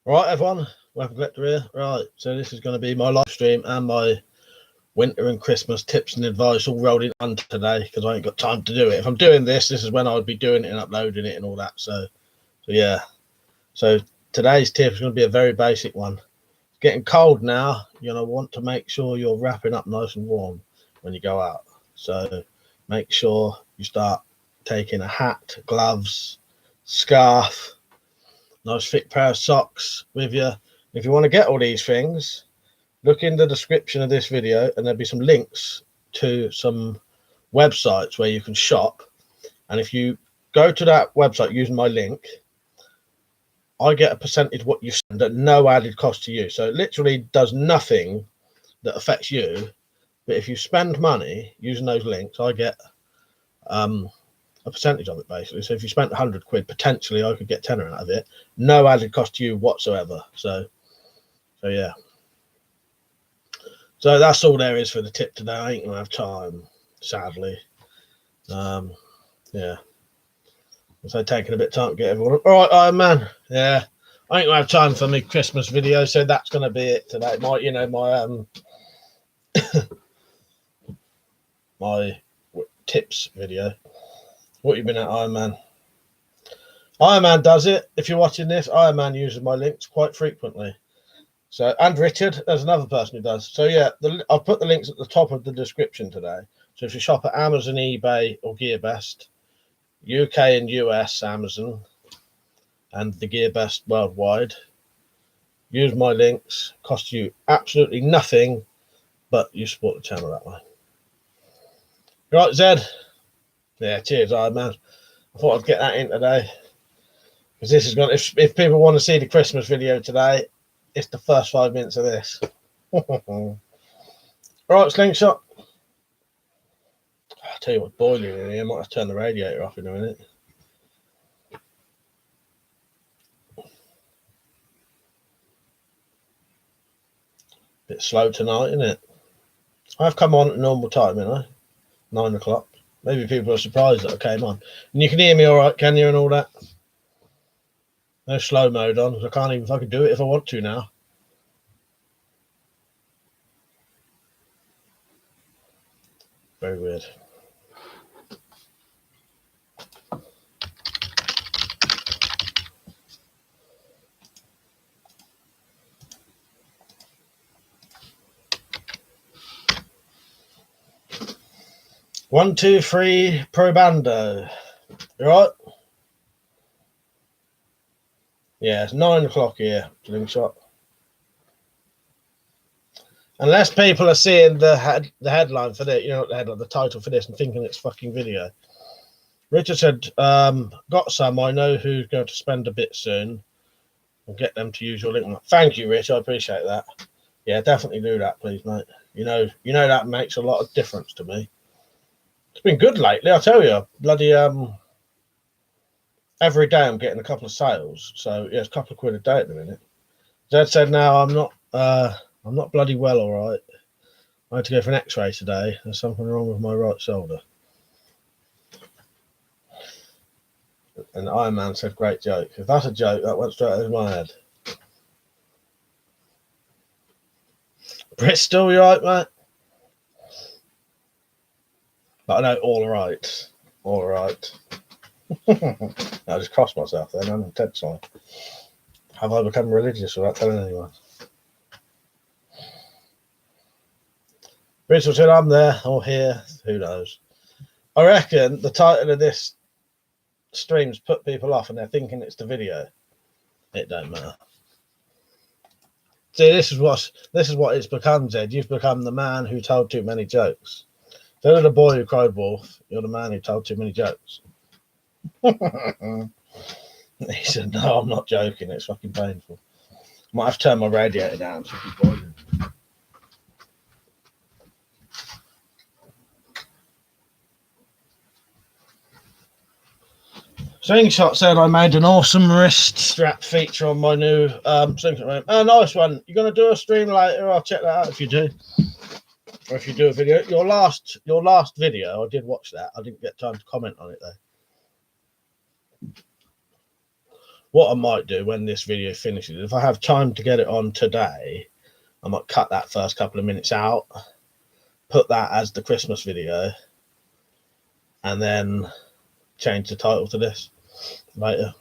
Right, everyone, Weapon Collector here. Right, so this is going to be my live stream and my winter and Christmas tips and advice all rolled in on today because I ain't got time to do it. If I'm doing this is when I would be doing it and uploading it and all that. So yeah. So today's tip is going to be a very basic one. It's getting cold now. You're going to want to make sure you're wrapping up nice and warm when you go out. So make sure you start taking a hat, gloves, scarf, nice thick pair of socks with you. If you want to get all these things, look in the description of this video and there'll be some links to some websites where you can shop. And if you go to that website using my link, I get a percentage of what you spend at no added cost to you. So it literally does nothing that affects you. But if you spend money using those links, I get a percentage of it basically. So if you spent 100 quid, potentially I could get 10 out of it. No added cost to you whatsoever. So yeah. So that's all there is for the tip today. I ain't gonna have time, sadly. Yeah. So taking a bit of time to get everyone. All right, Iron Man. Yeah. I ain't gonna have time for my Christmas video, so that's gonna be it today. My tips video. What you been at, Iron Man? Iron Man does it. If you're watching this, Iron Man uses my links quite frequently. So, and Richard, there's another person who does. So yeah, I'll put the links at the top of the description today. So if you shop at Amazon, eBay, or GearBest, UK and US Amazon, and the GearBest worldwide, use my links. Cost you absolutely nothing, but you support the channel that way. Right, Zed. Yeah, cheers, Iron Man. I thought I'd get that in today because this is going. If people want to see the Christmas video today, it's the first 5 minutes of this. Right, Slingshot. I'll tell you what's boiling in here. I might have to turn the radiator off in a minute. Bit slow tonight, isn't it? I've come on at normal time, you know, 9 o'clock. Maybe people are surprised that I came on. And you can hear me all right, can you, and all that? No slow mode on. I can't even fucking do it if I want to now. Very weird. One, two, three, probando. You right? Yeah, it's 9 o'clock here, Slingshot. Unless people are seeing the headline for this, you know, the title for this, and thinking it's fucking video. Richard said, got some. I know who's going to spend a bit soon. I'll get them to use your link. Thank you, Rich. I appreciate that. Yeah, definitely do that, please, mate. You know that makes a lot of difference to me. It's been good lately, I tell you. Bloody every day I'm getting a couple of sales. So yeah, it's a couple of quid a day at the minute. Zed said, "No, I'm not bloody well, all right. I had to go for an X-ray today. There's something wrong with my right shoulder." And Iron Man said, "Great joke." If that's a joke, that went straight over my head. Bristol, you right, mate? But I know all right. All right. I just crossed myself then. I'm dead sorry. Have I become religious without telling anyone? Bristol said, "I'm there or here." Who knows? I reckon the title of this streams put people off and they're thinking it's the video. It don't matter. See, this is what it's become, Zed. You've become the man who told too many jokes. Instead of the boy who cried wolf, you're the man who told too many jokes. He said, "No, I'm not joking. It's fucking painful. I might have to turn my radiator down so it's boiling." Slingshot said, "I made an awesome wrist strap feature on my new Slingshot room." Oh, nice one. You're going to do a stream later? I'll check that out if you do. Or if you do a video. Your last video, I did watch that. I didn't get time to comment on it, though. what I might do when this video finishes, if I have time to get it on today, I might cut that first couple of minutes out, put that as the Christmas video, and then change the title to this later.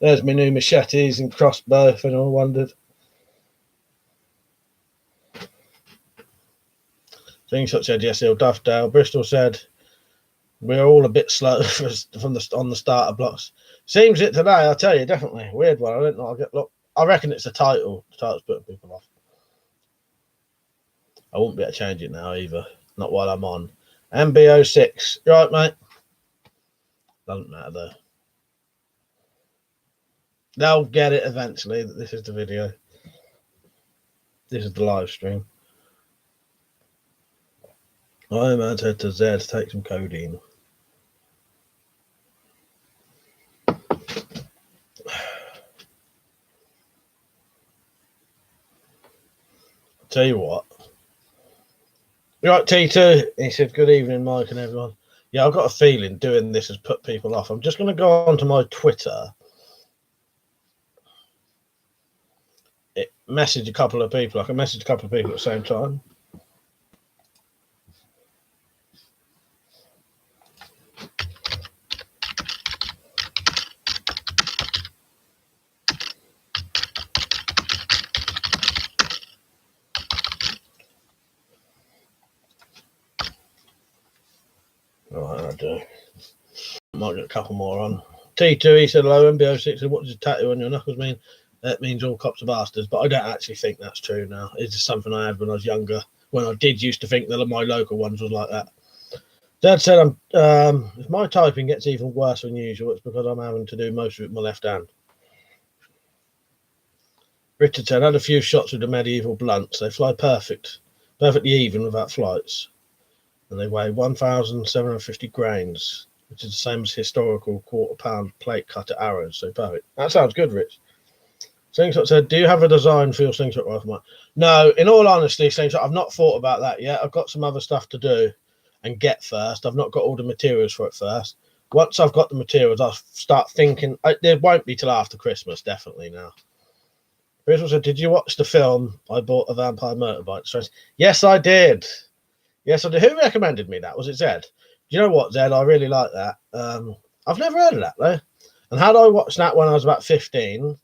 There's my new machetes and crossbow, if anyone wondered. Slingshot said, yes, Ill Duffdale. Bristol said, we're all a bit slow on the starter blocks. Seems it today, I'll tell you, definitely. Weird one. I don't know. Look, I reckon it's the title. The title's putting people off. I won't be able to change it now either. Not while I'm on. MB06. You right, mate? Doesn't matter though. They'll get it eventually that this is the video. This is the live stream. I'm out to Z to take some codeine. Tell you what. You right, T2? He said, good evening, Mike and everyone. Yeah, I've got a feeling doing this has put people off. I'm just going to go onto my Twitter. Message a couple of people. I can message a couple of people at the same time. Right, I do. Might get a couple more on. T2, he said, hello, MBO6. What does a tattoo on your knuckles mean? That means all cops are bastards, but I don't actually think that's true now. It's just something I had when I was younger, when I did used to think that my local ones was like that. Dad said, if my typing gets even worse than usual, it's because I'm having to do most of it with my left hand. Richard said, I had a few shots with the medieval blunts. They fly perfectly even without flights. And they weigh 1,750 grains, which is the same as historical quarter-pound plate cutter arrows. So perfect. That sounds good, Rich. Slingshot said, do you have a design for your slingshot rifle, Mike? No, in all honesty, Slingshot, I've not thought about that yet. I've got some other stuff to do and get first. I've not got all the materials for it first. Once I've got the materials, I'll start thinking. There won't be till after Christmas, definitely now. Bristol said, did you watch the film I bought a vampire motorbike? So, yes, I did. Yes, I did. Who recommended me that? Was it Zed? Do you know what, Zed? I really like that. I've never heard of that, though. And had I watched that when I was about 15,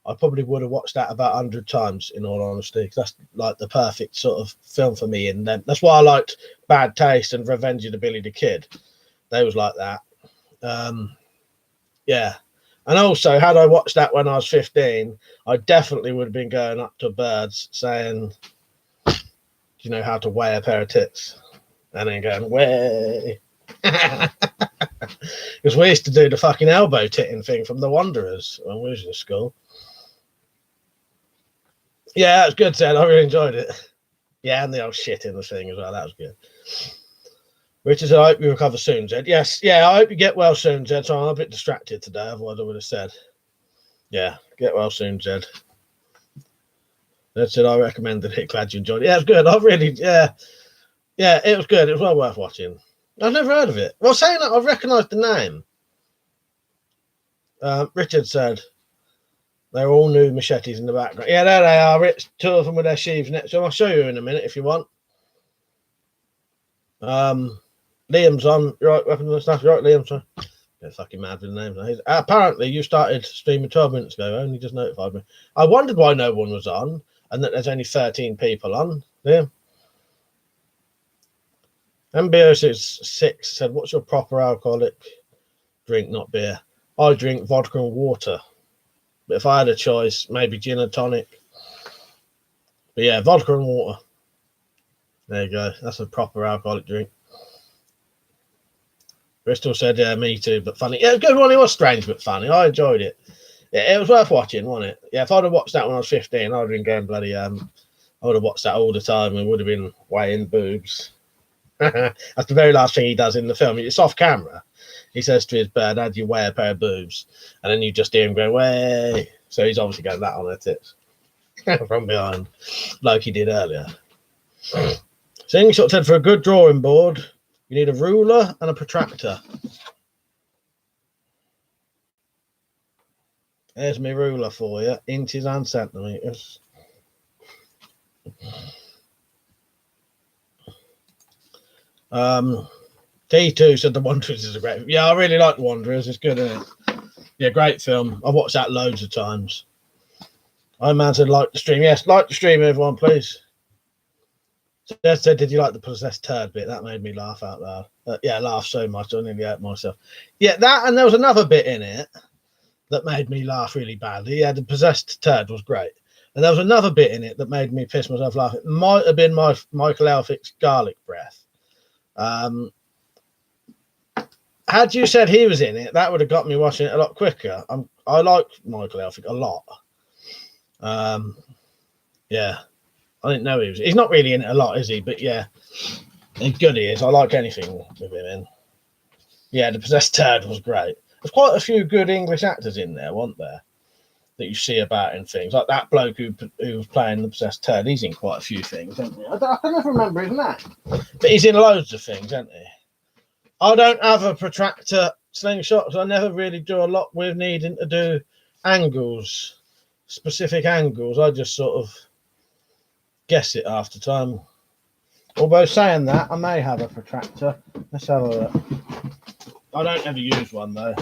I probably would have watched that about 100 times, in all honesty, because that's like the perfect sort of film for me. And then that's why I liked Bad Taste and Revenge of the Billy the Kid. They was like that. Yeah. And also, had I watched that when I was 15, I definitely would have been going up to birds saying, do you know how to weigh a pair of tits? And then going, way. Because we used to do the fucking elbow titting thing from the Wanderers when we was in school. Yeah, that was good, Ted. I really enjoyed it. Yeah, and the old shit in the thing as well. That was good. Richard said, I hope you recover soon, Zed. Yes, yeah, I hope you get well soon, Zed. So I'm a bit distracted today, otherwise I would have said. Yeah, get well soon, Zed. Zed said, I recommended it. Glad you enjoyed it. Yeah, it was good. I really, yeah, it was good. It was well worth watching. I've never heard of it. Well, saying that, I've recognised the name. Richard said, they're all new machetes in the background. Yeah, there they are, Rich. Two of them with their sheaves next to them. I'll show you in a minute if you want. Liam's on. You're right, weapons and stuff. You're right, Liam's on. Get fucking mad with the names. Apparently, you started streaming 12 minutes ago. Only just notified me. I wondered why no one was on and that there's only 13 people on. Liam. MBO6 said, what's your proper alcoholic drink, not beer? I drink vodka and water. But if I had a choice, maybe gin and tonic. But yeah, vodka and water. There you go. That's a proper alcoholic drink. Bristol said, yeah, me too, but funny. Yeah, good one. It was strange, but funny. I enjoyed it. Yeah, it was worth watching, wasn't it? Yeah, if I'd have watched that when I was 15, I'd have been going bloody, I would have watched that all the time and would have been weighing boobs. That's the very last thing he does in the film. It's off camera. He says to his bird, how do you weigh a pair of boobs? And then you just hear him go, way. So he's obviously going that on her tits from behind, like he did earlier. Slingshot said, for a good drawing board, you need a ruler and a protractor. There's my ruler for you, inches and centimetres. T2 said The Wanderers is a great film. Yeah, I really like The Wanderers. It's good, isn't it? Yeah, great film. I've watched that loads of times. Iron Man said like the stream. Yes, like the stream, everyone, please. Jed said, did you like the possessed turd bit? That made me laugh out loud. Yeah, laugh so much I nearly hurt myself. Yeah, that, and there was another bit in it that made me laugh really badly. Yeah, the possessed turd was great. And there was another bit in it that made me piss myself laughing. It might have been my Michael Elphick's garlic breath. Had you said he was in it, that would have got me watching it a lot quicker. I like Michael Elphick a lot. Yeah, I didn't know he was. He's not really in it a lot, is he? But yeah, good he is. I like anything with him in. Yeah, the possessed turd was great. There's quite a few good English actors in there, weren't there? That you see about in things like that bloke who was playing the possessed turd. He's in quite a few things, isn't he? I can never remember his name, but he's in loads of things, isn't he? I don't have a protractor slingshot, so I never really do a lot with needing to do angles, specific angles. I just sort of guess it after time. Although saying that, I may have a protractor. Let's have a look. I don't ever use one though.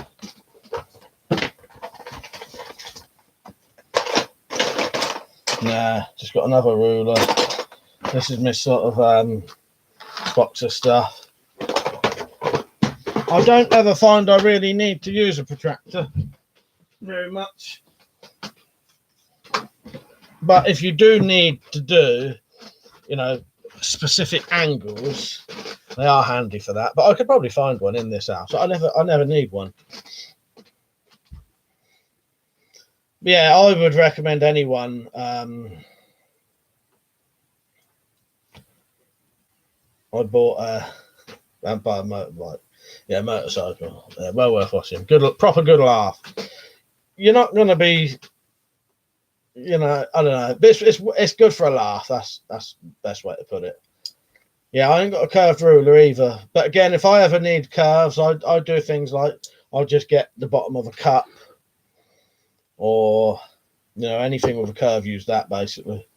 Nah, just got another ruler. This is my sort of box of stuff. I don't ever find I really need to use a protractor very much. But if you do need to do, you know, specific angles, they are handy for that. But I could probably find one in this house. I never need one. Yeah, I would recommend anyone. I bought a vampire motorbike. Yeah, motorcycle. Well worth watching. Good, proper good laugh. You're not going to be, you know, I don't know. It's good for a laugh. That's the best way to put it. Yeah, I ain't got a curved ruler either. But again, if I ever need curves, I do things like I'll just get the bottom of a cup or, you know, anything with a curve, use that basically.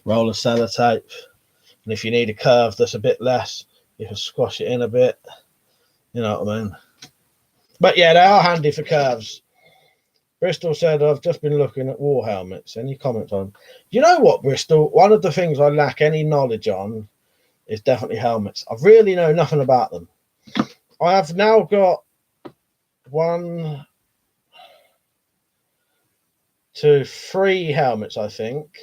Roll of sellotape. And if you need a curve that's a bit less, you can squash it in a bit. You know what I mean? But yeah, they are handy for curves. Bristol said, I've just been looking at war helmets. Any comments on? You know what, Bristol? One of the things I lack any knowledge on is definitely helmets. I really know nothing about them. I have now got 1, 2, 3 helmets, I think.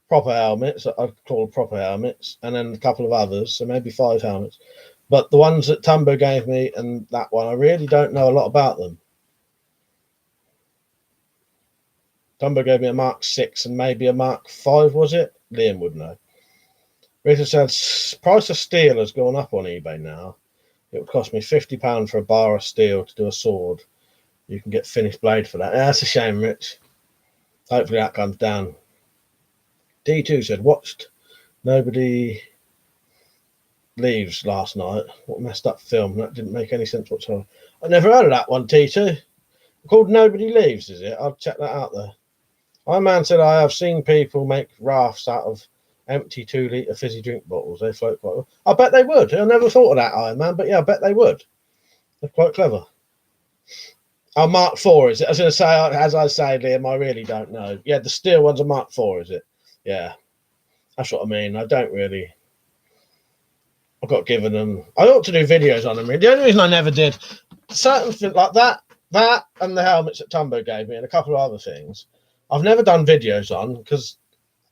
Proper helmets, I call proper helmets, and then a couple of others, so maybe 5 helmets. But the ones that Tumbo gave me and that one, I really don't know a lot about them. Tumbo gave me a Mark 6 and maybe a Mark 5, was it? Liam would know. Rita said, price of steel has gone up on eBay now. It would cost me £50 for a bar of steel to do a sword. You can get finished blade for that. Yeah, that's a shame, Rich. Hopefully that comes down. D2 said, watched Nobody Leaves last night. What messed up film. That didn't make any sense whatsoever. I never heard of that one, T2. Called Nobody Leaves, is it? I'll check that out there. My man said, I have seen people make rafts out of empty 2-litre fizzy drink bottles. They float quite well. I bet they would. I never thought of that, Iron Man, but yeah, I bet they would. They're quite clever. Oh, Mark IV, is it? I was going to say, as I say, Liam, I really don't know. Yeah, the steel one's a Mark IV, is it? Yeah, that's what I mean. I don't really. I got given them. I ought to do videos on them. The only reason I never did certain things like that and the helmets that Tumbo gave me and a couple of other things, I've never done videos on because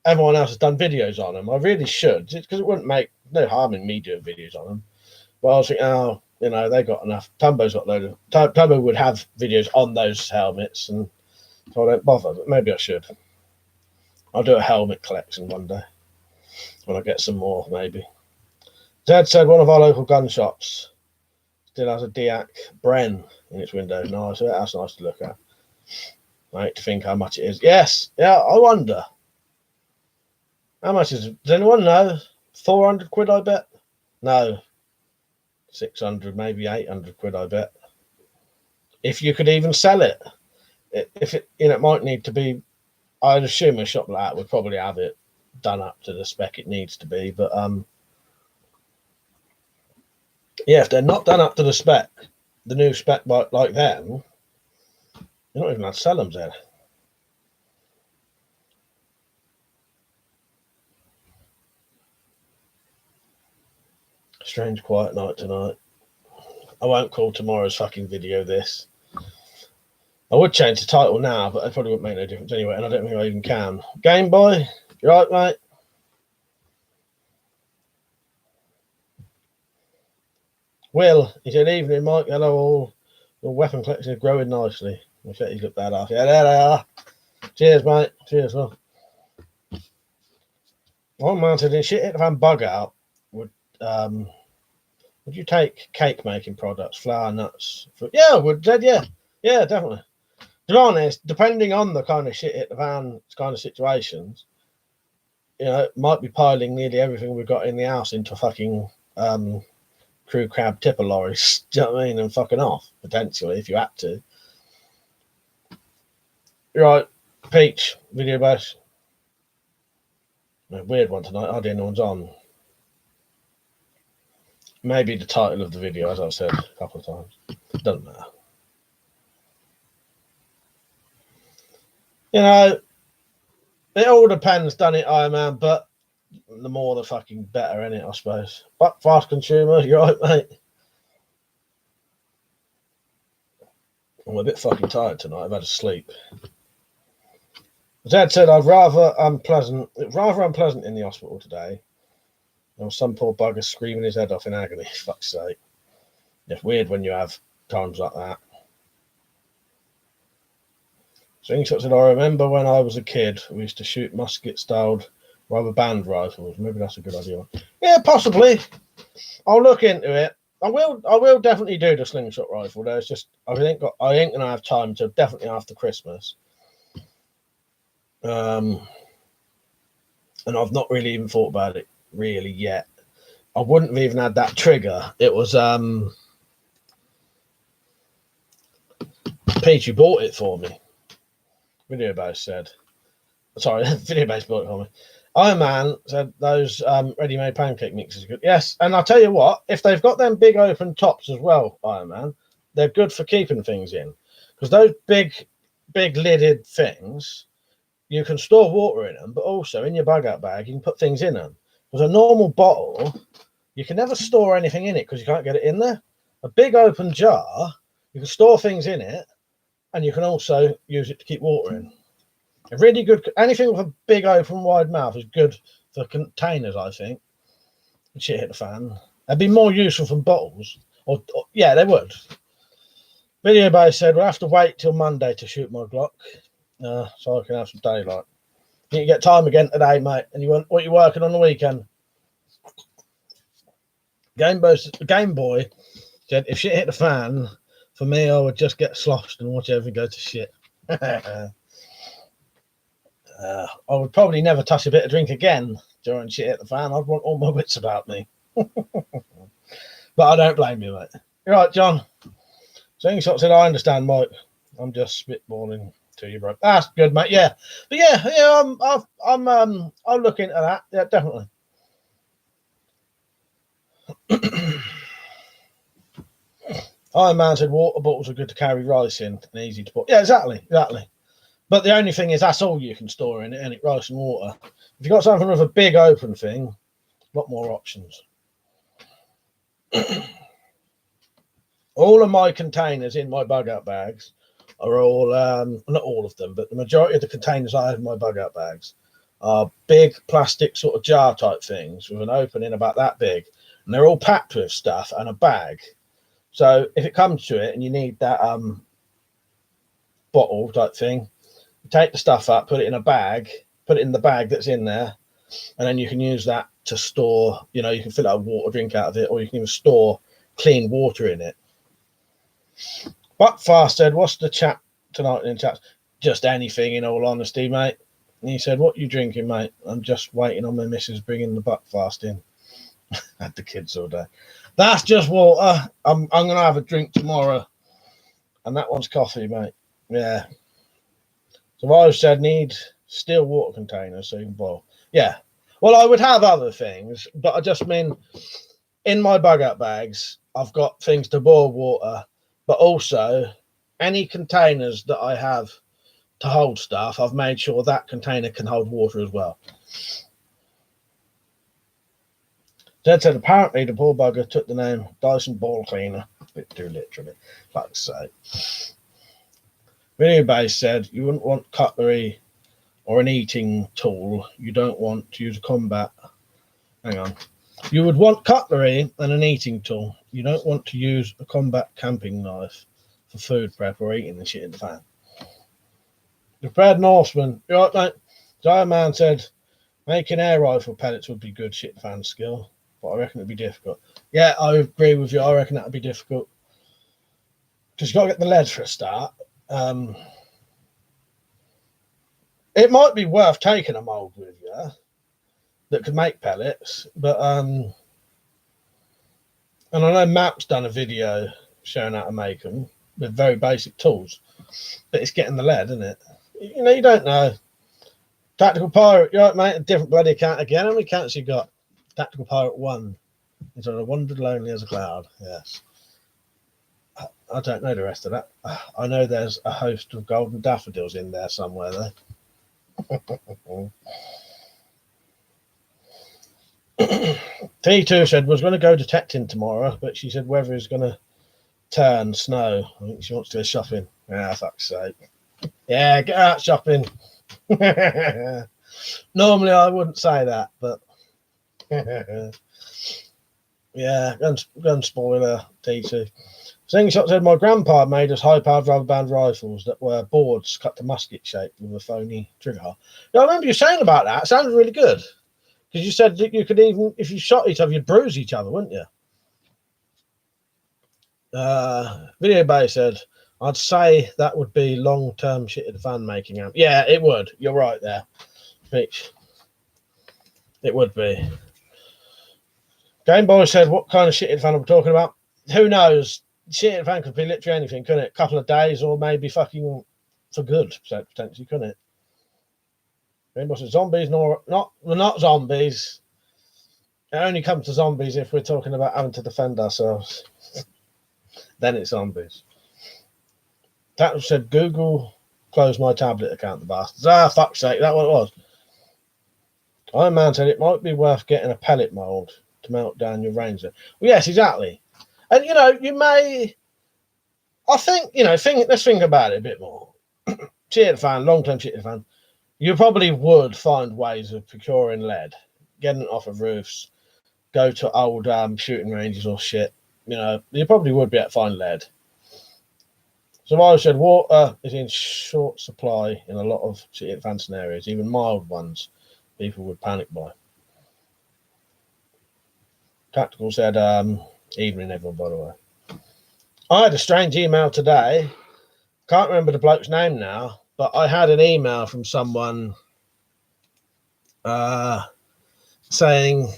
everyone else has done videos on them. I really should, because it wouldn't make no harm in me doing videos on them. But I was thinking, oh, you know, they got enough. Tumbo's got load of. Tumbo would have videos on those helmets, and so I don't bother. But maybe I should. I'll do a helmet collection one day when I get some more, maybe. Zed said one of our local gun shops still has a Diak Bren in its window. Nice, that's nice to look at. I hate to think how much it is. Yes, yeah, I wonder. How much is it? Does anyone know? 400 quid, I bet. No. 600, maybe 800 quid, I bet. if you could even sell it. If it, you know, it might need to be. I'd assume a shop like that would probably have it done up to the spec it needs to be. But yeah, if they're not done up to the spec, the new spec like them, you're not even allowed to sell them there. Strange quiet night tonight. I won't call tomorrow's fucking video this. I would change the title now, but it probably wouldn't make no difference anyway, and I don't think I even can. Game Boy, you right, mate? Will, he said, evening, Mike. Hello, all. Your weapon collection is growing nicely. I bet he's looked that off. Yeah, there they are. Cheers, mate. Cheers, Will. One mounted in shit hit the fan bug out. Would you take cake making products, flour, nuts? Yeah, would. Yeah, definitely. To be honest, depending on the kind of shit hit the van kind of situations, you know, it might be piling nearly everything we've got in the house into fucking crew cab tipper lorries. Do you know what I mean? And fucking off, potentially, if you had to. Right, Peach, video base. A weird one tonight. Hardly anyone's on. Maybe the title of the video, as I've said a couple of times. Doesn't matter. You know, it all depends, doesn't it, Iron Man? But the more the fucking better, innit, I suppose. But fast consumer, you're right, mate. I'm a bit fucking tired tonight. I've had a sleep. Dad said I'd rather unpleasant in the hospital today. There was some poor bugger screaming his head off in agony. Fuck's sake. It's weird when you have times like that. Slingshot said, I remember when I was a kid, we used to shoot musket-styled rubber band rifles. Maybe that's a good idea. Yeah, possibly. I'll look into it. I will definitely do the slingshot rifle. There's just I ain't gonna have time to definitely after Christmas. And I've not really even thought about it really yet. I wouldn't have even had that trigger. It was Pete, you bought it for me. Video base said. Sorry, video base bought it for me. Iron Man said those ready-made pancake mixes are good. Yes, and I'll tell you what, if they've got them big open tops as well, Iron Man, they're good for keeping things in. Because those big lidded things, you can store water in them, but also in your bug out bag, you can put things in them. Because a normal bottle, you can never store anything in it because you can't get it in there. A big open jar, you can store things in it, and you can also use it to keep water in. A really good, anything with a big open wide mouth is good for containers, I think. Shit hit the fan. They'd be more useful than bottles. Or yeah, they would. Video base said, we'll have to wait till Monday to shoot my Glock. So I can have some daylight. You get time again today, mate. And what you working on the weekend? Game Boy said, if shit hit the fan, for me, I would just get sloshed and watch everything go to shit. I would probably never touch a bit of drink again during shit hit the fan. I'd want all my wits about me. But I don't blame you, mate. You're right, John. Slingshot said, I understand, Mike. I'm just spitballing to you, bro. That's good, mate. Yeah. But yeah, I'll look into that. Yeah, definitely. Iron Man said water bottles are good to carry rice in and easy to put. Yeah, exactly. But the only thing is that's all you can store in it, and rice and water. If you've got something with a big open thing, a lot more options. All of my containers in my bug out bags are all, not all of them, but the majority of the containers I have in my bug out bags are big plastic sort of jar type things with an opening about that big. And they're all packed with stuff and a bag. So if it comes to it and you need that bottle type thing, you take the stuff up, put it in a bag, put it in the bag that's in there, and then you can use that to store, you know, you can fill out a water drink out of it, or you can even store clean water in it. But Fast said, what's the chat tonight in chat? Just anything, in all honesty, mate. And he said, what you drinking, mate? I'm just waiting on my missus bringing the buck fast in. Had the kids all day. That's just water. I'm going to have a drink tomorrow. And that one's coffee, mate. Yeah. So I said need steel water containers so you can boil. Yeah. Well, I would have other things, but I just mean in my bug out bags, I've got things to boil water, but also any containers that I have to hold stuff, I've made sure that container can hold water as well. Dad said apparently the poor bugger took the name Dyson Ball Cleaner. A bit too literally, fuck's sake. Video Base said you wouldn't want cutlery or an eating tool. You don't want to use a combat. Hang on. You would want cutlery and an eating tool. You don't want to use a combat camping knife for food prep or eating the shit in the fan. The Brad Norseman, you right, mate? Giant Man said making air rifle pellets would be good shit fan skill, but I reckon it'd be difficult. Yeah, I agree with you. I reckon that'd be difficult because you got to get the lead for a start. It might be worth taking a mold with you that could make pellets, but and I know Matt's done a video showing how to make them with very basic tools, but it's getting the lead, isn't it? You know, you don't know. Tactical Pirate, you're right, mate. A different bloody account again. How many accounts you got? Tactical Pirate 1. He's on a wandered lonely as a cloud. Yes. I don't know the rest of that. I know there's a host of golden daffodils in there somewhere, though. T2 said was going to go detecting tomorrow, but she said weather is going to turn snow. I think she wants to go shopping. Ah, fuck's sake. Yeah, get out shopping. Normally I wouldn't say that, but yeah, gun spoiler, T2. Slingshot said my grandpa made us high-powered rubber band rifles that were boards cut to musket shape with a phony trigger. Yeah, I remember you saying about that. It sounded really good. Because you said that you could even, if you shot each other, you'd bruise each other, wouldn't you? Video Bay said, I'd say that would be long-term shitted fan making. Yeah, it would. You're right there. It would be. Game Boy said, what kind of shitted fan are we talking about? Who knows? Shitted fan could be literally anything, couldn't it? A couple of days or maybe fucking for good, potentially, couldn't it? Game Boy said, zombies, not zombies. It only comes to zombies if we're talking about having to defend ourselves. Then it's zombies. That said, Google closed my tablet account, the bastards. Ah, fuck's sake, that what it was. Iron Man said it might be worth getting a pellet mold to melt down your Ranger. Well, yes, exactly. And, you know, you may... I think, you know, let's think about it a bit more. Shitted fan, long-term shitted fan. You probably would find ways of procuring lead, getting it off of roofs, go to old shooting ranges or shit. You know, you probably would be able to find lead. So I said water is in short supply in a lot of shitted fan scenarios, even mild ones. People would panic by. Tactical said, evening everyone, by the way. I had a strange email today. Can't remember the bloke's name now, but I had an email from someone saying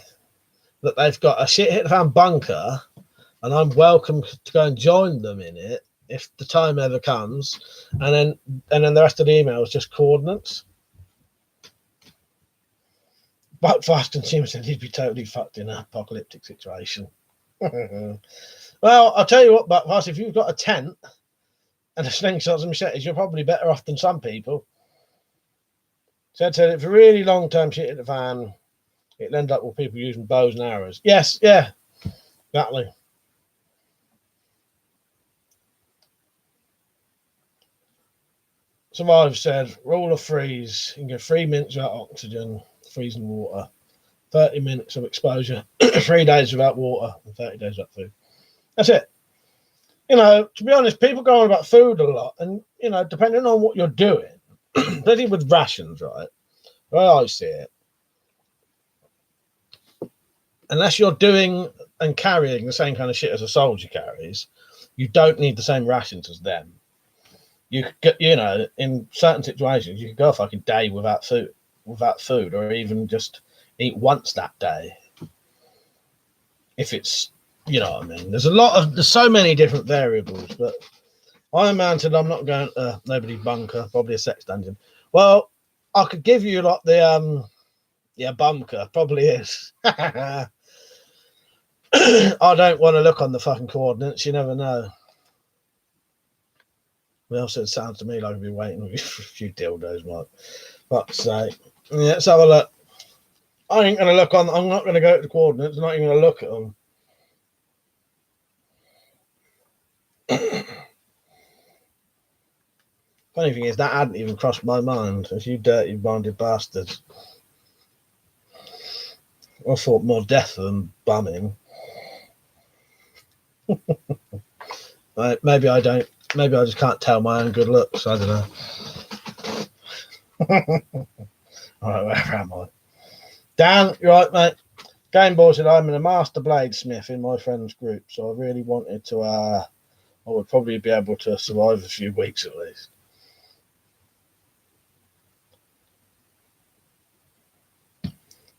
that they've got a shit hit fan bunker and I'm welcome to go and join them in it if the time ever comes. And then the rest of the email was just coordinates. But fast consumer said he'd be totally fucked in an apocalyptic situation. Well, I'll tell you what, Buckfast, if you've got a tent and a slingshots and machetes, you're probably better off than some people. Said it's a really long-term shit at the fan. It'll end up with people using bows and arrows. Yes, yeah, exactly. Survive said, rule of freeze. You can get 3 minutes without oxygen, freezing water. 30 minutes of exposure, 3 days without water, and 30 days without food. That's it. You know, to be honest, people go on about food a lot, and, you know, depending on what you're doing, particularly with rations, right? The way I see it, unless you're doing and carrying the same kind of shit as a soldier carries, you don't need the same rations as them. You could get, you know, in certain situations, you could go a fucking day without food, or even just eat once that day. If it's, you know what I mean? There's so many different variables, but Iron Man said, I'm not going to nobody's bunker, probably a sex dungeon. Well, I could give you like the yeah, bunker, probably is. I don't want to look on the fucking coordinates, you never know. Well, so it sounds to me like I've been waiting for a few dildos, Mike. Fuck's sake. Yeah, let's have a look. I ain't gonna look on. I'm not gonna go to the coordinates. I'm not even gonna look at them. Funny thing is, that hadn't even crossed my mind. As you dirty-minded bastards. I thought more death than bumming. Maybe I don't. Maybe I just can't tell my own good looks. I don't know. All right, where am I? Dan, you're right, mate. Game Boy said I'm a master bladesmith in my friend's group, so I really wanted to. I would probably be able to survive a few weeks at least.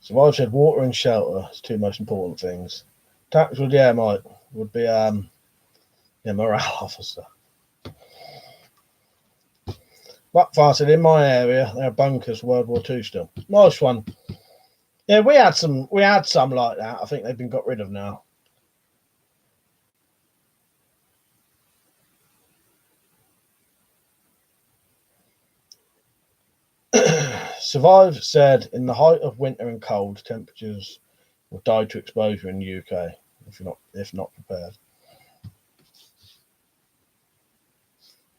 Survive said water and shelter is two most important things. Tax would, yeah, Mike, would be yeah, morale officer. Buckfire said in my area there are bunkers World War II still. Nice one. Yeah, we had some like that. I think they've been got rid of now. Survive said in the height of winter and cold, temperatures will die to exposure in the UK if not prepared.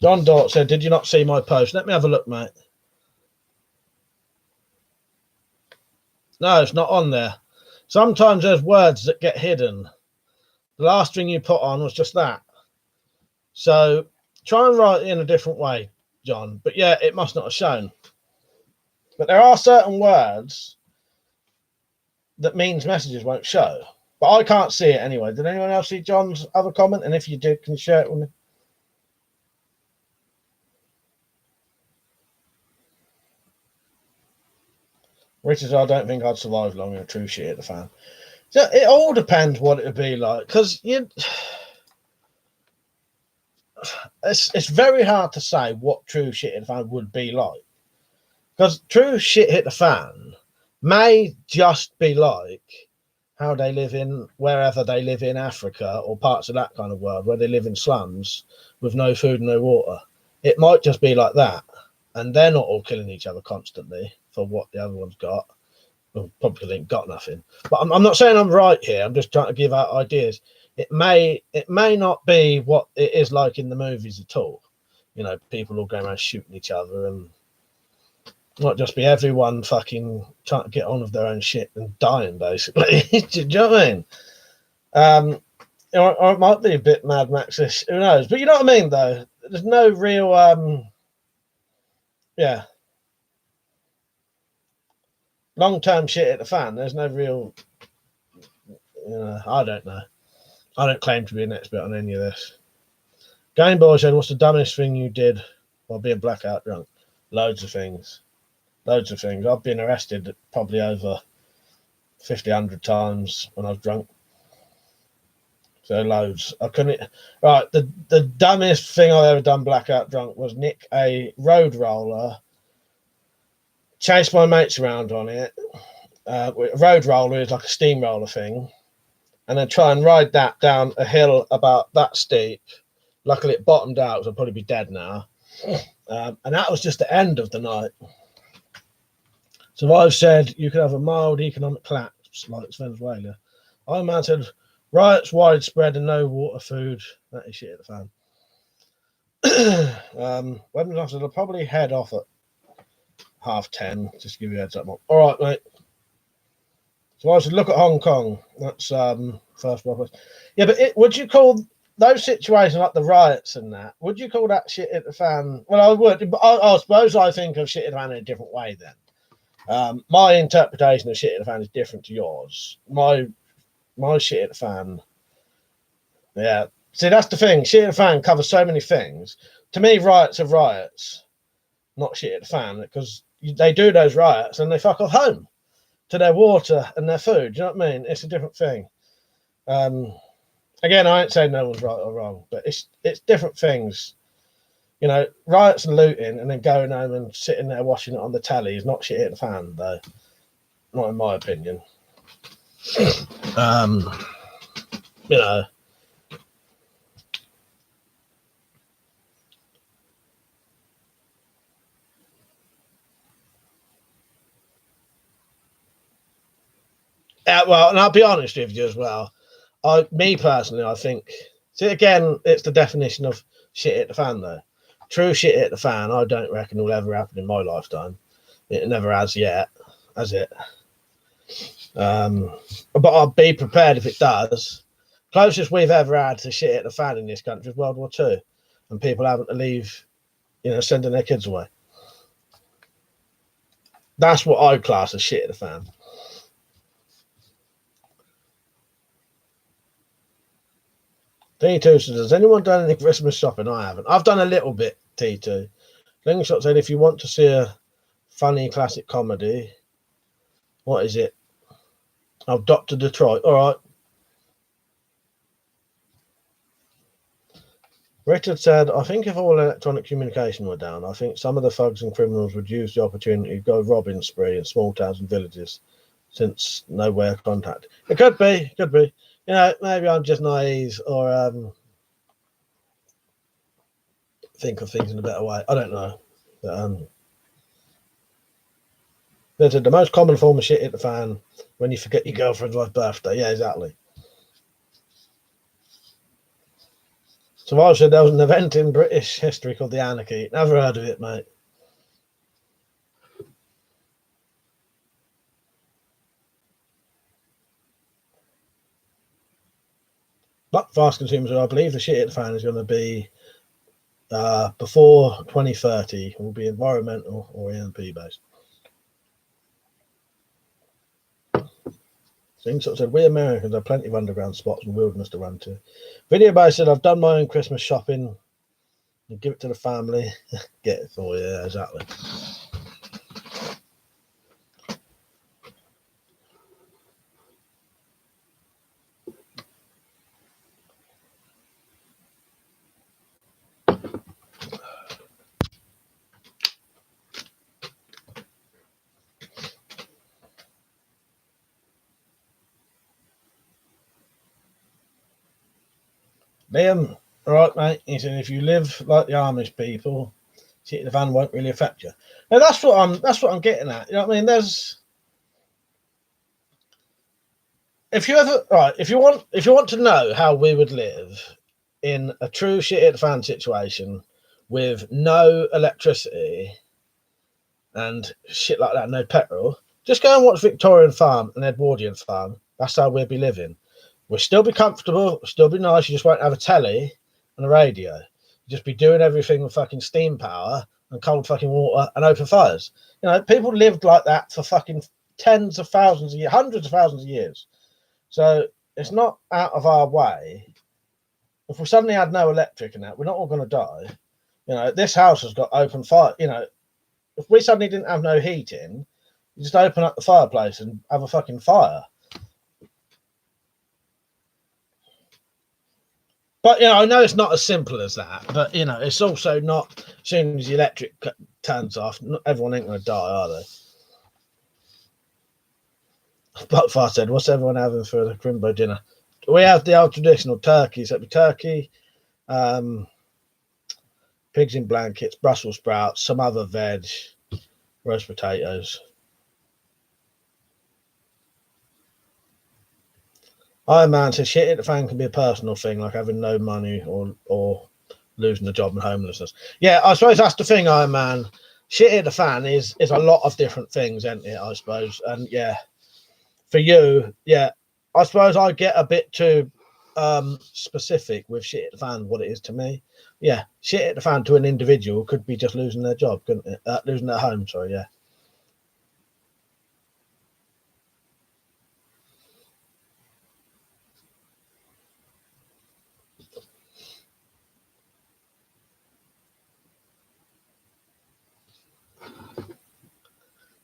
John Dort said, did you not see my post? Let me have a look, mate. No, it's not on there. Sometimes there's words that get hidden. The last thing you put on was just that. So try and write it in a different way, John. But yeah, it must not have shown. But there are certain words that means messages won't show. But I can't see it anyway. Did anyone else see John's other comment? And if you did, can you share it with me? Richard, I don't think I'd survive long in a true shit at the fan. So it all depends what it would be like. Because it's very hard to say what true shit at the fan would be like. Because true shit hit the fan may just be like how they live in wherever they live in Africa or parts of that kind of world where they live in slums with no food and no water. It might just be like that. And they're not all killing each other constantly for what the other one's got. Well, probably ain't got nothing. But I'm not saying I'm right here. I'm just trying to give out ideas. It may not be what it is like in the movies at all. You know, people all going around shooting each other and not just be everyone fucking trying to get on with their own shit and dying, basically. Do you know what I mean? Or it might be a bit Mad Max-ish. Who knows? But you know what I mean, though? There's no real, yeah, long-term shit at the fan. There's no real, I don't know. I don't claim to be an expert on any of this. Game Boy said, what's the dumbest thing you did while being blackout drunk? Loads of things. Loads of things. I've been arrested probably over 50, 100 times when I was drunk. So loads. I couldn't. Right. The dumbest thing I've ever done blackout drunk was nick a road roller, chase my mates around on it. A road roller is like a steamroller thing, and then try and ride that down a hill about that steep. Luckily, it bottomed out, so I'd probably be dead now. And that was just the end of the night. So I've said you could have a mild economic collapse like Venezuela. Iron Man said riots widespread and no water, food. That is shit at the fan. Weapons officer will probably head off at 10:30. Just to give you a heads up. All right, mate. So I should look at Hong Kong. That's first world. Yeah, but would you call those situations like the riots and that? Would you call that shit at the fan? Well, I would. But I suppose I think of shit at the fan in a different way then. My interpretation of shit at the fan is different to yours. My shit at the fan. Yeah. See, that's the thing. Shit at the fan covers so many things. To me, riots are riots, not shit at the fan, because they do those riots and they fuck off home to their water and their food. Do you know what I mean? It's a different thing. Again, I ain't saying no one's right or wrong, but it's different things. You know, riots and looting, and then going home and sitting there watching it on the telly is not shit at the fan, though. Not in my opinion. You know. Well, and I'll be honest with you as well. Me personally, I think. See, again, it's the definition of shit at the fan, though. True shit at the fan, I don't reckon will ever happen in my lifetime. It never has yet, has it? But I'll be prepared if it does. Closest we've ever had to shit at the fan in this country is World War II, and people having to leave, you know, sending their kids away. That's what I class as shit at the fan. T2 says, has anyone done any Christmas shopping? I haven't. I've done a little bit, T2. Slingshot said, if you want to see a funny classic comedy, what is it? Oh, Dr. Detroit. All right. Richard said, I think if all electronic communication were down, I think some of the thugs and criminals would use the opportunity to go robbing spree in small towns and villages since nowhere contact. It could be. You know, maybe I'm just naive or think of things in a better way. I don't know. But, the most common form of shit at the fan when you forget your girlfriend's wife's birthday. Yeah, exactly. So I said there was an event in British history called the Anarchy. Never heard of it, mate. But fast consumers, I believe the shit at the fan is going to be before 2030 will be environmental or EMP based. Things sort of said, we Americans have plenty of underground spots and wilderness to run to. Video Boy said, I've done my own Christmas shopping. You give it to the family. Get it for you. Yeah, exactly. Liam, all right, mate. He said, if you live like the Amish people, shit in the van won't really affect you. Now that's what I'm getting at. You know what I mean? There's if you want to know how we would live in a true shit at the fan situation with no electricity and shit like that, no petrol, just go and watch Victorian Farm and Edwardian Farm. That's how we'll be living. We'll still be comfortable, still be nice. You just won't have a telly and a radio. You'll just be doing everything with fucking steam power and cold fucking water and open fires. You know, people lived like that for fucking tens of thousands of years, hundreds of thousands of years. So it's not out of our way. If we suddenly had no electric and that, we're not all going to die. You know, this house has got open fire. You know, if we suddenly didn't have no heating, you just open up the fireplace and have a fucking fire. But, you know, I know it's not as simple as that. But, you know, it's also not, as soon as the electric turns off, everyone ain't going to die, are they? Buckfire said, what's everyone having for the Crimbo dinner? We have the old traditional turkey. So it'd be turkey, pigs in blankets, Brussels sprouts, some other veg, roast potatoes. Iron Man says shit at the fan can be a personal thing, like having no money or losing a job and homelessness. Yeah, I suppose that's the thing, Iron Man. Shit at the fan is a lot of different things, isn't it? I suppose, and yeah, for you, yeah, I suppose I get a bit too specific with shit at the fan. What it is to me, yeah, shit at the fan to an individual could be just losing their job, couldn't it? Losing their home. Sorry, yeah.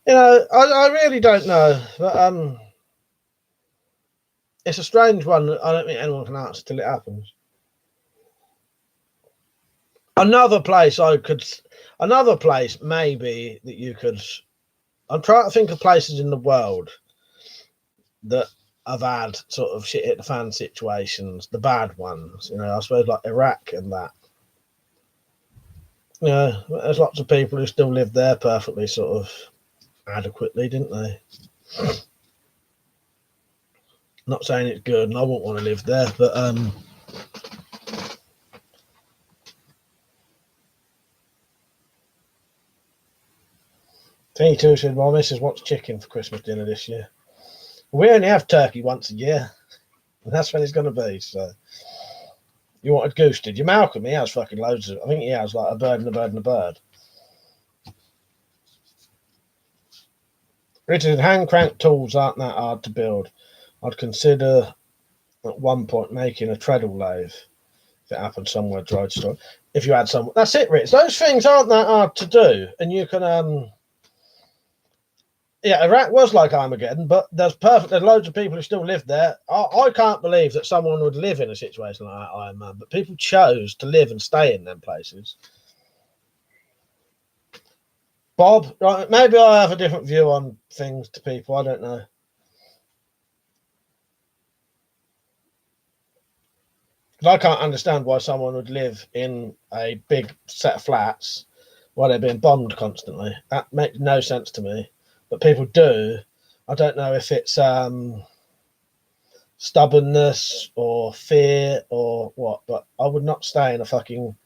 You know, I really don't know, but it's a strange one that I don't think anyone can answer till it happens. Another place another place maybe that you could. I'm trying to think of places in the world that have had sort of shit hit the fan situations, the bad ones. You know, I suppose like Iraq and that. You know, there's lots of people who still live there perfectly sort of adequately, didn't they? Not saying it's good, and I wouldn't want to live there, but 22 said, my missus wants chicken for Christmas dinner this year. We only have turkey once a year, and that's when it's going to be. So, you wanted goose, did you? Malcolm, he has fucking loads of. I think he has like a bird and a bird and a bird. Richard, hand crank tools aren't that hard to build. I'd consider at one point making a treadle lathe if it happened somewhere dry to store. If you had some, that's it, Rich. Those things aren't that hard to do, and you can yeah, Iraq was like Armageddon, but there's loads of people who still live there. I can't believe that someone would live in a situation like Iron Man, but people chose to live and stay in them places. Bob, right, maybe I have a different view on things to people. I don't know. I can't understand why someone would live in a big set of flats while they're being bombed constantly. That makes no sense to me. But people do. I don't know if it's stubbornness or fear or what, but I would not stay in a fucking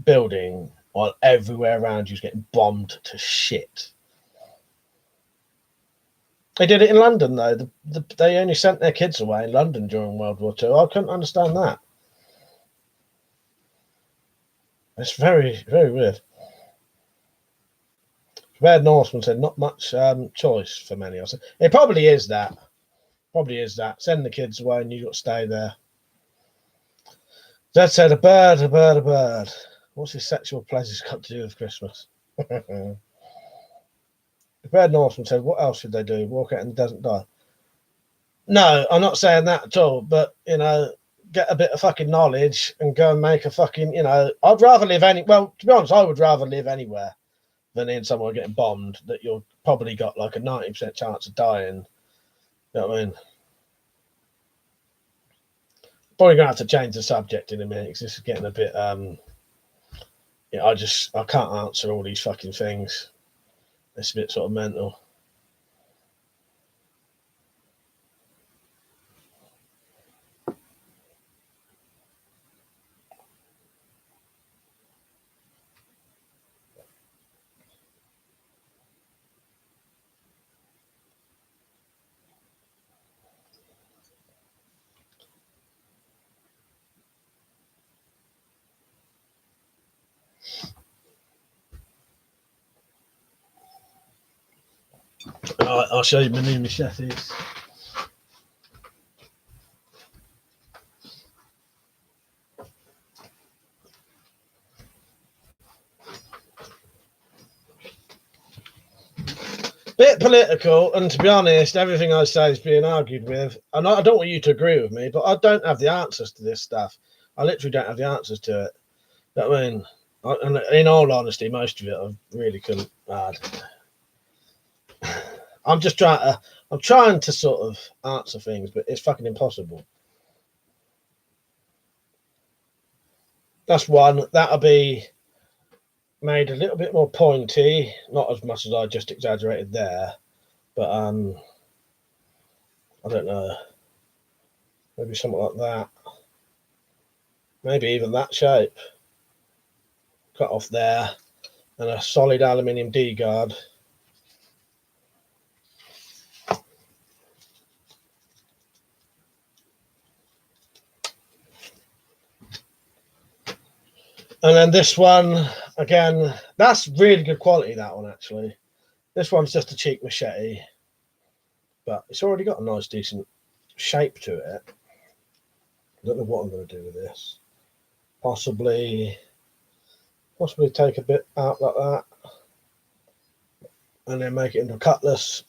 building while everywhere around you is getting bombed to shit. They did it in London, though. They only sent their kids away in London during World War II. I couldn't understand that. It's very, very weird. Red Norseman said, not much choice for many. I said, it probably is that. Probably is that. Send the kids away and you've got to stay there. Zed said, a bird, a bird, a bird. What's his sexual pleasures got to do with Christmas? The Red Norseman said, what else should they do? Walk out in the desert, die? No, I'm not saying that at all. But, you know, get a bit of fucking knowledge and go and make a fucking, you know, I'd rather live well, to be honest, I would rather live anywhere than in somewhere getting bombed that you'll probably got like a 90% chance of dying. You know what I mean? Probably gonna have to change the subject in a minute because this is getting a bit yeah, I can't answer all these fucking things. It's a bit sort of mental. I'll show you my new machetes. Bit political, and to be honest, everything I say is being argued with. And I don't want you to agree with me, but I don't have the answers to this stuff. I literally don't have the answers to it. You know what I mean? And in all honesty, most of it I really couldn't add. I'm trying to sort of answer things, but it's fucking impossible. That's one. That'll be made a little bit more pointy, not as much as I just exaggerated there, but I don't know. Maybe something like that. Maybe even that shape. Cut off there, and a solid aluminium D guard. And then this one, again, that's really good quality, that one, actually. This one's just a cheap machete, but it's already got a nice, decent shape to it. I don't know what I'm going to do with this. Possibly take a bit out like that, and then make it into a cutlass.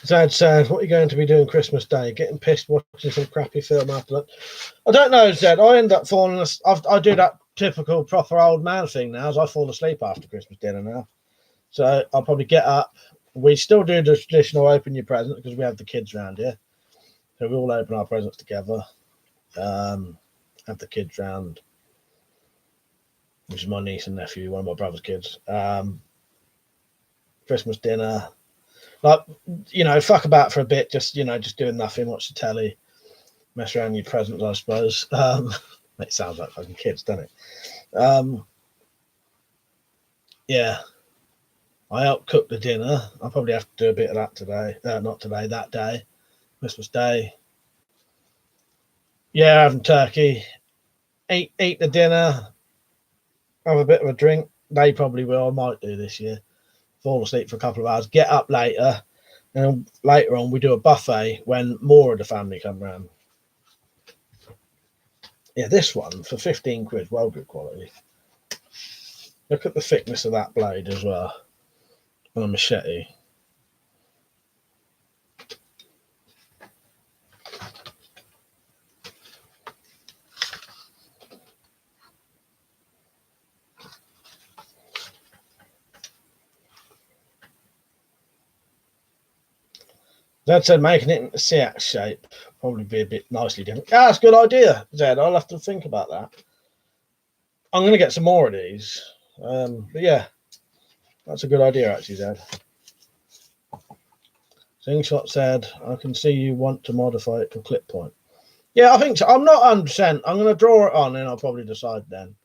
Dad said, what are you going to be doing Christmas Day? Getting pissed watching some crappy film after that? I don't know, Zed. I end up falling. I do that typical proper old man thing now, as I fall asleep after Christmas dinner now. So I'll probably get up. We still do the traditional open your presents because we have the kids around here. So we all open our presents together. Have the kids round, which is my niece and nephew, one of my brother's kids. Christmas dinner. Like, you know, fuck about for a bit, just, you know, just doing nothing, watch the telly, mess around your presents, I suppose. It sounds like fucking kids, doesn't it? Yeah. I help cook the dinner. I'll probably have to do a bit of that today. Not today, that day. Christmas Day. Yeah, having turkey. Eat the dinner. Have a bit of a drink. They probably will. I might do this year. Fall asleep for a couple of hours. Get up later. And later on, we do a buffet when more of the family come round. Yeah, this one for 15 quid. Well, good quality. Look at the thickness of that blade as well. On a machete. Zed said making it into Seax shape probably be a bit nicely different. Yeah, that's a good idea, Zed. I'll have to think about that. I'm going to get some more of these. But yeah, that's a good idea, actually, Zed. Slingshot said, I can see you want to modify it to clip point. Yeah, I think so. I'm not 100%. I'm going to draw it on and I'll probably decide then.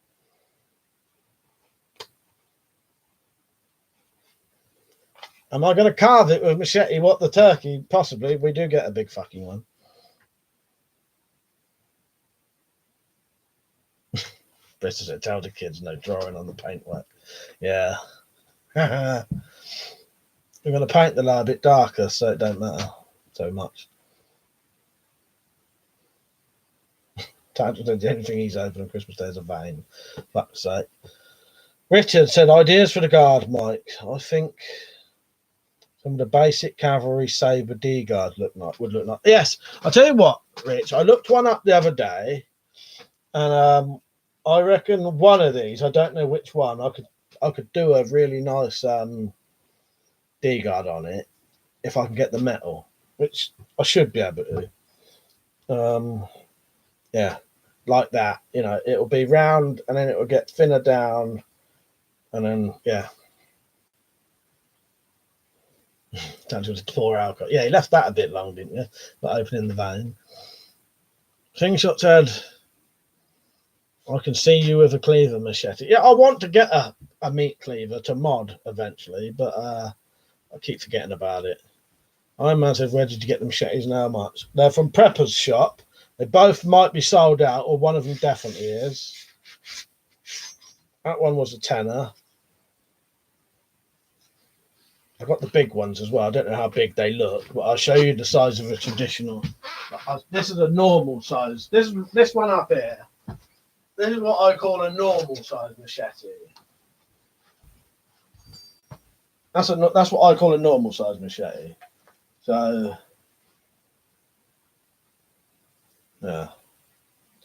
Am I going to carve it with machete? What, the turkey? Possibly. We do get a big fucking one. Bristol said, tell the kids no drawing on the paintwork. Yeah. We're going to paint the line a bit darker so it don't matter so much. Tangent said the only thing he's open on Christmas Day is a vein. Fuck's sake. Richard said, ideas for the guard, Mike. I think some of the basic cavalry saber D guard would look like. Yes, I'll tell you what, Rich. I looked one up the other day, and I reckon one of these. I don't know which one. I could do a really nice D guard on it if I can get the metal, which I should be able to. Yeah, like that. You know, it'll be round, and then it will get thinner down, and then yeah. Time to 4 hour cut. Yeah, you left that a bit long, didn't you? Not opening the vein. Slingshot said, I can see you with a cleaver machete. Yeah, I want to get a meat cleaver to mod eventually, but I keep forgetting about it. Iron Man said, where did you get the machetes and how much? They're from Prepper's shop. They both might be sold out, or one of them definitely is. That one was a tenner. I've got the big ones as well. I don't know how big they look, but I'll show you the size of a traditional. This is a normal size. This one up here. This is what I call a normal size machete. That's what I call a normal size machete. So yeah,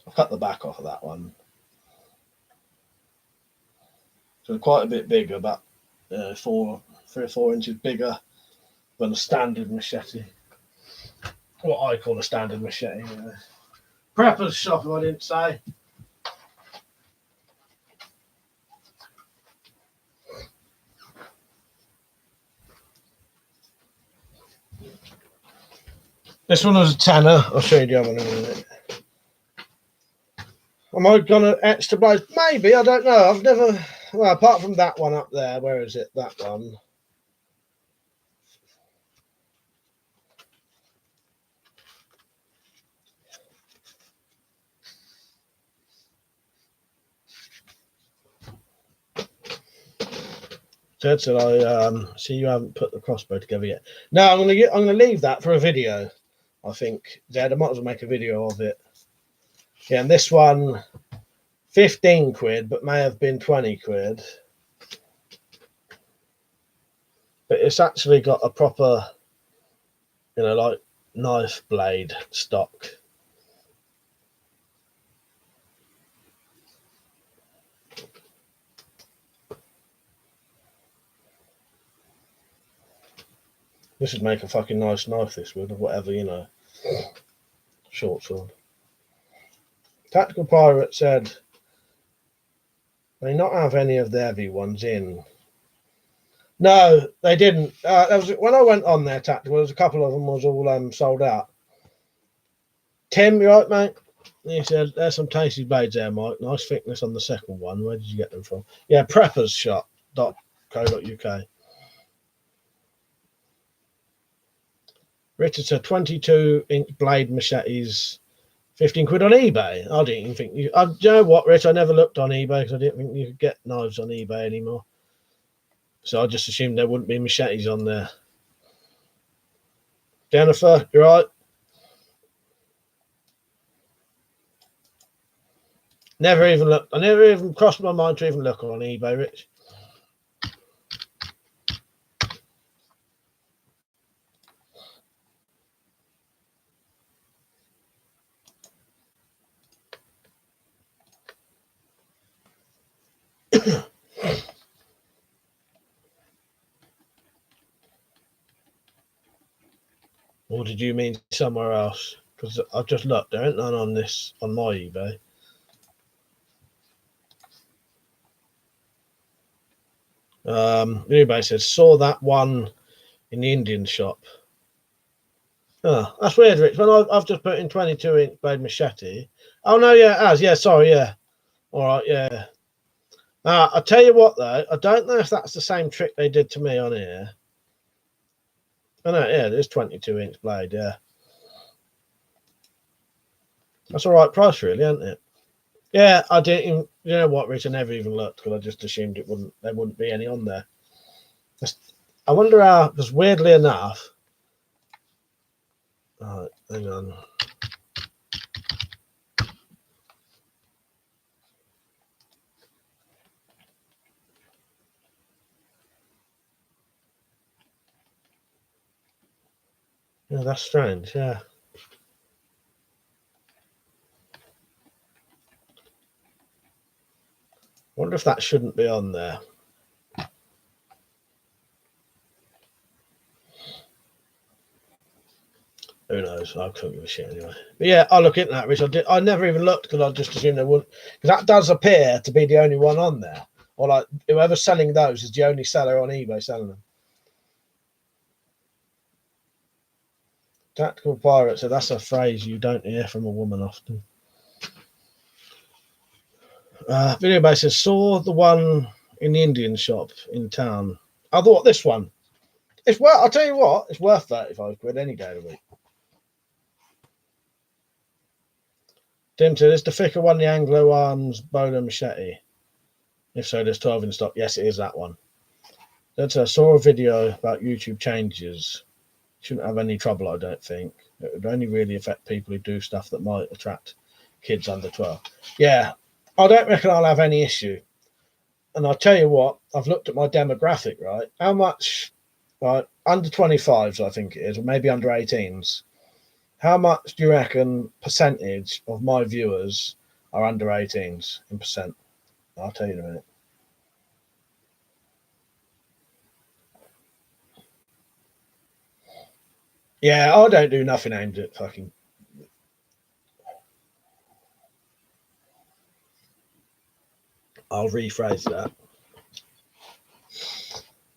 I've cut the back off of that one. So quite a bit bigger, about 3 or 4 inches bigger than a standard machete. What I call a standard machete. Prepper's shop, if I didn't say. This one was a tenner. I'll show you the other one in a minute. Am I gonna etch the blades? Maybe, I don't know. I've never. Well, apart from that one up there, where is it? That one. Ted said, "I see you haven't put the crossbow together yet." No, I'm gonna leave that for a video. I think Zed, I might as well make a video of it. Yeah, and this one, 15 quid, but may have been 20 quid. But it's actually got a proper you know, like knife blade stock. This would make a fucking nice knife, this would, or whatever, you know. Short sword. Tactical Pirate said they not have any of the heavy ones in. No, they didn't. There was, when I went on there, Tactical, there was a couple of them was all sold out. Tim, you right, mate? He said, there's some tasty blades there, Mike. Nice thickness on the second one. Where did you get them from? Yeah, preppersshop.co.uk. Richard said 22-inch blade machetes, 15 quid on eBay. I didn't even think you. Do you know what, Rich? I never looked on eBay because I didn't think you could get knives on eBay anymore. So I just assumed there wouldn't be machetes on there. Jennifer, you right? Never even looked. I never even crossed my mind to even look on eBay, Rich. Or did you mean somewhere else? Because I've just looked. There ain't none on this on my eBay. eBay says saw that one in the Indian shop. Oh, that's weird, Rich. When I've just put in 22-inch blade machete. Oh no, yeah, it has. Yeah, sorry, yeah. All right, yeah. I'll tell you what though. I don't know if that's the same trick they did to me on here. Oh no, yeah, it is 22-inch blade. Yeah, that's all right price, really, isn't it? Yeah, I didn't. Even, you know what, Rich? I never even looked because I just assumed it wouldn't. There wouldn't be any on there. I wonder how. Because weirdly enough. All right, hang on. Yeah, that's strange. Yeah. Wonder if that shouldn't be on there. Who knows? I couldn't give a shit anyway. But yeah, I'll look into that, Rich. I never even looked because I just assumed they wouldn't. Because that does appear to be the only one on there. Or like whoever's selling those is the only seller on eBay selling them. Tactical Pirate, so that's a phrase you don't hear from a woman often. Video base says, saw the one in the Indian shop in town. I thought this one. It's worth, I'll tell you what, it's worth 35 quid any day of the week. Tim said, is the thicker one the Anglo Arms bowler machete? If so, there's 12 in stock. Yes, it is that one. That's I saw a video about YouTube changes. Shouldn't have any trouble, I don't think. It would only really affect people who do stuff that might attract kids under 12. Yeah, I don't reckon I'll have any issue. And I'll tell you what, I've looked at my demographic, right? How much, right, under 25s, I think it is, or maybe under 18s. How much do you reckon percentage of my viewers are under 18s in percent? I'll tell you in a minute. Yeah, I don't do nothing aimed at fucking. I'll rephrase that.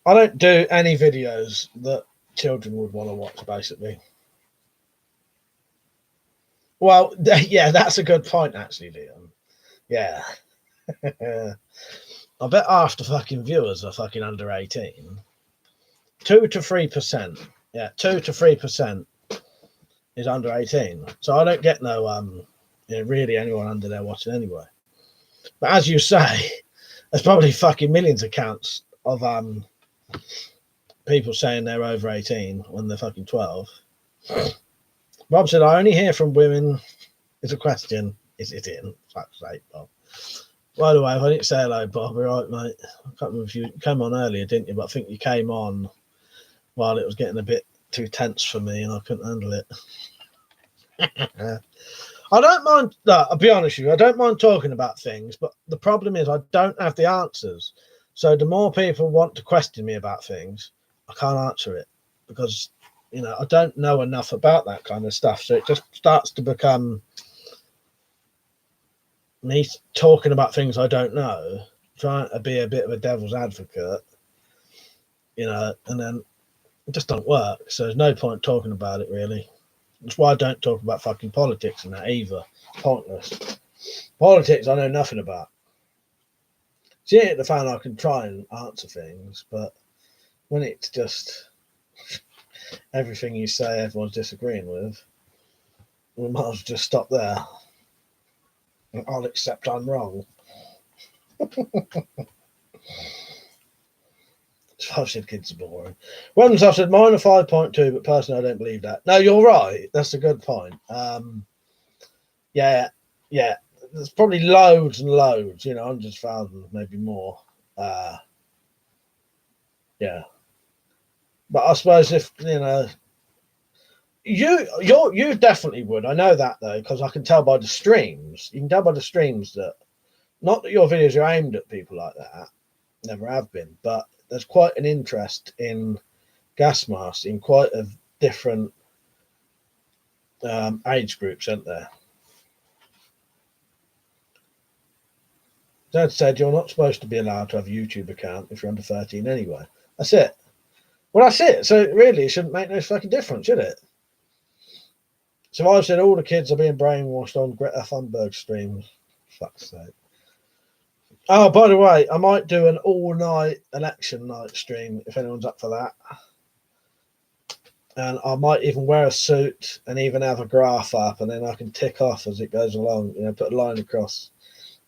I don't do any videos that children would want to watch, basically. Well, yeah, that's a good point, actually, Leon. Yeah. I bet half the fucking viewers are fucking under 18. 2 to 3%. Yeah, 2 to 3% is under 18. So I don't get no really anyone under there watching anyway. But as you say, there's probably fucking millions of accounts of people saying they're over 18 when they're fucking 12. Bob said, I only hear from women. It's a question. Is it in? Fuck's sake, Bob. By the way, if I didn't say hello, Bob, all right, mate. I can't remember if you came on earlier, didn't you? But I think you came on while it was getting a bit too tense for me, and I couldn't handle it. I don't mind. I'll be honest with you. I don't mind talking about things, but the problem is I don't have the answers. So the more people want to question me about things, I can't answer it because I don't know enough about that kind of stuff. So it just starts to become me talking about things I don't know, trying to be a bit of a devil's advocate, and then it just don't work. So there's no point talking about it really. That's why I don't talk about fucking politics and that either. It's pointless. Politics I know nothing about. See, the fan I can try and answer things, but when it's just everything you say everyone's disagreeing with, we might as well just stop there. I'll accept I'm wrong. I've said kids are boring. Once I've said mine are 5.2, but personally I don't believe that. No, you're right. That's a good point. Yeah. There's probably loads and loads, hundreds of thousands, maybe more. Yeah. But I suppose if you definitely would. I know that though, because I can tell by the streams. You can tell by the streams that not that your videos are aimed at people like that. Never have been, but there's quite an interest in gas masks in quite a different age groups, aren't there? Dad said you're not supposed to be allowed to have a YouTube account if you're under 13 anyway. That's it. Well, that's it. So really, it shouldn't make no fucking difference, should it? So I've said all the kids are being brainwashed on Greta Thunberg streams. Fuck's sake. Oh, by the way, I might do an all-night election night stream if anyone's up for that. And I might even wear a suit and even have a graph up, and then I can tick off as it goes along. Put a line across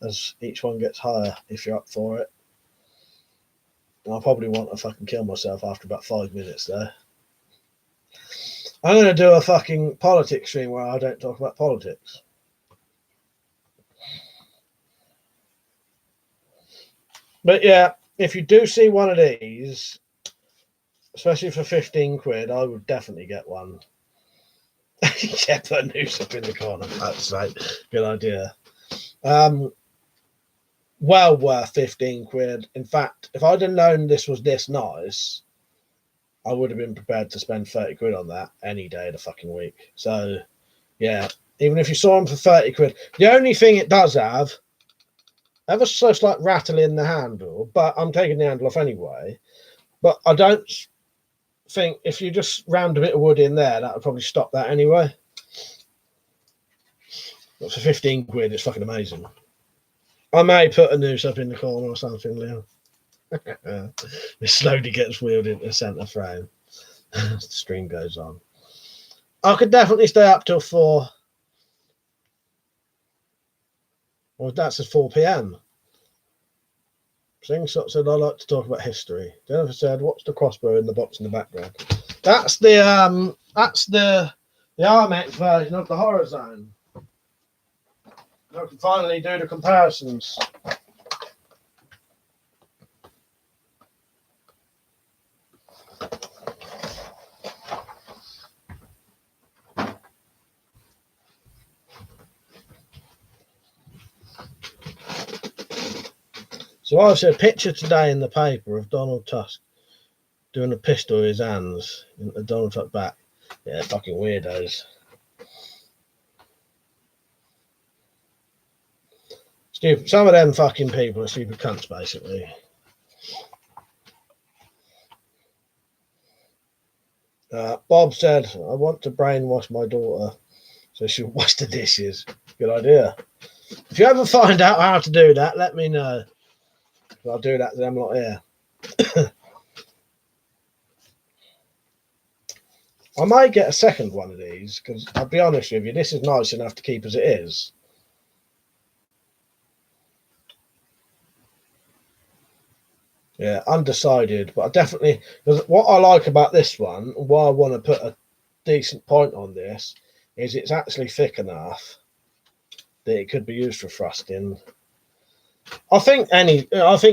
as each one gets higher if you're up for it. And I'll probably want to fucking kill myself after about 5 minutes there. I'm going to do a fucking politics stream where I don't talk about politics. But yeah, if you do see one of these, especially for 15 quid, I would definitely get one. Yeah, put a noose up in the corner. That's right. Good idea. Well worth 15 quid. In fact, if I'd have known this was this nice, I would have been prepared to spend 30 quid on that any day of the fucking week. So, yeah, even if you saw them for 30 quid, the only thing it does have, ever so slight rattle in the handle, but I'm taking the handle off anyway. But I don't think if you just round a bit of wood in there, that would probably stop that anyway. But for 15 quid, it's fucking amazing. I may put a noose up in the corner or something, Leon. It slowly gets wheeled into the centre frame. The stream goes on. I could definitely stay up till 4. Well, that's at 4 p.m. Slingshot said, I like to talk about history. Jennifer said, what's the crossbow in the box in the background? That's the RMX version of the Horror Zone. I can finally do the comparisons. So I've seen a picture today in the paper of Donald Tusk doing a pistol in his hands and Donald Tusk back. Yeah, fucking weirdos. Stupid. Some of them fucking people are stupid cunts, basically. Bob said, I want to brainwash my daughter so she'll wash the dishes. Good idea. If you ever find out how to do that, let me know. I'll do that to them lot here. I might get a second one of these because I'll be honest with you, this is nice enough to keep as it is. Yeah, undecided, but I definitely, because what I like about this one, why I want to put a decent point on this, is it's actually thick enough that it could be used for thrusting. I think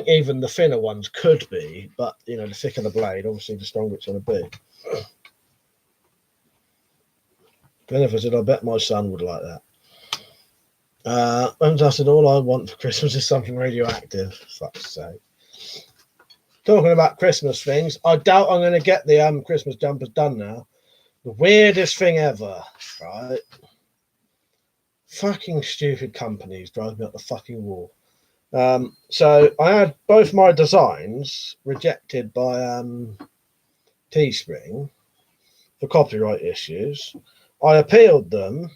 even the thinner ones could be, but the thicker the blade, obviously the stronger it's going to be. Jennifer said, I bet my son would like that. I said, all I want for Christmas is something radioactive. Fuck's sake. Talking about Christmas things, I doubt I'm going to get the Christmas jumpers done now. The weirdest thing ever, right? Fucking stupid companies drive me up the fucking wall. So I had both my designs rejected by Teespring for copyright issues. I appealed them,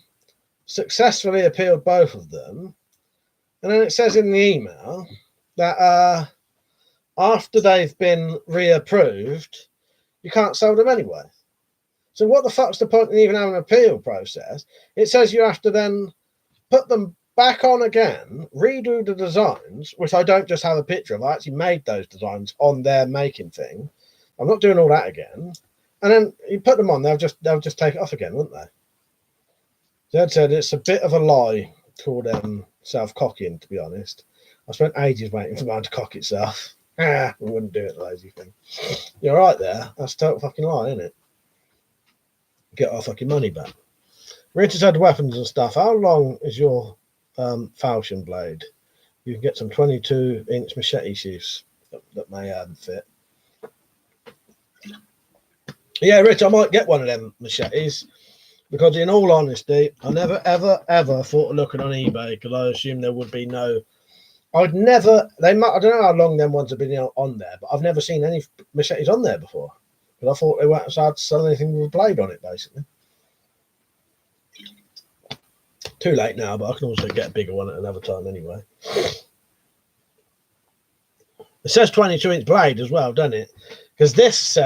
successfully appealed both of them, and then it says in the email that after they've been reapproved, you can't sell them anyway. So what the fuck's the point in even having an appeal process? It says you have to then put them back on again, redo the designs, which I don't just have a picture of. I actually made those designs on their making thing. I'm not doing all that again. And then you put them on, they'll just take it off again, won't they? Dad said it's a bit of a lie called self-cocking, to be honest. I spent ages waiting for mine to cock itself. We wouldn't do it, lazy thing. You're right there. That's a total fucking lie, isn't it? Get our fucking money back. Richard's had weapons and stuff. How long is your falchion blade? You can get some 22-inch machete sheaths that may fit. Yeah, Rich, I might get one of them machetes because, in all honesty, I never, ever, ever thought of looking on eBay because I assumed there would be no. I'd never. I don't know how long them ones have been on there, but I've never seen any machetes on there before. But I thought they weren't allowed to sell anything with a blade on it, basically. Too late now, but I can also get a bigger one at another time anyway. It says 22-inch blade as well, doesn't it? Because this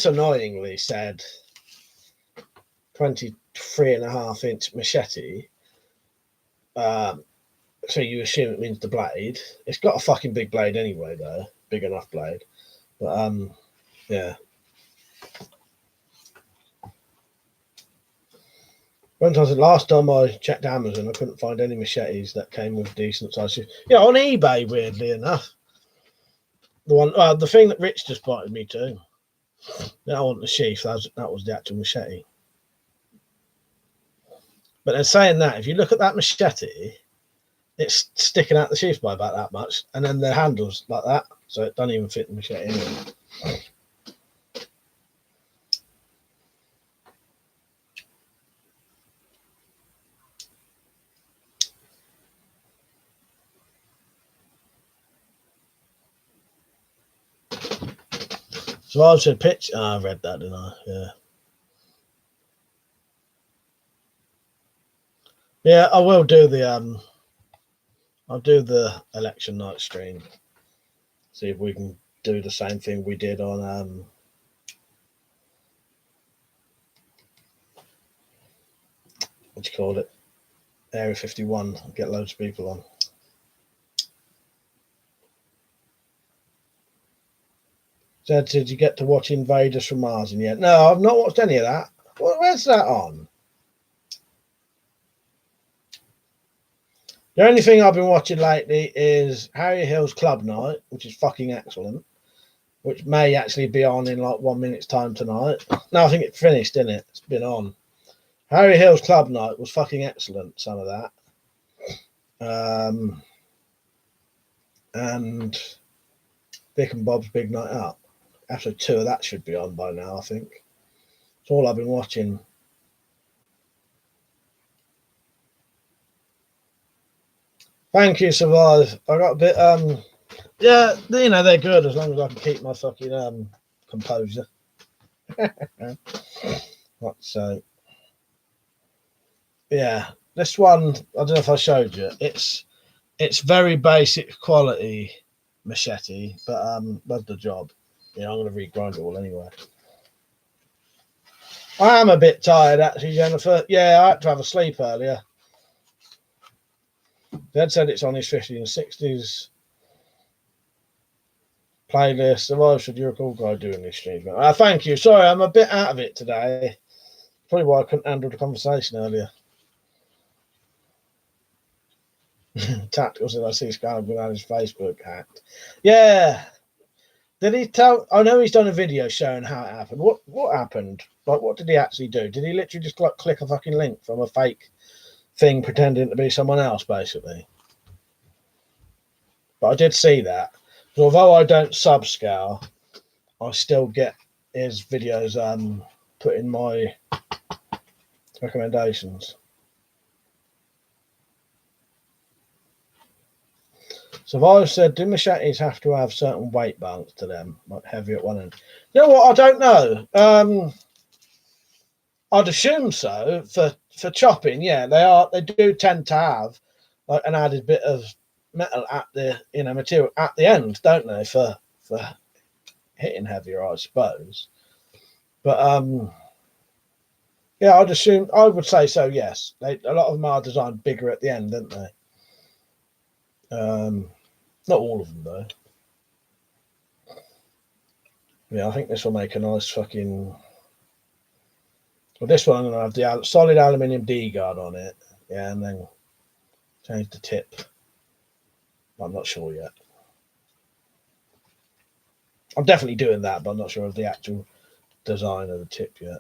annoyingly said 23.5-inch machete. So you assume it means the blade. It's got a fucking big blade anyway, though. Big enough blade. But, yeah. Last time I checked Amazon, I couldn't find any machetes that came with decent size. Yeah, on eBay, weirdly enough. The thing that Rich just spotted me to. That wasn't the sheath. That was the actual machete. But they're saying that if you look at that machete, it's sticking out the sheath by about that much, and then the handle's like that, so it doesn't even fit the machete anyway. So I said pitch. I read that, didn't I? Yeah. Yeah, I will do the I'll do the election night stream. See if we can do the same thing we did on what do you call it? Area 51. Get loads of people on. Said, did you get to watch Invaders from Mars yet? No, I've not watched any of that. Where's that on? The only thing I've been watching lately is Harry Hill's Club Night, which is fucking excellent, which may actually be on in like 1 minute's time tonight. No, I think it's finished, isn't it? It's been on. Harry Hill's Club Night was fucking excellent, some of that. And Vic and Bob's Big Night Out. Actually, 2 of that should be on by now, I think. It's all I've been watching. Thank you, Survive. I got a bit, yeah, you know, they're good as long as I can keep my fucking composure. So, yeah, this one, I don't know if I showed you. It's very basic quality machete, but does the job. Yeah, I'm going to regrind it all anyway. I am a bit tired, actually, Jennifer. Yeah, I had to have a sleep earlier. Dad said it's on his 50s and 60s playlist. Survive should you recall guy doing this stream? Thank you. Sorry, I'm a bit out of it today. Probably why I couldn't handle the conversation earlier. Tactical said I see Scarlett without his Facebook hacked. Yeah. Did he tell? I know he's done a video showing how it happened. What happened? Like, what did he actually do? Did he literally just like click a fucking link from a fake thing pretending to be someone else, basically? But I did see that. So although I don't subscale, I still get his videos put in my recommendations. So I've said, do machetes have to have certain weight balance to them, like heavy at one end? You know what? I don't know. I'd assume so. For chopping, yeah, they do tend to have like an added bit of metal at the material at the end, don't they? For hitting heavier, I suppose. But yeah, I would say so. Yes, a lot of them are designed bigger at the end, aren't they? Not all of them though. Yeah, I think this will make a nice fucking. Well, this one I'm gonna have the solid aluminium D guard on it. Yeah, and then change the tip. I'm not sure yet. I'm definitely doing that, but I'm not sure of the actual design of the tip yet.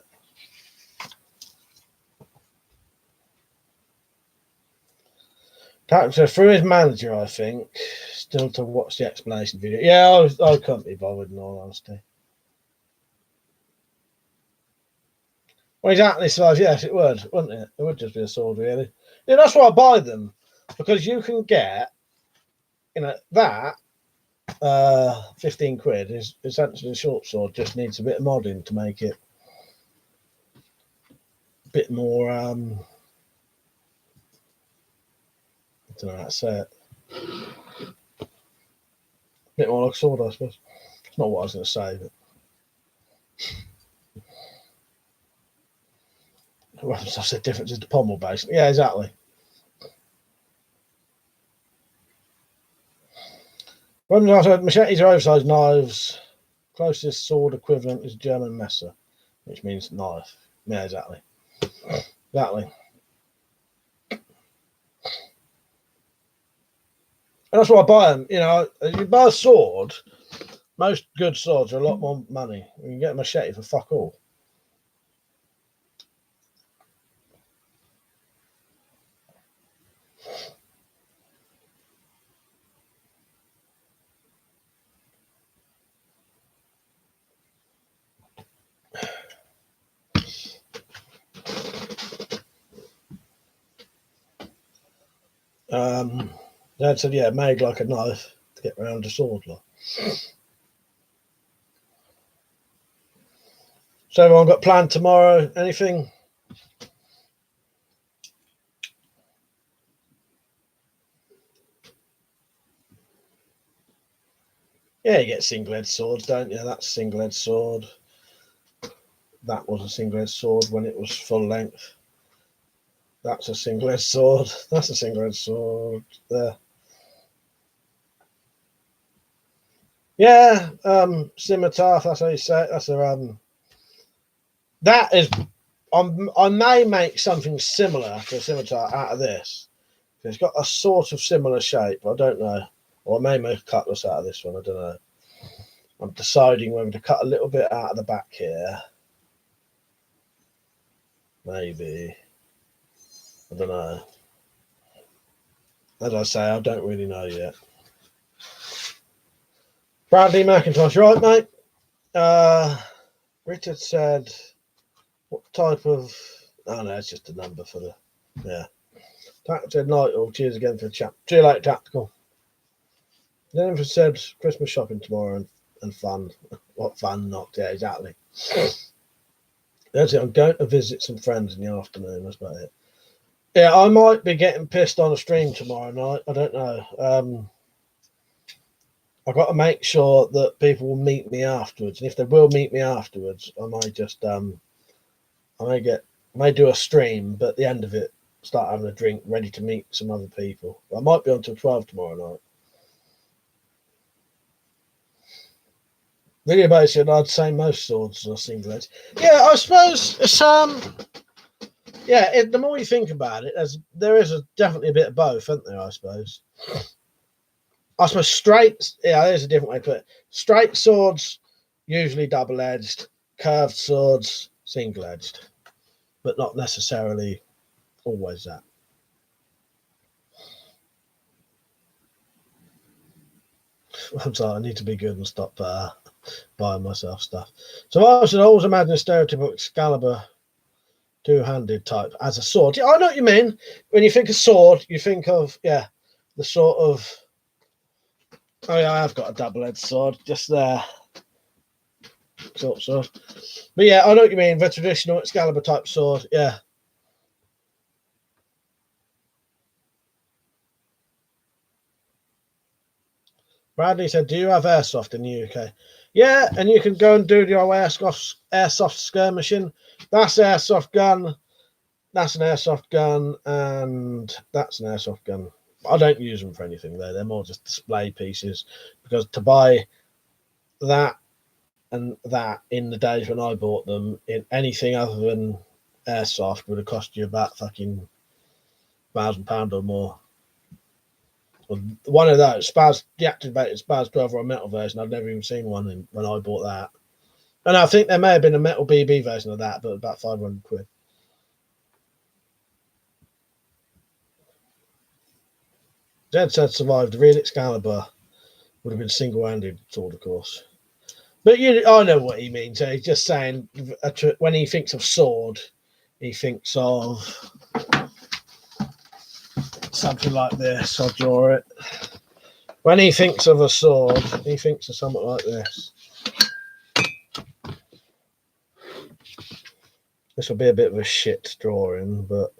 So through his manager, I think, still to watch the explanation video. Yeah, I couldn't be bothered in all honesty. Well, exactly size, yes, it would, wouldn't it? It would just be a sword, really. Yeah, that's why I buy them, because you can get, that 15 quid is essentially a short sword, just needs a bit of modding to make it a bit more, I don't know how to say it, a bit more like a sword, I suppose. It's not what I was going to say, but I said difference is the pommel, basically. Yeah, exactly. When I said machetes are oversized knives, closest sword equivalent is German Messer, which means knife. Yeah, exactly. Exactly. And that's why I buy them. If you buy a sword, most good swords are a lot more money. You can get a machete for fuck all. Dad said, yeah, made like a knife to get around a sword. Like. So everyone got planned tomorrow? Anything? Yeah, you get single-edged swords, don't you? That's a single-edged sword. That was a single-edged sword when it was full length. That's a single-edged sword. That's a single-edged sword. There. Yeah, scimitar. That's how you say it. That's a That is. I may make something similar to a scimitar out of this. It's got a sort of similar shape. I don't know. Or I may make a cutlass out of this one. I don't know. I'm deciding whether to cut a little bit out of the back here. Maybe. I don't know. As I say, I don't really know yet. Bradley McIntosh, right, mate? Richard said, what type of... Oh, no, it's just a number for the... Yeah. Tactical said, night all. Cheers again for the chat. See you later, Tactical. Jennifer said, Christmas shopping tomorrow and fun. What fun, not? Yeah, exactly. That's it. I'm going to visit some friends in the afternoon. That's about it. Yeah, I might be getting pissed on a stream tomorrow night. I don't know. I've got to make sure that people will meet me afterwards. And if they will meet me afterwards, I might just I may do a stream, but at the end of it, start having a drink, ready to meet some other people. I might be on till 12 tomorrow night. Really, basically, I'd say most swords are single edged. Yeah, I suppose it's the more you think about it, there is definitely a bit of both, isn't there? I suppose straight. Yeah, there's a different way to put it. Straight swords usually double edged. Curved swords single-edged, but not necessarily always that. I'm sorry, I need to be good and stop buying myself stuff. So I should always imagine a stereotypical Excalibur two-handed type as a sword. Yeah, I know what you mean. When you think of sword, you think of, yeah, the sort of, oh yeah, I have got a double-edged sword just there. Sort of. But yeah, I know what you mean. The traditional Excalibur type sword, yeah. Bradley said, do you have airsoft in the UK? Yeah, and you can go and do the old airsoft skirmishing. That's an airsoft gun. That's an airsoft gun, and that's an airsoft gun. I don't use them for anything, though. They're more just display pieces, because to buy that and that in the days when I bought them, in anything other than airsoft would have cost you about fucking £1,000 or more. One of those Spaz, the activated Spaz 12 or a metal version, I'd never even seen one when I bought that. And I think there may have been a metal BB version of that, but about £500. Zed said survived. The real Excalibur would have been single-handed sword, of course. But I know what he means. So he's just saying when he thinks of sword, he thinks of something like this. I'll draw it. When he thinks of a sword, he thinks of something like this. This will be a bit of a shit drawing, but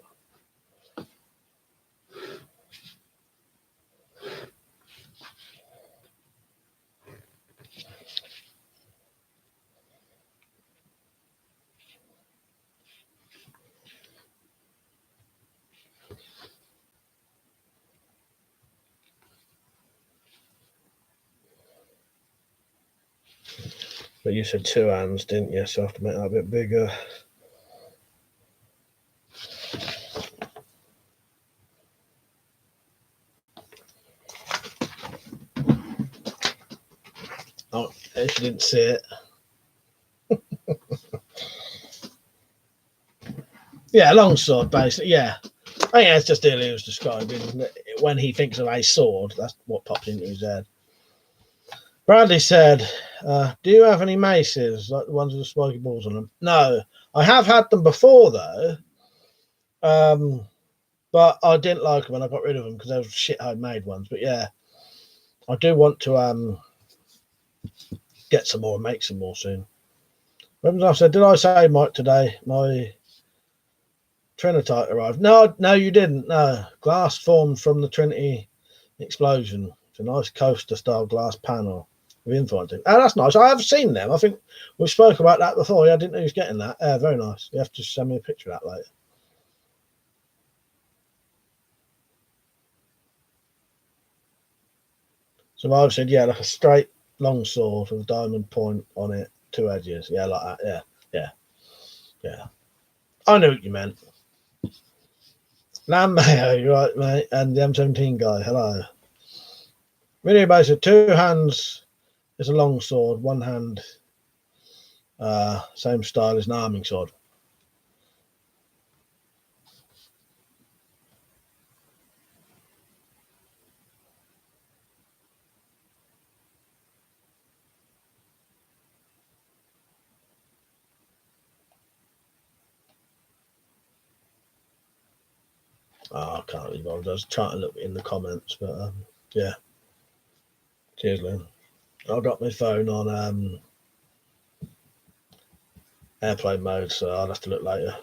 you said two hands, didn't you? So I have to make that a bit bigger. Oh, if you didn't see it. Yeah, longsword, basically, yeah. I think that's just Ilya was describing. When he thinks of a sword, that's what pops into his head. Bradley said, do you have any maces, like the ones with the spiky balls on them? No. I have had them before, though. But I didn't like them and I got rid of them because they were shit homemade ones. But yeah, I do want to get some more and make some more soon. I said, did I say, Mike, today my Trinitite arrived? No, you didn't. No. Glass formed from the Trinity explosion. It's a nice coaster-style glass panel with info. Oh, that's nice. I have seen them. I think we spoke about that before. Yeah, I didn't know he was getting that. Yeah, very nice. You have to send me a picture of that later. So I said, yeah, like a straight long sword with a diamond point on it, two edges. Yeah, like that. Yeah. I knew what you meant. Lamb Mayo, you're right, mate. And the M17 guy, hello. Really, basically, two hands is a long sword, one hand, same style as an arming sword. Oh, I can't really bother. I was trying to look in the comments, but yeah. Cheers, Lynn. I've got my phone on airplane mode, so I'll have to look later.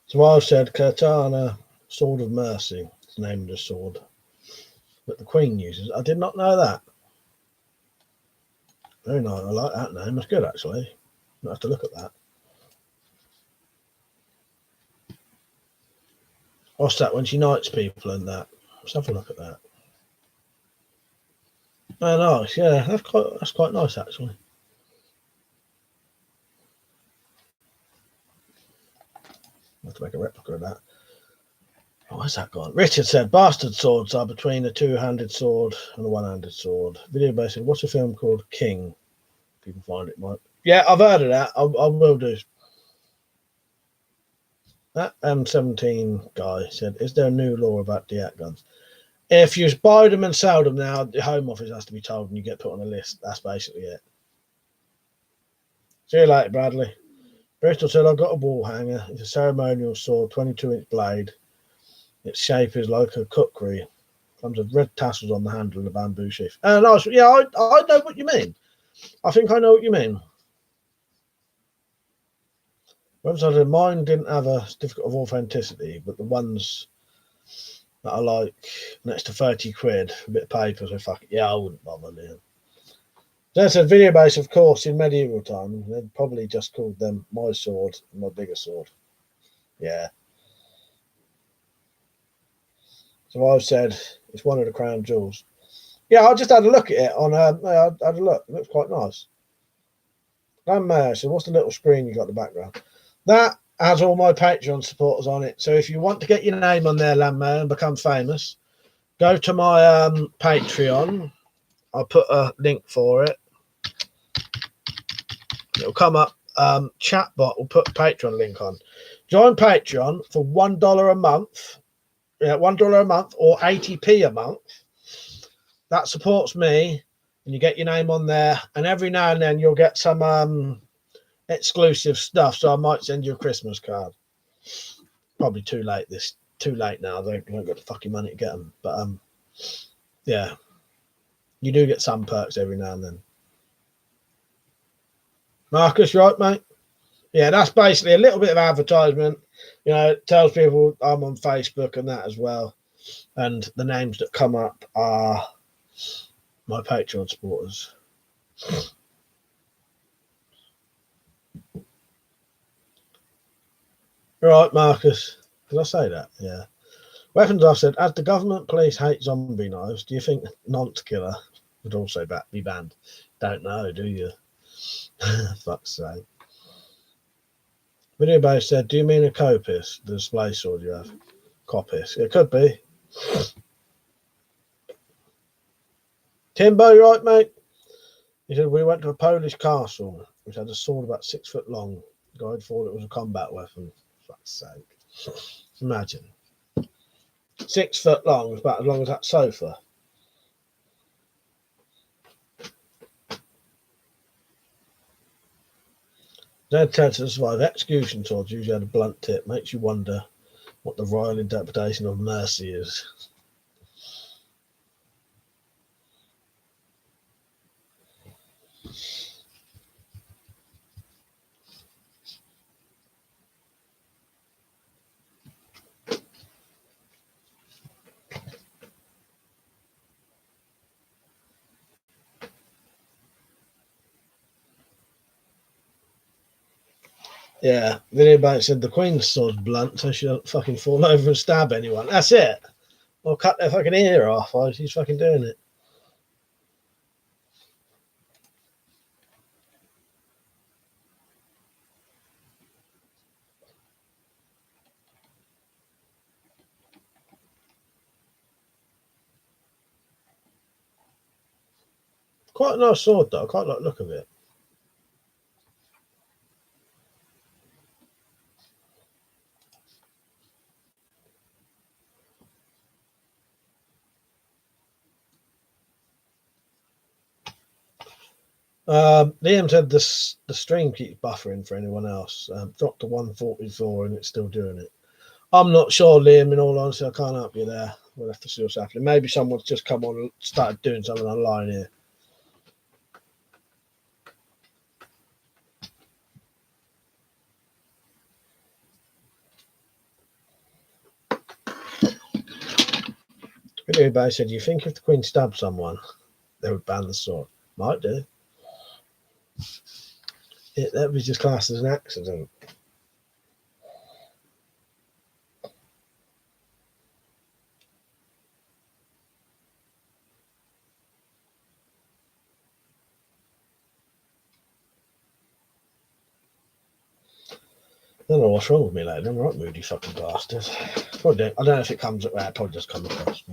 So I've said Katana, Sword of Mercy. It's named a sword. But the Queen uses. I did not know that. Very nice. I like that name. That's good, actually. I'll have to look at that. What's that when she knights people and that? Let's have a look at that. Oh, nice. Yeah, that's quite nice, actually. have to make a replica of that. Oh, where's that gone? Richard said, bastard swords are between a two-handed sword and a one-handed sword. Video basically, what's a film called King? If you can find it, Mike. Yeah, I've heard of that. I will do. That M17 guy said, is there a new law about DeAct guns? If you buy them and sell them now, the Home Office has to be told and you get put on a list. That's basically it. See you later, Bradley. Bristol said, I've got a wall hanger. It's a ceremonial sword, 22-inch blade. Its shape is like a kukri. Comes with red tassels on the handle and a bamboo sheath. Nice. Yeah, I know what you mean. I think I know what you mean. Website, mine didn't have a certificate of authenticity, but the ones that are like next to 30 quid, a bit of paper, so fuck it. Yeah, I wouldn't bother, Liam. There's a video base, of course, in medieval times. They'd probably just called them my sword and my bigger sword. Yeah. So I've said it's one of the crown jewels. Yeah, I just had a look at it on. I had a look. It looks quite nice. Grandma, so what's the little screen you got in the background? That has all my Patreon supporters on it. So if you want to get your name on there, Landmail, and become famous, go to my Patreon. I'll put a link for it. It'll come up. Chatbot will put a Patreon link on. Join Patreon for $1 a month. Yeah, $1 a month or 80p a month. That supports me, and you get your name on there. And every now and then you'll get some exclusive stuff. So I might send you a Christmas card. Probably too late. Too late now. They haven't got the fucking money to get them. But yeah, you do get some perks every now and then. Marcus, right, mate? Yeah, that's basically a little bit of advertisement. You know, it tells people I'm on Facebook and that as well. And the names that come up are my Patreon supporters. Right, Marcus. Did I say that? Yeah. Weapons, I've said, as the government police hate zombie knives, do you think Nonce Killer would also be banned? Don't know, do you? Fuck's sake. Video base said, do you mean a copis, the display sword you have? Copis. It could be. Timbo, right, mate? He said, we went to a Polish castle which had a sword about 6 foot long. The guy thought it was a combat weapon. Fuck's sake. Imagine. 6 foot long was about as long as that sofa. Dead to survive execution swords usually had a blunt tip. Makes you wonder what the royal interpretation of mercy is. Yeah, video back said the Queen's sword's blunt, so she don't fucking fall over and stab anyone. That's it. Or cut their fucking ear off while she's fucking doing it. Quite a nice sword, though. I quite like the look of it. Liam said the stream keeps buffering for anyone else. Dropped to 144 and it's still doing it. I'm not sure, Liam, in all honesty. I can't help you there. We'll have to see what's happening. Maybe someone's just come on and started doing something online here. Everybody said, do you think if the Queen stabbed someone, they would ban the sword? Might do. That was just classed as an accident. don't know what's wrong with me lately. I'm right moody fucking bastard. Probably don't. I don't know if it comes up there. It probably just come across.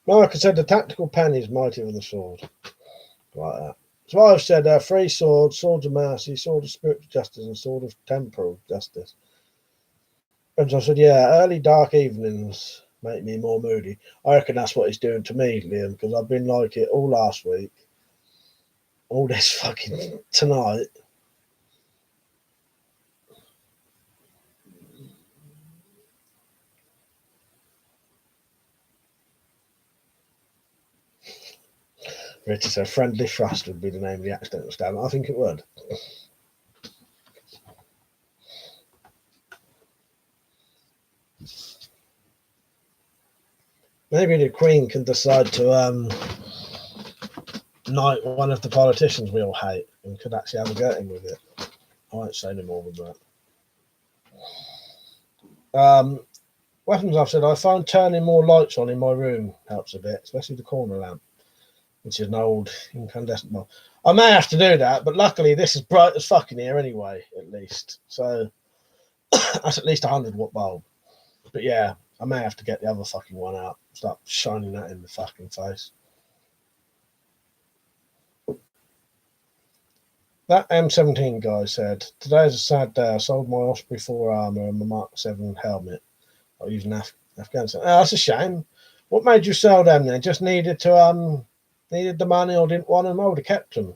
Mark said the tactical pen is mightier than the sword. Like that. So I've said three swords, swords of mercy, sword of spiritual justice, and sword of temporal justice. And so I said, yeah, early dark evenings make me more moody. I reckon that's what he's doing to me, Liam, because I've been like it all last week. All this fucking tonight. Richard said, friendly thrust would be the name of the accidental stab. I think it would. Maybe the Queen can decide to knight one of the politicians we all hate and could actually have a go at him with it. I won't say any more than that. Weapons, I've said, I find turning more lights on in my room helps a bit, especially the corner lamp, which is an old incandescent bulb. I may have to do that, but luckily this is bright as fucking here anyway, at least. So that's at least a 100-watt bulb. But yeah, I may have to get the other fucking one out, start shining that in the fucking face. That M17 guy said, today's a sad day. I sold my Osprey 4 armour and my Mark 7 helmet. I used an Afghanistan. Oh, that's a shame. What made you sell them then? Just needed to needed the money or didn't want them? I would have kept them.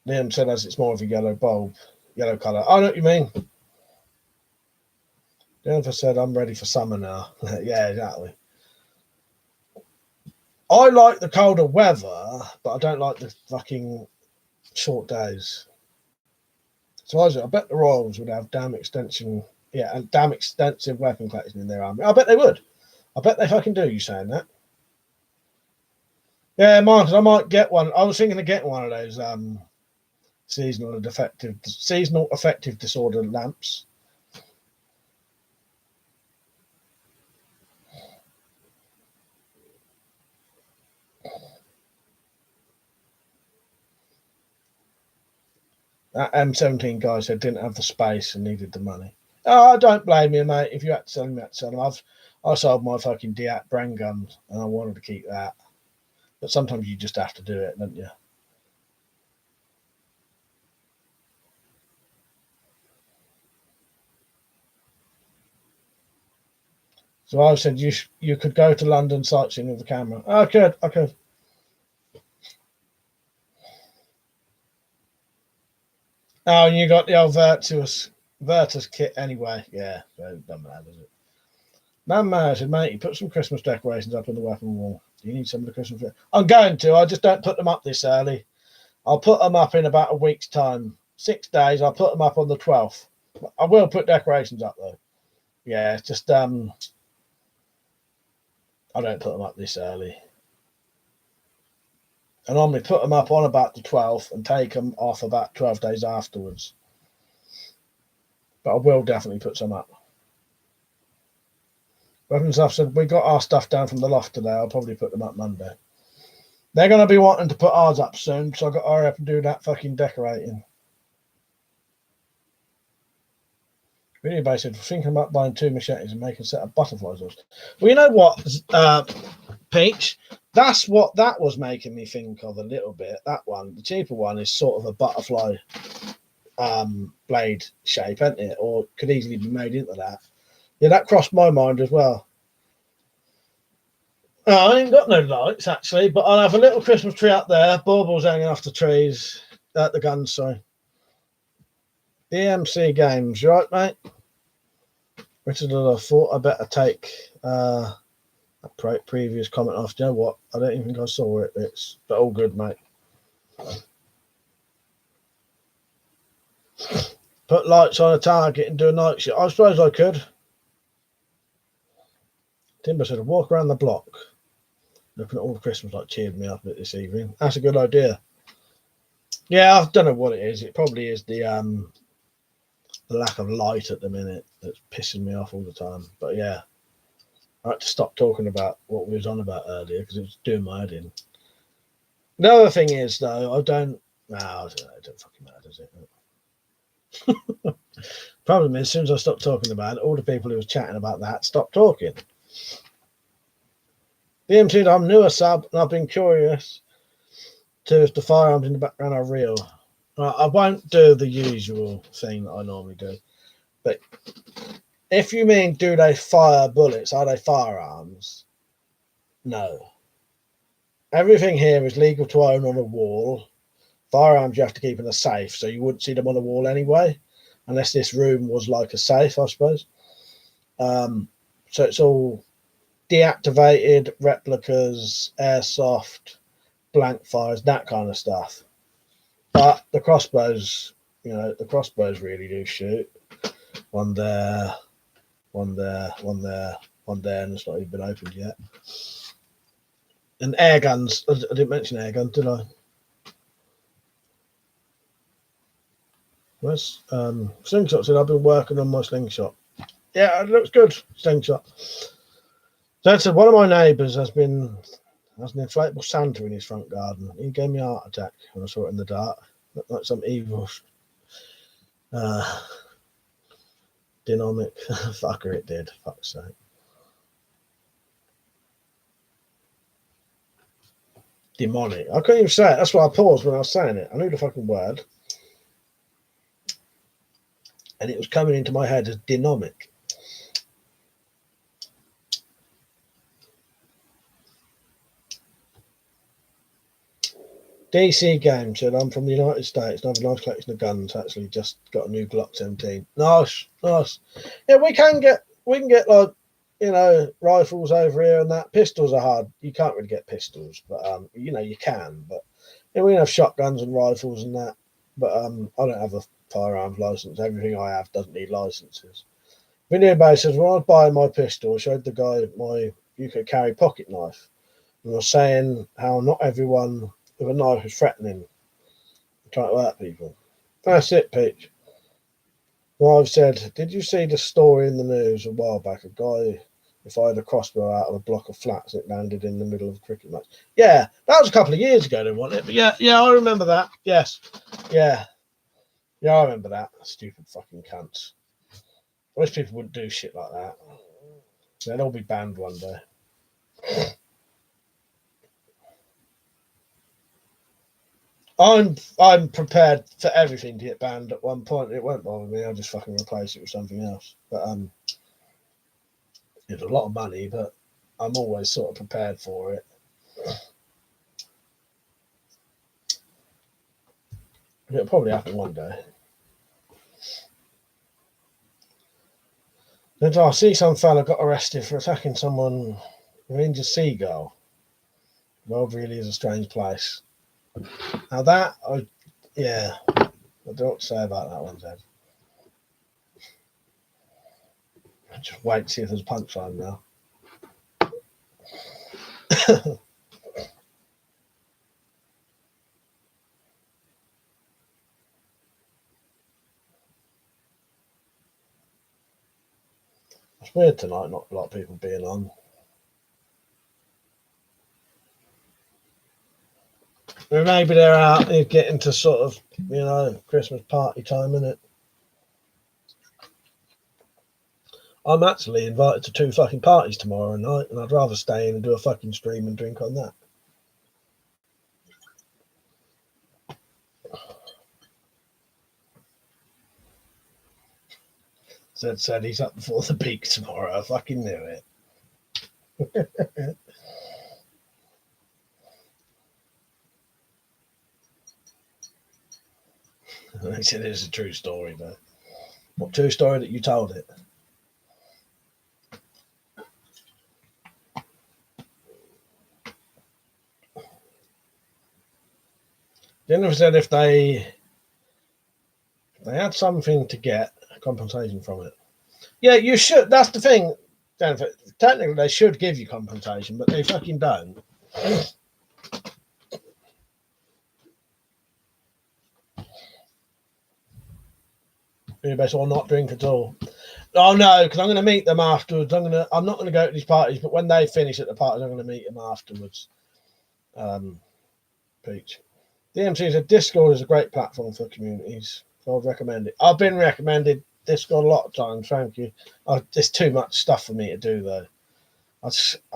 Liam said as it's more of a yellow bulb, yellow colour. I know what you mean. Jennifer said I'm ready for summer now. Yeah, exactly. I like the colder weather, but I don't like the fucking short days. So I bet the Royals would have damn extensive weapon collection in their army. I bet they would. I bet they fucking do, you saying that. Yeah, Marcus, I might get one. I was thinking of getting one of those seasonal affective disorder lamps. That M17 guy said didn't have the space and needed the money. Oh, I don't blame you, mate. If you had to sell him, you had to sell him. I sold my fucking Diat Bren gun and I wanted to keep that. But sometimes you just have to do it, don't you? So I said you could go to London sightseeing with the camera. I could. Oh, and you got the old Virtus kit anyway. Yeah, so it doesn't matter, does it? Man said, mate, you put some Christmas decorations up on the weapon wall. Do you need some of the Christmas? I'm going to. I just don't put them up this early. I'll put them up in about a week's time. 6 days. I'll put them up on the 12th. I will put decorations up though. Yeah, it's just I don't put them up this early. I normally put them up on about the 12th and take them off about 12 days afterwards. But I will definitely put some up. Weapons stuff said we got our stuff down from the loft today. I'll probably put them up Monday. They're going to be wanting to put ours up soon, so I've got to hurry up and do that fucking decorating. Really basically thinking about buying 2 machetes and making a set of butterflies. Well, you know what, Peach? That's what that was making me think of a little bit. That one, the cheaper one, is sort of a butterfly blade shape, isn't it? Or could easily be made into that. Yeah, that crossed my mind as well. Oh, I ain't got no lights actually, but I'll have a little Christmas tree up there, baubles hanging off the trees, at the guns, sorry. DMC Games, you right, mate? Richard, I thought I better take a previous comment off. You know what? I don't even think I saw it. But all good, mate. Put lights on a target and do a night shift. I suppose I could. Timber said, walk around the block. Looking at all the Christmas lights cheered me up a bit this evening. That's a good idea. Yeah, I don't know what it is. It probably is the lack of light at the minute that's pissing me off all the time. But yeah, I had to stop talking about what we was on about earlier because it was doing my head in. The other thing is, though, I don't. No, it don't fucking matter, does it? Problem is, as soon as I stopped talking about it, all the people who was chatting about that stopped talking. BM2, I'm newer sub, and I've been curious to if the firearms in the background are real. I won't do the usual thing that I normally do, but if you mean do they fire bullets, are they firearms? No. Everything here is legal to own on a wall. Firearms you have to keep in a safe, so you wouldn't see them on a wall anyway, unless this room was like a safe, I suppose. So it's all deactivated, replicas, airsoft, blank fires, that kind of stuff. But the crossbows, the crossbows really do shoot. One there, one there, one there, one there, and it's not even been opened yet. And air guns, I didn't mention air guns, did I? Where's Slingshot said I've been working on my slingshot. Yeah, it looks good, slingshot. So said one of my neighbours has an inflatable Santa in his front garden. He gave me a heart attack when I saw it in the dark. Looked like some evil dynamic fucker it did, fuck's sake. Demonic. I couldn't even say it. That's why I paused when I was saying it. I knew the fucking word. And it was coming into my head as dynamic. DC Game said, I'm from the United States and I have a nice collection of guns. Actually, just got a new Glock 17. Nice. Yeah, we can get like, rifles over here and that. Pistols are hard. You can't really get pistols, but you can. But we can have shotguns and rifles and that. But I don't have a firearms license. Everything I have doesn't need licenses. Video Bay says, when I was buying my pistol, I showed the guy my you could carry pocket knife. And I was saying how not everyone with a knife is threatening, trying to hurt people. That's it, Peach. Well, I've said, did you see the story in the news a while back? A guy fired a crossbow out of a block of flats and it landed in the middle of a cricket match. Yeah, that was a couple of years ago, didn't want it? But yeah, I remember that. Yes. Yeah, I remember that. Stupid fucking cunts. I wish people wouldn't do shit like that. They'll all be banned one day. I'm prepared for everything to get banned at one point. It won't bother me. I'll just fucking replace it with something else. But it's a lot of money, but I'm always sort of prepared for it. It'll probably happen one day. Then I see some fella got arrested for attacking someone with injured seagull. The world really is a strange place. Now that, I don't know what to say about that one, Zed. Just wait to see if there's a punchline now. It's weird tonight, not a lot of people being on. Maybe they're out getting to sort of, Christmas party time, innit? I'm actually invited to 2 fucking parties tomorrow night, and I'd rather stay in and do a fucking stream and drink on that. Said he's up before the peak tomorrow. I fucking knew it. He said it's a true story, though. What true story that you told it? Jennifer said if they had something to get compensation from it. Yeah, you should. That's the thing, Jennifer. Technically, they should give you compensation, but they fucking don't. Best or not drink at all. Oh no, because I'm going to meet them afterwards. I'm not going to go to these parties, but when they finish at the parties, I'm going to meet them afterwards. Peach. DMC said Discord is a great platform for communities. So I'd recommend it. I've been recommended Discord a lot of times. Thank you. There's too much stuff for me to do though. I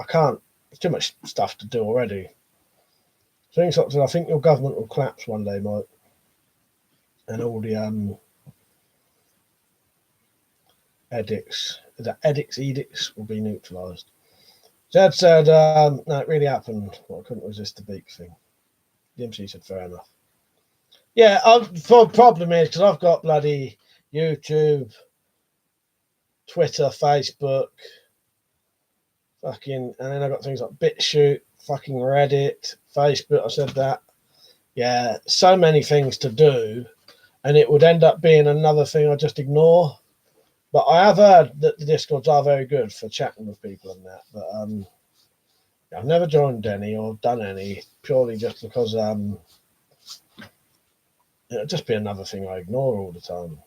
can't. There's too much stuff to do already. I think your government will collapse one day, Mike, and all the edicts will be neutralised. Jed said, no, it really happened. Well, I couldn't resist the beak thing. The MC said, fair enough. Yeah, the problem is because I've got bloody YouTube, Twitter, Facebook, and then I've got things like BitChute, fucking Reddit, Facebook. I said that. Yeah, so many things to do, and it would end up being another thing I just ignore. But I have heard that the Discords are very good for chatting with people and that. But I've never joined any or done any purely just because it'll just be another thing I ignore all the time.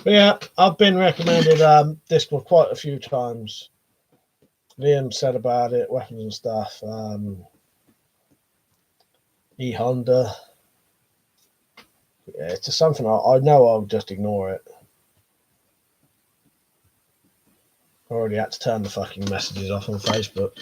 But yeah, I've been recommended Discord quite a few times. Liam said about it, weapons and stuff. E-Honda. Yeah, it's just something I know I'll just ignore it. I already had to turn the fucking messages off on Facebook.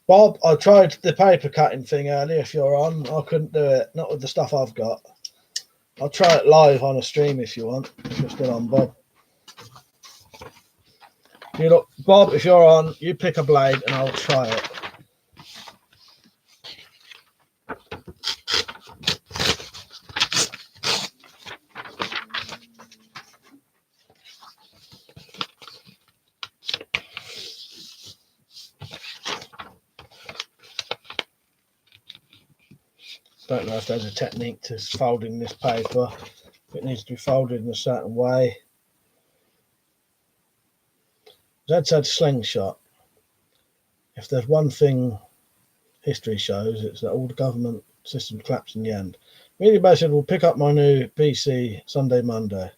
Bob, I tried the paper cutting thing earlier. If you're on, I couldn't do it. Not with the stuff I've got. I'll try it live on a stream if you want. If you're still on, Bob. You look, Bob. If you're on, you pick a blade and I'll try it. Don't know if there's a technique to folding this paper. It needs to be folded in a certain way. Zed said slingshot. If there's one thing history shows, it's that all the government systems collapse in the end. Really basically, we'll pick up my new PC Sunday, Monday.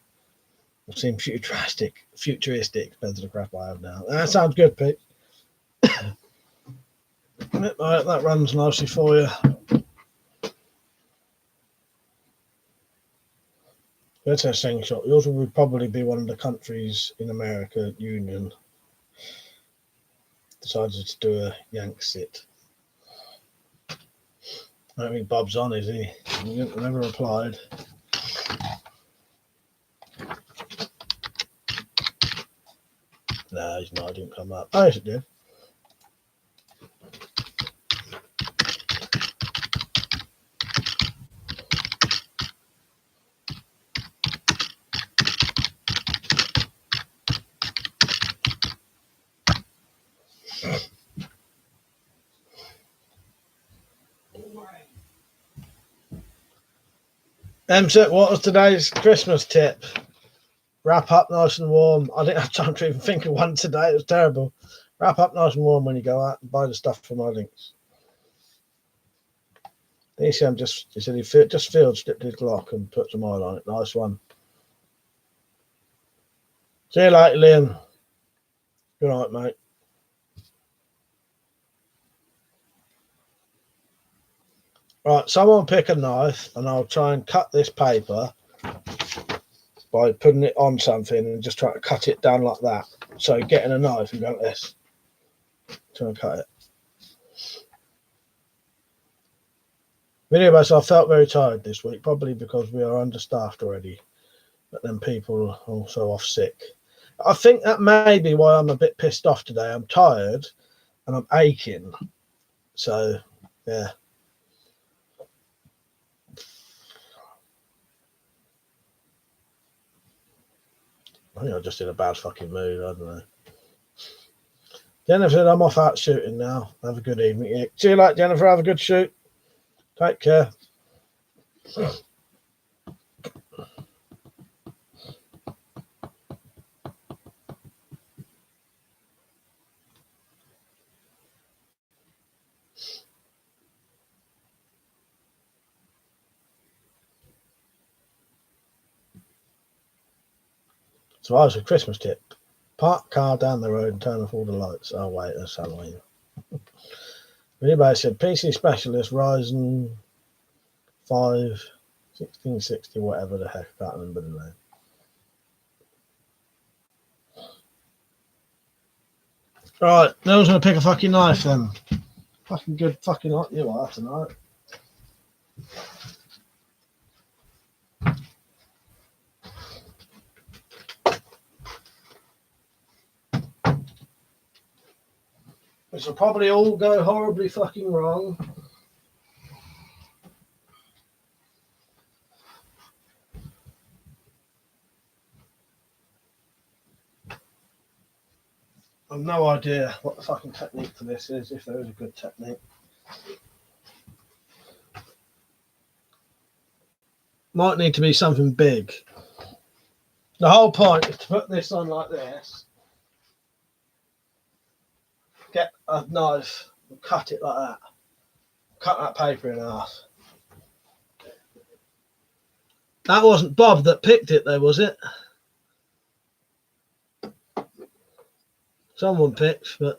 It seems futuristic, compared to the crap I have now. That sounds good, Pete. That runs nicely for you. Let's say slingshot. Yours will probably be one of the countries in America Union decided to do a yank sit. I don't think Bob's on, is he? He never replied. No, he's not. He didn't come up. Oh, yes, it did. So what was today's Christmas tip? Wrap up nice and warm. I didn't have time to even think of one today. It was terrible. Wrap up nice and warm when you go out and buy the stuff from my links. DCM he said he just field stripped his Glock and put some oil on it. Nice one. See you later, Liam. Good night, mate. Right, someone pick a knife and I'll try and cut this paper by putting it on something and just try to cut it down like that. So getting a knife and go like this. Try and cut it. Video base, I felt very tired this week, probably because we are understaffed already. But then people are also off sick. I think that may be why I'm a bit pissed off today. I'm tired and I'm aching. So, yeah. I think I'm just in a bad fucking mood. I don't know. Jennifer, I'm off out shooting now. Have a good evening. See you later, Jennifer. Have a good shoot. Take care. So I was a Christmas tip. Park car down the road and turn off all the lights. Oh wait, that's Halloween. Anybody said PC Specialist Ryzen 5 1660, whatever the heck, I can't remember the name. Right, no one's gonna pick a fucking knife then. Fucking good fucking hot you are tonight. This will probably all go horribly fucking wrong. I've no idea what the fucking technique for this is, if there is a good technique. Might need to be something big. The whole point is to put this on like this, get a knife and cut it like that. Cut that paper in half. That wasn't Bob that picked it though, was it? Someone picked, but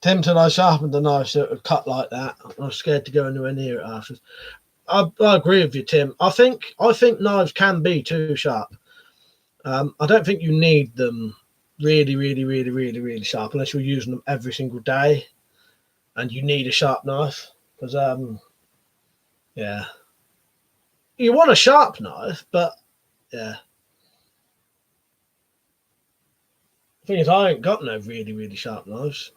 Tim said I sharpened the knife so it would cut like that. I was scared to go anywhere near it after. I agree with you, Tim. I think knives can be too sharp. I don't think you need them really sharp unless you're using them every single day, and you need a sharp knife because yeah, you want a sharp knife, but yeah. The thing is, I ain't got no really sharp knives.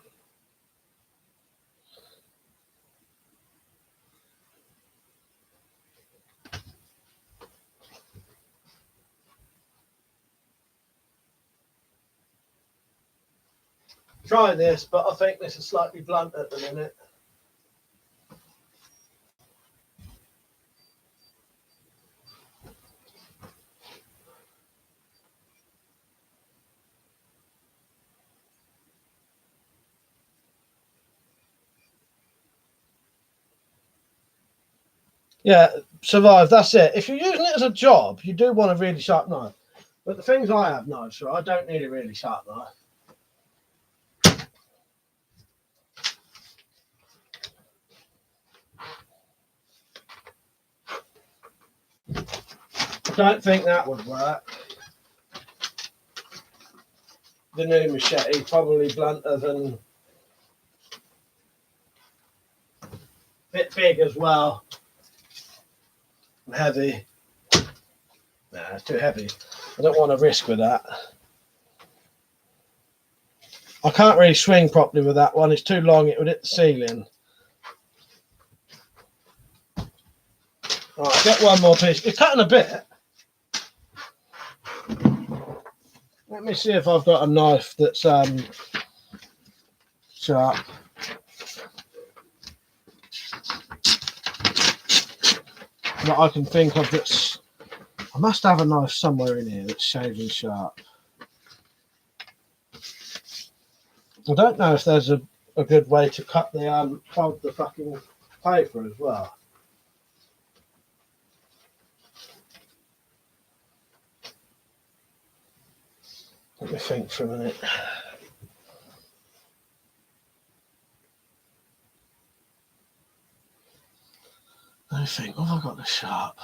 Try this, but I think this is slightly blunt at the minute. Yeah, survive. That's it. If you're using it as a job, you do want a really sharp knife. But the things I have knives for, I don't need a really sharp knife. I don't think that would work. The new machete, probably blunter than, a bit big as well. Heavy. Nah, it's too heavy. I don't want to risk with that. I can't really swing properly with that one. It's too long. It would hit the ceiling. All right, get one more piece. It's cutting a bit. Let me see if I've got a knife that's sharp. That I can think of that's. I must have a knife somewhere in here that's shaving sharp. I don't know if there's a good way to cut the fold the fucking paper as well. Let me think for a minute. I think, what have I got that's sharp?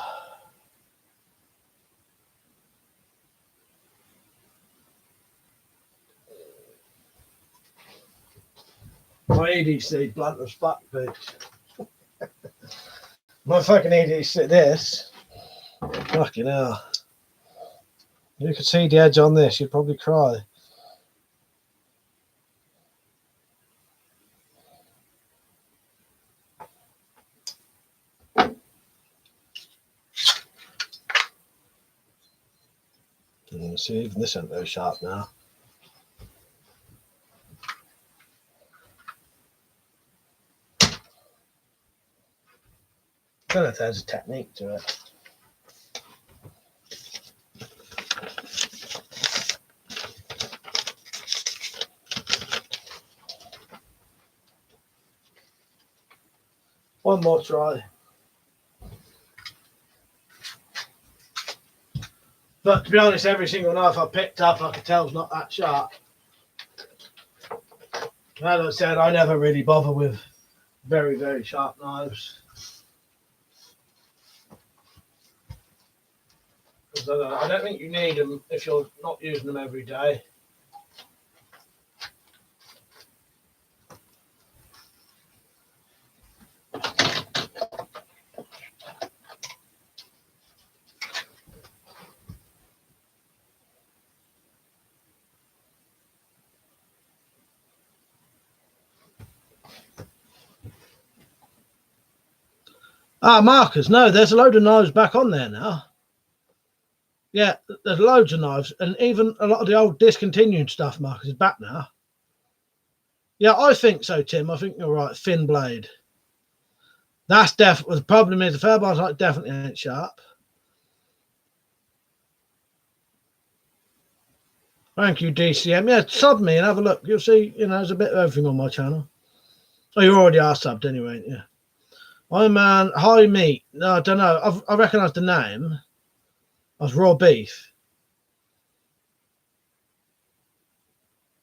My EDC blunt as fuck, bitch. My fucking EDC, this. Fucking hell. You could see the edge on this, you'd probably cry. See, even this ain't very sharp now. I don't know if there's a technique to it. One more try. But to be honest, every single knife I picked up, I could tell is not that sharp. As I said, I never really bother with very, very sharp knives. I don't think you need them if you're not using them every day. Markers. No, there's a load of knives back on there now. Yeah, there's loads of knives, and even a lot of the old discontinued stuff, Marcus, is back now. Yeah, I think so, Tim. I think you're right. Thin blade. That's definitely the problem. Is the Fairbairn's like definitely ain't sharp. Thank you, DCM. Yeah, sub me and have a look. You'll see, there's a bit of everything on my channel. Oh, you already are subbed anyway, ain't you? Hi, man. Hi, meat. No, I don't know. I recognise the name. That's raw beef.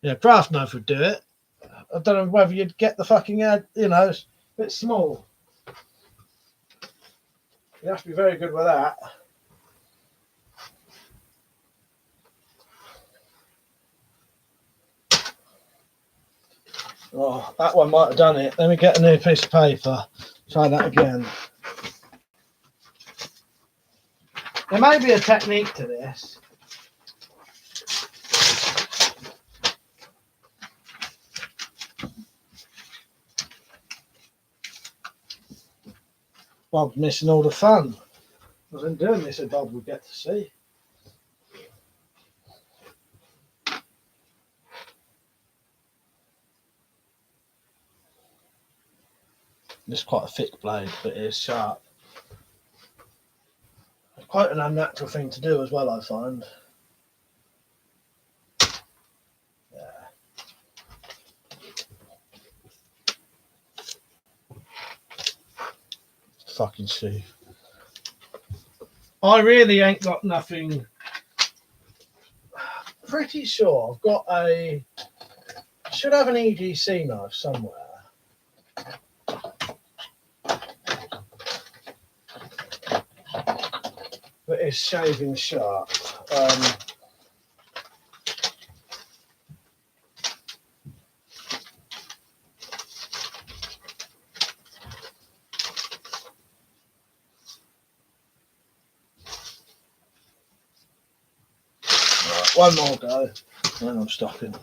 Yeah, craft knife would do it. I don't know whether you'd get the fucking head, it's a bit small. You have to be very good with that. Oh, that one might have done it. Let me get a new piece of paper. Try that again. There may be a technique to this. Bob's missing all the fun. I wasn't doing this so Bob would get to see. It's quite a thick blade, but it is sharp. It's quite an unnatural thing to do as well, I find. Yeah. Fucking sheep. I really ain't got nothing. Pretty sure I've got should have an EDC knife somewhere. That is shaving sharp. Right, one more go, and I'm stopping.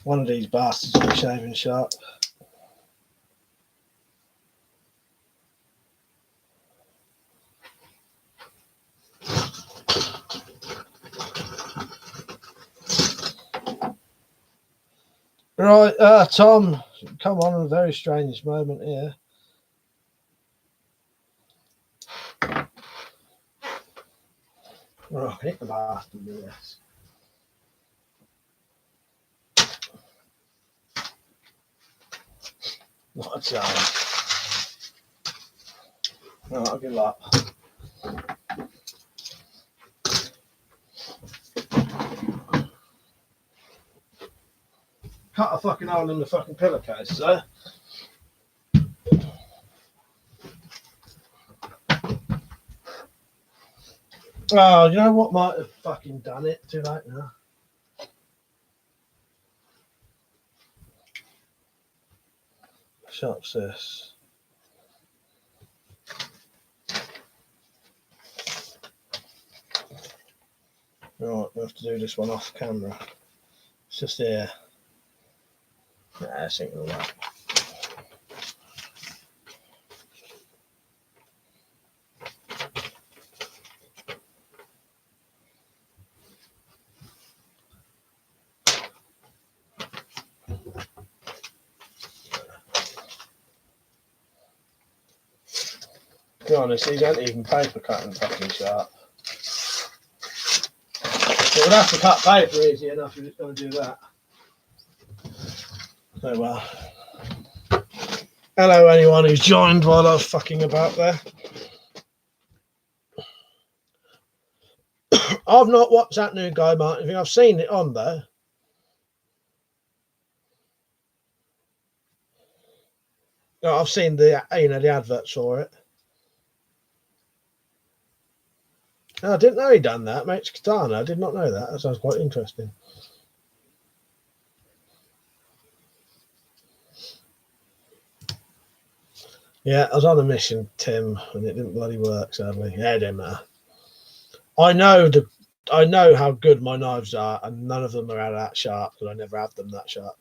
One of these bastards will be shaving sharp. Right, Tom, come on, a very strange moment here. Oh, hit the bastard with this. What a chance. No, I'll give up. Cut a fucking hole in the fucking pillowcase, sir. Oh, you know what might have fucking done it? Too late now. Sharp sis. Right, we have to do this one off camera. It's just here. Nah, this ain't gonna work. To be honest, these aren't even paper cutting fucking sharp. It would have to cut paper easy enough if it's going to do that. So, well. Hello, anyone who's joined while I was fucking about there. I've not watched that new Guy Martin thing. I've seen it on though. No, I've seen the the adverts for it. Oh, I didn't know he'd done that. Mates Katana. I did not know that. That sounds quite interesting. Yeah, I was on a mission, Tim, and it didn't bloody work, sadly. Yeah, it didn't matter. I know how good my knives are, and none of them are that sharp because I never have them that sharp.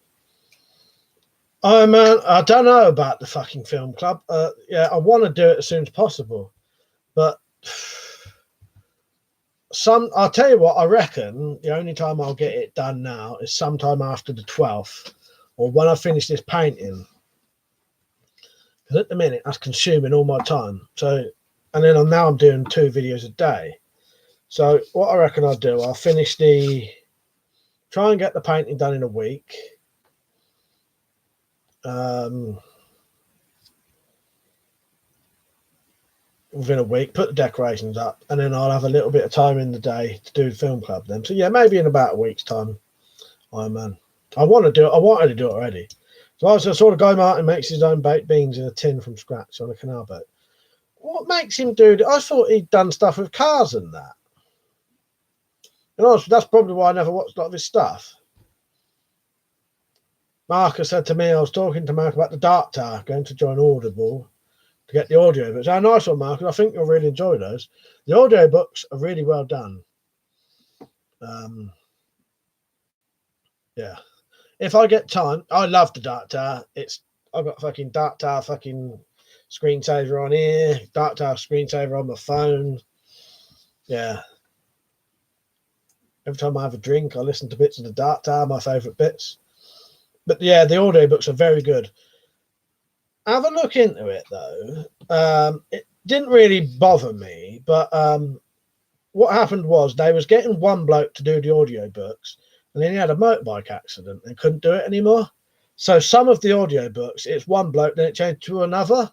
Oh man, I don't know about the fucking film club. Yeah, I want to do it as soon as possible, but I'll tell you what, I reckon the only time I'll get it done now is sometime after the 12th or when I finish this painting. Because at the minute, that's consuming all my time. So, and then I'm doing 2 videos a day. So what I reckon I'll do, I'll try and get the painting done in a week. Within a week, put the decorations up, and then I'll have a little bit of time in the day to do the film club then. So yeah, maybe in about a week's time. I wanted to do it already. So I saw the Guy Martin makes his own baked beans in a tin from scratch on a canal boat. What makes him do that? I thought he'd done stuff with cars and that. And honestly, that's probably why I never watched a lot of his stuff. Marcus said to me, I was talking to Mark about the Dark Tower, going to join Audible to get the audio books. Oh, nice one, Marcus. I think you'll really enjoy those. The audio books are really well done. Yeah. If I get time, I love the Dark Tower. I've got fucking Dark Tower fucking screensaver on here, Dark Tower screensaver on my phone. Yeah. Every time I have a drink, I listen to bits of the Dark Tower, my favourite bits. But yeah, the audio books are very good. Have a look into it though. It didn't really bother me, but what happened was they was getting one bloke to do the audio books, and then he had a motorbike accident and couldn't do it anymore. So some of the audio books, it's one bloke, then it changed to another.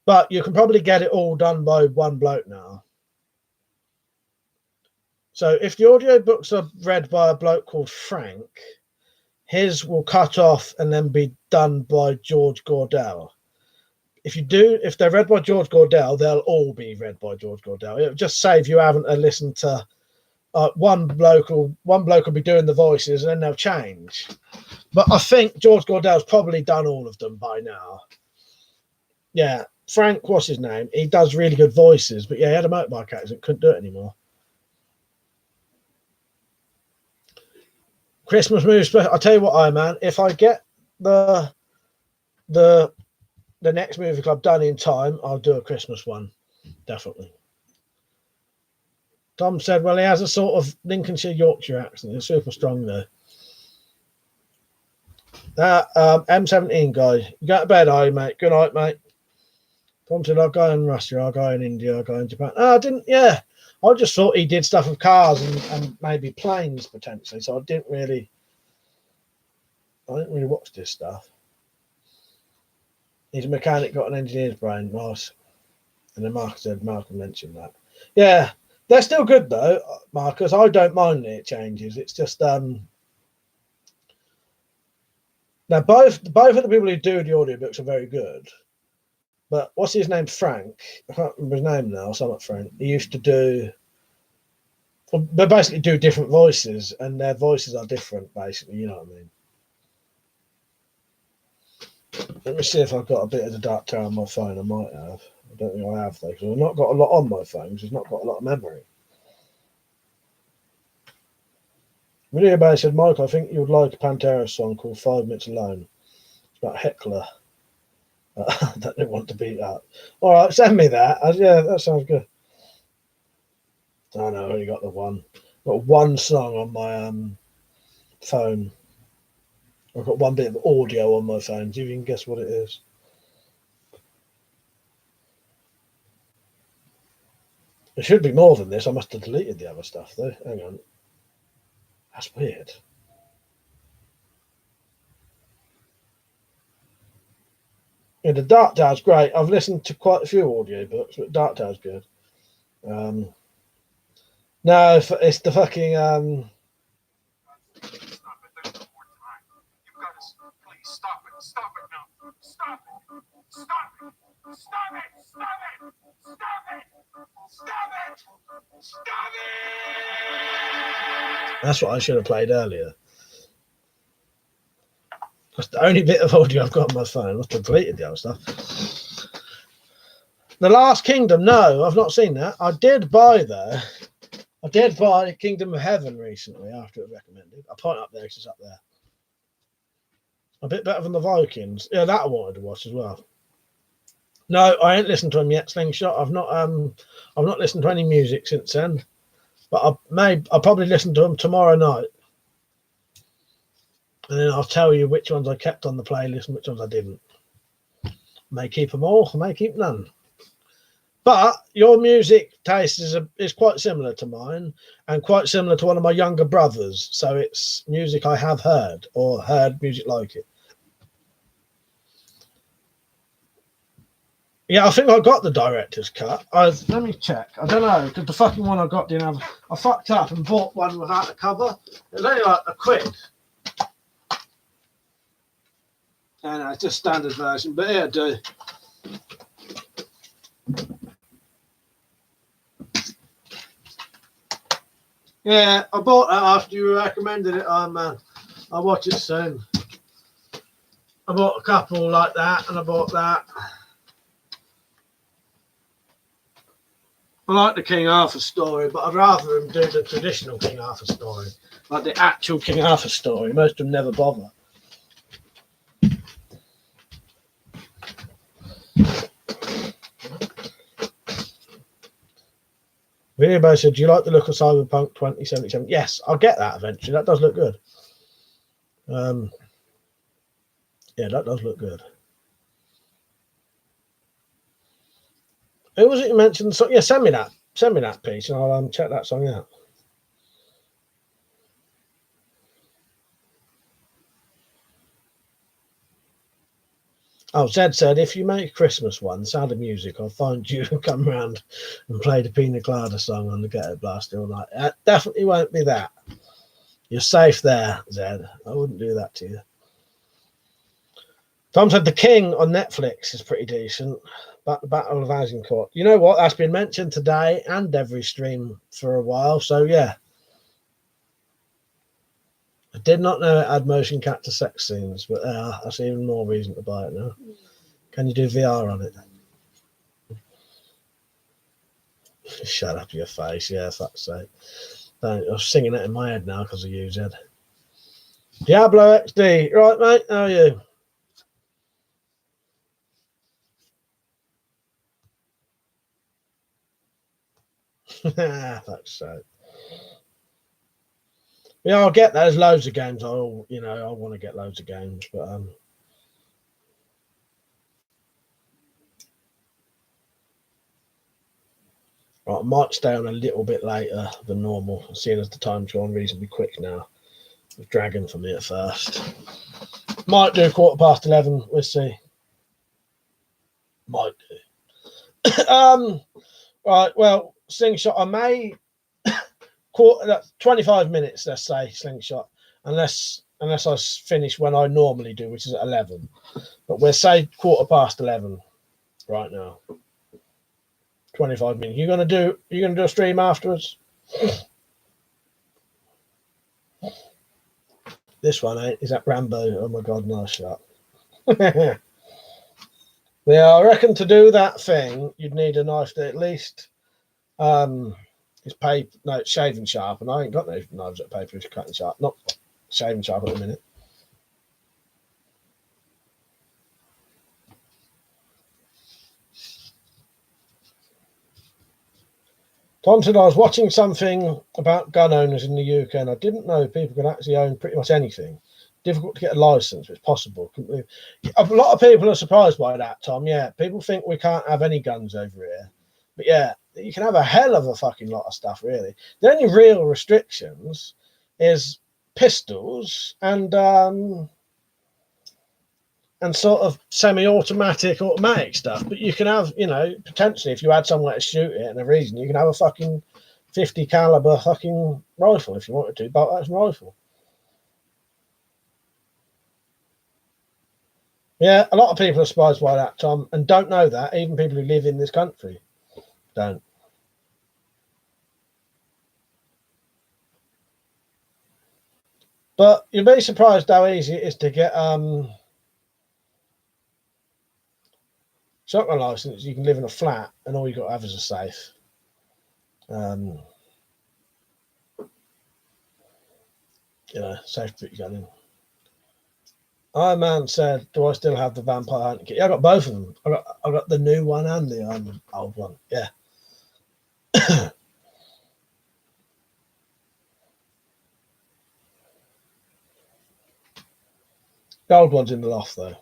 But you can probably get it all done by one bloke now. So if the audio books are read by a bloke called Frank, his will cut off and then be done by George Gordell. If they're read by George Gordell, they'll all be read by George Gordell. It'll just save you having to listen to one bloke will be doing the voices and then they'll change. But I think George Gordell's probably done all of them by now. Yeah, Frank, what's his name? He does really good voices, but yeah, he had a motorbike accident, couldn't do it anymore. Christmas movie special. I'll tell you what, man. If I get the next movie club done in time, I'll do a Christmas one, definitely. Tom said, "Well, he has a sort of Lincolnshire Yorkshire accent. It's super strong though." That M17 guy, you go to bed, are you, mate? Good night, mate. Tom said, "I'll go in Russia. I'll go in India. I'll go in Japan." I didn't. Yeah. I just thought he did stuff with cars and maybe planes potentially. So I didn't really watch this stuff. He's a mechanic, got an engineer's brain. Nice. And then Marcus said, Marcus mentioned that. Yeah, they're still good though, Marcus. I don't mind the changes. It's just now both of the people who do the audiobooks are very good. But what's his name? Frank. I can't remember his name now. So not Frank. He used to do. They basically do different voices, and their voices are different. Basically, you know what I mean. Let me see if I've got a bit of the Dark Tower on my phone. I might have. I don't think I have though, because I've not got a lot on my phone. Because it's not got a lot of memory. Video Bay said, Michael, I think you would like a Pantera song called 5 Minutes Alone. It's about Heckler. I don't want to beat that. All right, send me that. Yeah, that sounds good. I know, I only got the one. I've got one song on my phone. I've got one bit of audio on my phone. See if you can guess what it is. It should be more than this. I must have deleted the other stuff, though. Hang on. That's weird. Yeah, the Dark Tower's great. I've listened to quite a few audiobooks, but Dark Tower's good. No, it's the fucking Stop it. There's no more time. You gotta please stop it. Stop it now. Stop it. Stop it. Stop it. Stop it. Stop it. Stop it. Stop it. That's what I should have played earlier. That's the only bit of audio I've got on my phone. I must have deleted the other stuff. The Last Kingdom. No, I've not seen that. I did buy Kingdom of Heaven recently after it was recommended. I point up there because it's up there. A bit better than the Vikings. Yeah, that I wanted to watch as well. No, I ain't listened to him yet, Slingshot. I've not listened to any music since then. But I'll probably listen to him tomorrow night. And then I'll tell you which ones I kept on the playlist and which ones I didn't. May keep them all, may keep none. But your music taste is quite similar to mine and quite similar to one of my younger brothers. So it's music I have heard or heard music like it. Yeah, I think I got the director's cut. Let me check. I don't know, because the fucking one I got didn't have... I fucked up and bought one without a cover. It was only like £1. And it's just standard version, but here I do. Yeah, I bought that after you recommended it. Oh man, I'll watch it soon. I bought a couple like that, and I bought that. I like the King Arthur story, but I'd rather him do the traditional King Arthur story, like the actual King Arthur story. Most of them never bother. Video said, do you like the look of Cyberpunk 2077? Yes, I'll get that eventually. That does look good. Yeah, that does look good. Who was it you mentioned? So, yeah, send me that piece and I'll check that song out. Oh, Zed said, if you make a Christmas one, Sound of Music, I'll find you and come round and play the Pina Colada song on the Ghetto Blaster all night. It definitely won't be that. You're safe there, Zed. I wouldn't do that to you. Tom said, The King on Netflix is pretty decent. But the Battle of Azincourt. You know what? That's been mentioned today and every stream for a while. So, yeah. I did not know it had motion capture sex scenes, but that's even more reason to buy it now. Can you do VR on it? Shut up your face. Yeah, fuck's sake. I was singing it in my head now because of you, Zed. Diablo XD. Right, mate? How are you? Fuck's sake. Yeah, I'll get those loads of games. I want to get loads of games, but right, I might stay on a little bit later than normal, seeing as the time's gone reasonably quick now. It's dragging for me at first. Might do 11:15. We'll see. Right. Well, slingshot. I may 25 minutes. Let's say slingshot, unless I finish when I normally do, which is at 11. But we'll say 11:15 right now. 25 minutes. You're gonna do a stream afterwards? This one, is that Rambo? Oh my god, nice shot. Yeah, I reckon to do that thing, you'd need a knife that at least is paper. No, it's shaving sharp, and I ain't got no knives that paper is cutting sharp. Not shaving sharp at the minute. Tom said I was watching something about gun owners in the UK, and I didn't know people could actually own pretty much anything. Difficult to get a license, but it's possible. A lot of people are surprised by that, Tom. Yeah, people think we can't have any guns over here, but yeah, you can have a hell of a fucking lot of stuff. Really, the only real restrictions is pistols and sort of semi-automatic, automatic stuff. But you can have, potentially, if you had somewhere to shoot it and a reason, you can have a fucking 50 caliber fucking rifle if you wanted to, bolt action rifle. Yeah, a lot of people are surprised by that, Tom, and don't know that. Even people who live in this country don't. But you'll be surprised how easy it is to get shotgun license. You can live in a flat and all you got to have is a safe. Safe to put your gun in. Iron Man said, "Do I still have the Vampire Hunter kit?" Yeah, I got both of them. I got the new one and the old one. Yeah. The old one's in the loft though.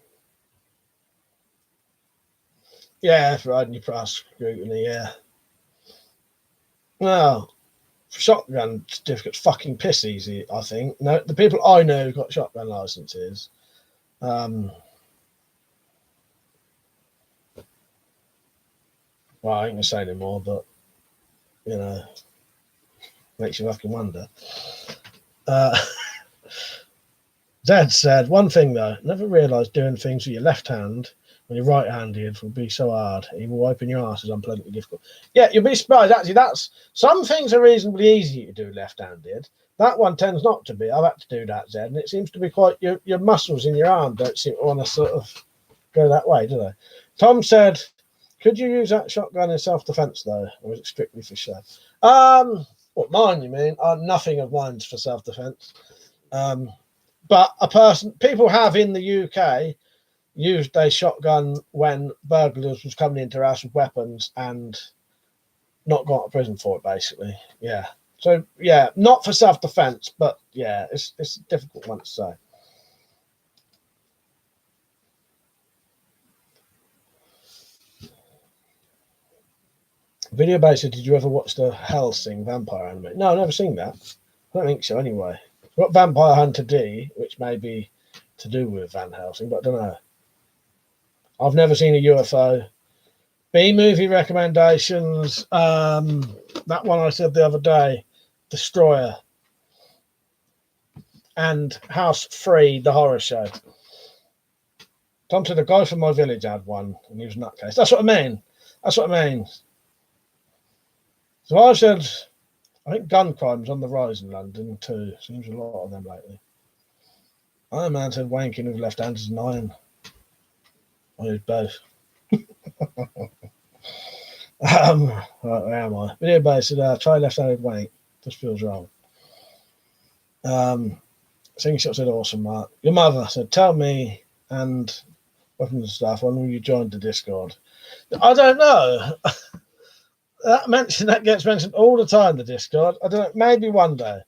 Yeah, for riding your price scrutiny. Yeah. No, shotgun certificate's fucking piss easy. I think. No, the people I know who got shotgun licenses. Well, I ain't gonna say anymore, but makes you fucking wonder. Zed said, one thing though, never realised doing things with your left hand when you're right-handed would be so hard. Even wiping your ass is unpleasantly difficult. Yeah, you'll be surprised. Actually, some things are reasonably easy to do left-handed. That one tends not to be. I've had to do that, Zed, and it seems to be quite. Your muscles in your arm don't seem to want to sort of go that way, do they? Tom said, "Could you use that shotgun in self-defense though, or is it strictly for show?" What, mine? You mean? Nothing of mine's for self-defense. But people have in the UK used a shotgun when burglars was coming into their house with weapons and not gone to prison for it, basically. Yeah. So, yeah, not for self-defense, but, yeah, it's a difficult one to say. Video basis, did you ever watch the Hellsing vampire anime? No, I've never seen that. I don't think so, anyway. It's got Vampire Hunter D, which may be to do with Van Helsing, but I don't know. I've never seen a UFO. B-movie recommendations. That one I said the other day, Destroyer, and House Free, the horror show. Tom said a guy from my village had one, and he was nutcase. That's what I mean. So I said, I think gun crime's on the rise in London too. Seems a lot of them lately. Iron Man said wanking with left hand is 9. I use both. Right, where am I? Video base said try left-handed wank. Just feels wrong. Singing Shot said awesome, Mark. Your mother said tell me and weapons and stuff when will you join the Discord? I don't know. That gets mentioned all the time, the Discord. I don't know, maybe one day.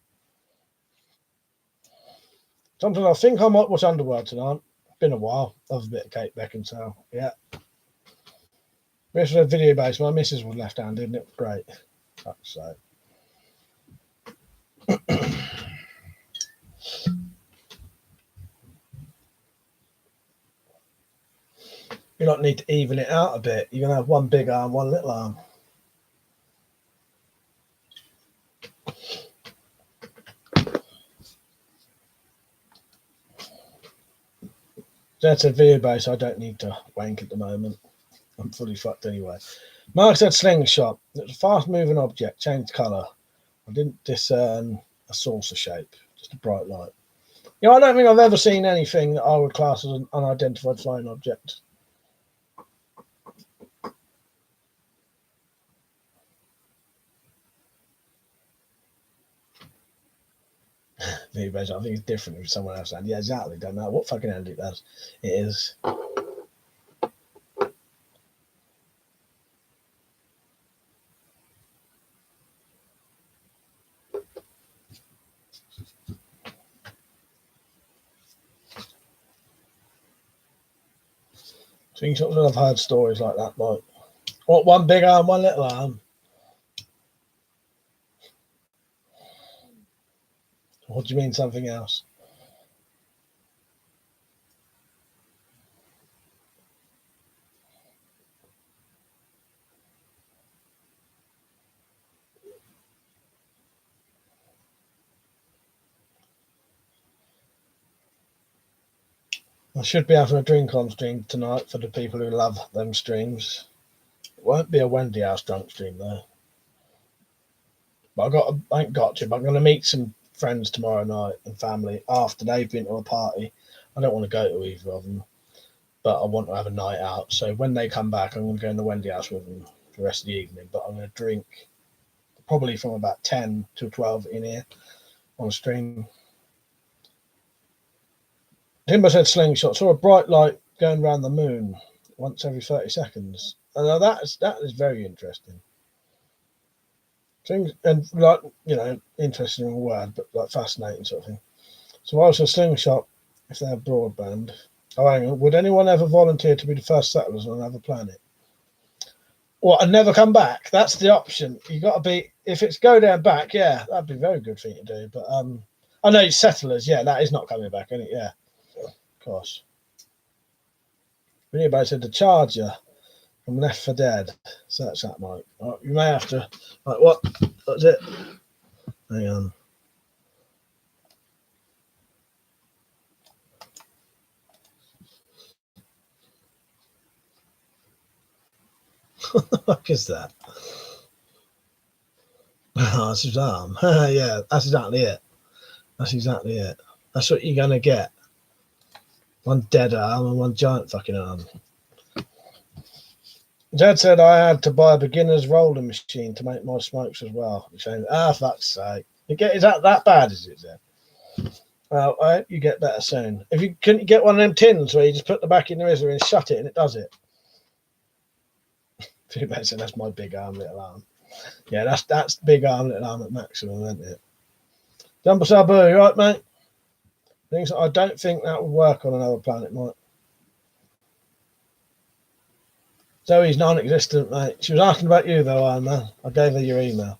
Something I think I might watch Underworld tonight. Been a while. Love a bit of Kate Beckinsale. Yeah. This was a video base. My missus was left-handed and it was great. So. You don't need to even it out a bit. You're gonna have one big arm, one little arm. That's a video base. I don't need to wank at the moment. I'm fully fucked anyway. Mark said slingshot. It was a fast-moving object, changed colour. I didn't discern a saucer shape, just a bright light. You know, I don't think I've ever seen anything that I would class as an unidentified flying object. Video base, I think it's different with someone else. And yeah, exactly. Don't matter what fucking end it does. It is. Screenshots, I've heard stories like that, like, what, one big arm, one little arm? What do you mean something else? I should be having a drink on stream tonight for the people who love them streams. It won't be a Wendy House drunk stream though. But I ain't got to, but I'm going to meet some friends tomorrow night and family after they've been to a party. I don't want to go to either of them, but I want to have a night out. So when they come back, I'm going to go in the Wendy House with them for the rest of the evening. But I'm going to drink probably from about 10 to 12 in here on stream. Timber said slingshot. Saw a bright light going around the moon once every 30 seconds. And that is very interesting. Things, and like, you know, interesting word, but like fascinating sort of thing. So I was a slingshot if they have broadband. Oh, hang on. Would anyone ever volunteer to be the first settlers on another planet? What, and never come back? That's the option. You got to be, if it's go there and back, yeah, that'd be a very good thing to do. But I know settlers, yeah, that is not coming back, isn't it? Yeah, of course. Anybody said the Charger from Left 4 Dead. So that's that, Mike. Right, you may have to. Right, what? That's it. Hang on. What the fuck is that? Oh, that's his arm. Yeah, that's exactly it. That's exactly it. That's what you're gonna get. One dead arm and one giant fucking arm. Dad said I had to buy a beginner's rolling machine to make my smokes as well. You're saying, fuck's sake. Is that bad, is it, then? Well, I hope you get better soon. If you couldn't get one of them tins where you just put the back in the riser and shut it and it does it. Said that's my big arm, little arm. Yeah, that's big arm, little arm at maximum, isn't it? Jumper Sabu, you right, mate? I don't think that would work on another planet, mate. Zoe's non-existent, mate. She was asking about you, though, Iron Man. I gave her your email.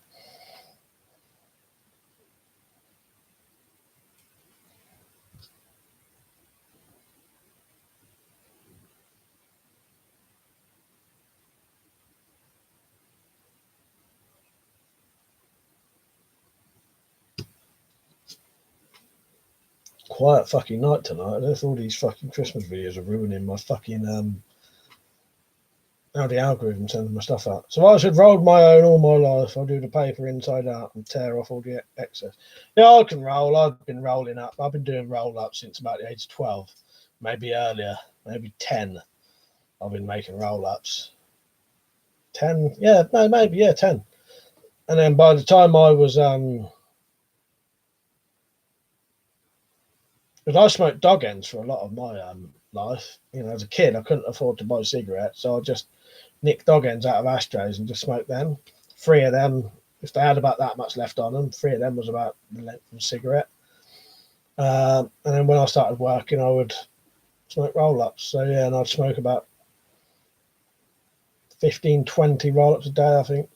Quiet fucking night tonight. I don't know if all these fucking Christmas videos are ruining my fucking how the algorithm sends my stuff out. So I should roll my own all my life. I'll do the paper inside out and tear off all the excess. Yeah, I can roll. I've been rolling up. I've been doing roll up since about the age of 12, maybe earlier, maybe 10. I've been making roll ups. 10, yeah, no, maybe, yeah, 10. And then by the time I was because I smoked dog ends for a lot of my life. You know, as a kid, I couldn't afford to buy cigarettes, so I just nicked dog ends out of ashtrays and just smoked them. 3 of them, if they had about that much left on them, 3 of them was about the length of a cigarette. And then when I started working, I would smoke roll-ups. So yeah, and I'd smoke about 15, 20 roll-ups a day, I think.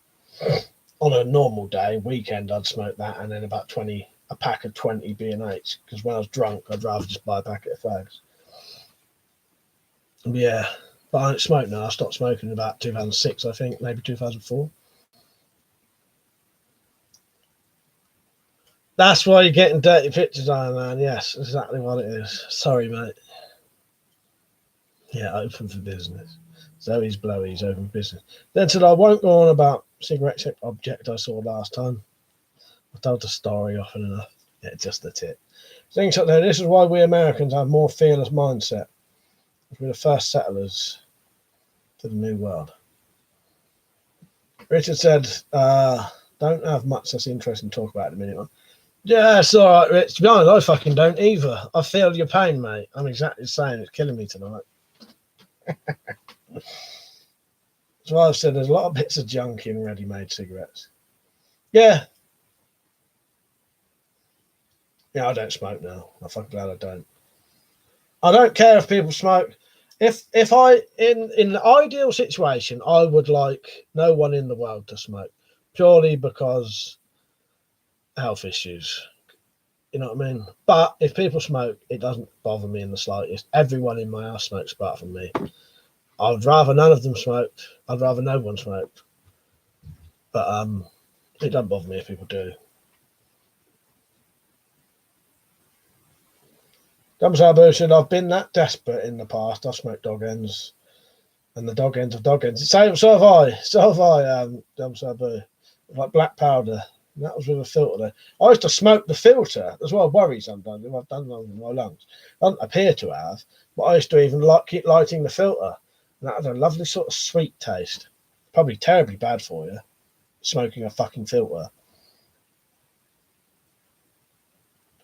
On a normal day, weekend, I'd smoke that, and then about 20. A pack of 20 B&H, because when I was drunk, I'd rather just buy a packet of fags. Yeah, But I don't smoke now. I stopped smoking in about 2006, I think, maybe 2004. That's why you're getting dirty pictures, Iron Man. Yes, exactly what it is. Sorry, mate. Yeah, open for business. Zoe's blowies, open for business. Then said I won't go on about cigarette object I saw last time. I told the story often enough. Yeah, just the tip. Things like that. This is why we Americans have more fearless mindset. We're the first settlers to the new world. Richard said, don't have much that's interesting to talk about in a minute. Yeah, it's all right, Rich. To be honest, I fucking don't either. I feel your pain, mate. I'm exactly the same. It's killing me tonight. So I've said there's a lot of bits of junk in ready-made cigarettes. Yeah. Yeah, I don't smoke now. I'm fucking glad I don't. I don't care if people smoke. If I in the ideal situation, I would like no one in the world to smoke, purely because health issues. You know what I mean? But if people smoke, it doesn't bother me in the slightest. Everyone in my house smokes apart from me. I'd rather none of them smoked. I'd rather no one smoked. But it doesn't bother me if people do. Dumsabu said, I've been that desperate in the past. I've smoked dog ends. And the dog ends of dog ends. So have I. So have I, Dumsabu. Like black powder. And that was with a filter there. I used to smoke the filter. That's why I worry sometimes if I've done something in my lungs. I don't appear to have, but I used to even keep lighting the filter. And that had a lovely sort of sweet taste. Probably terribly bad for you, smoking a fucking filter.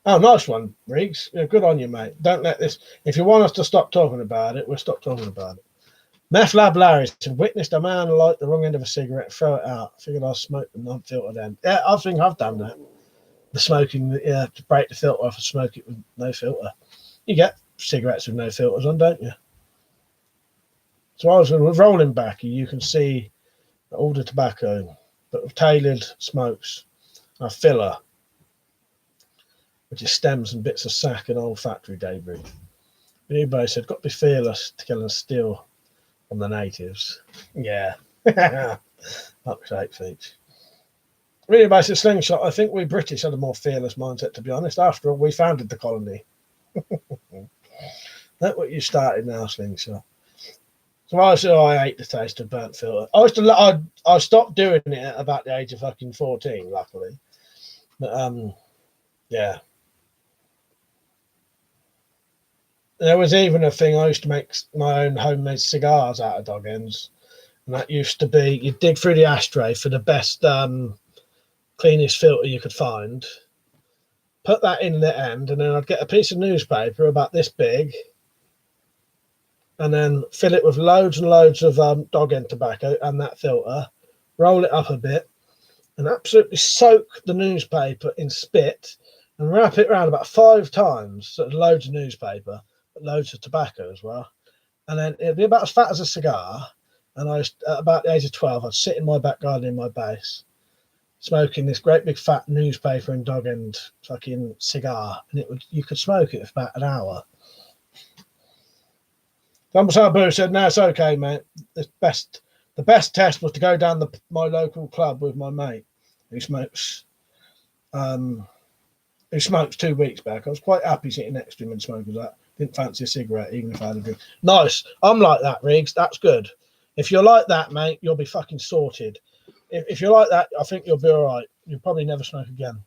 Oh, nice one, Riggs. Yeah, good on you, mate. Don't let this. If you want us to stop talking about it, we'll stop talking about it. Meth Lab Larry said, witnessed a man light the wrong end of a cigarette, throw it out. Figured I'll smoke the non-filtered end. Yeah, I think I've done that. The smoking, yeah, to break the filter off and smoke it with no filter. You get cigarettes with no filters on, don't you? So I was with rolling back, you can see all the tobacco, but with tailored smokes, a filler, which is stems and bits of sack and old factory debris. Anybody said, got to be fearless to kill and steal from the natives. Yeah. Fuck's sake, feet. Really basic slingshot. I think we British had a more fearless mindset, to be honest. After all, we founded the colony. That's what you started now, slingshot. So I said, I hate the taste of burnt filter. I stopped doing it at about the age of fucking 14, luckily. But yeah. There was even a thing, I used to make my own homemade cigars out of dog ends. And that used to be, you'd dig through the ashtray for the best, cleanest filter you could find, put that in the end, and then I'd get a piece of newspaper about this big, and then fill it with loads and loads of dog end tobacco and that filter, roll it up a bit, and absolutely soak the newspaper in spit and wrap it around about 5 times. So loads of newspaper, but loads of tobacco as well. And then it'd be about as fat as a cigar. And I was at about the age of 12, I'd sit in my back garden in my base, smoking this great big fat newspaper and dog end fucking cigar, and you could smoke it for about an hour. Boo said, "No, it's okay, mate. The best test was to go down my local club with my mate who smokes 2 weeks back. I was quite happy sitting next to him and smoking that. Didn't fancy a cigarette, even if I had a drink. Nice. I'm like that, Riggs. That's good. If you're like that, mate, you'll be fucking sorted. If you're like that, I think you'll be all right. You'll probably never smoke again."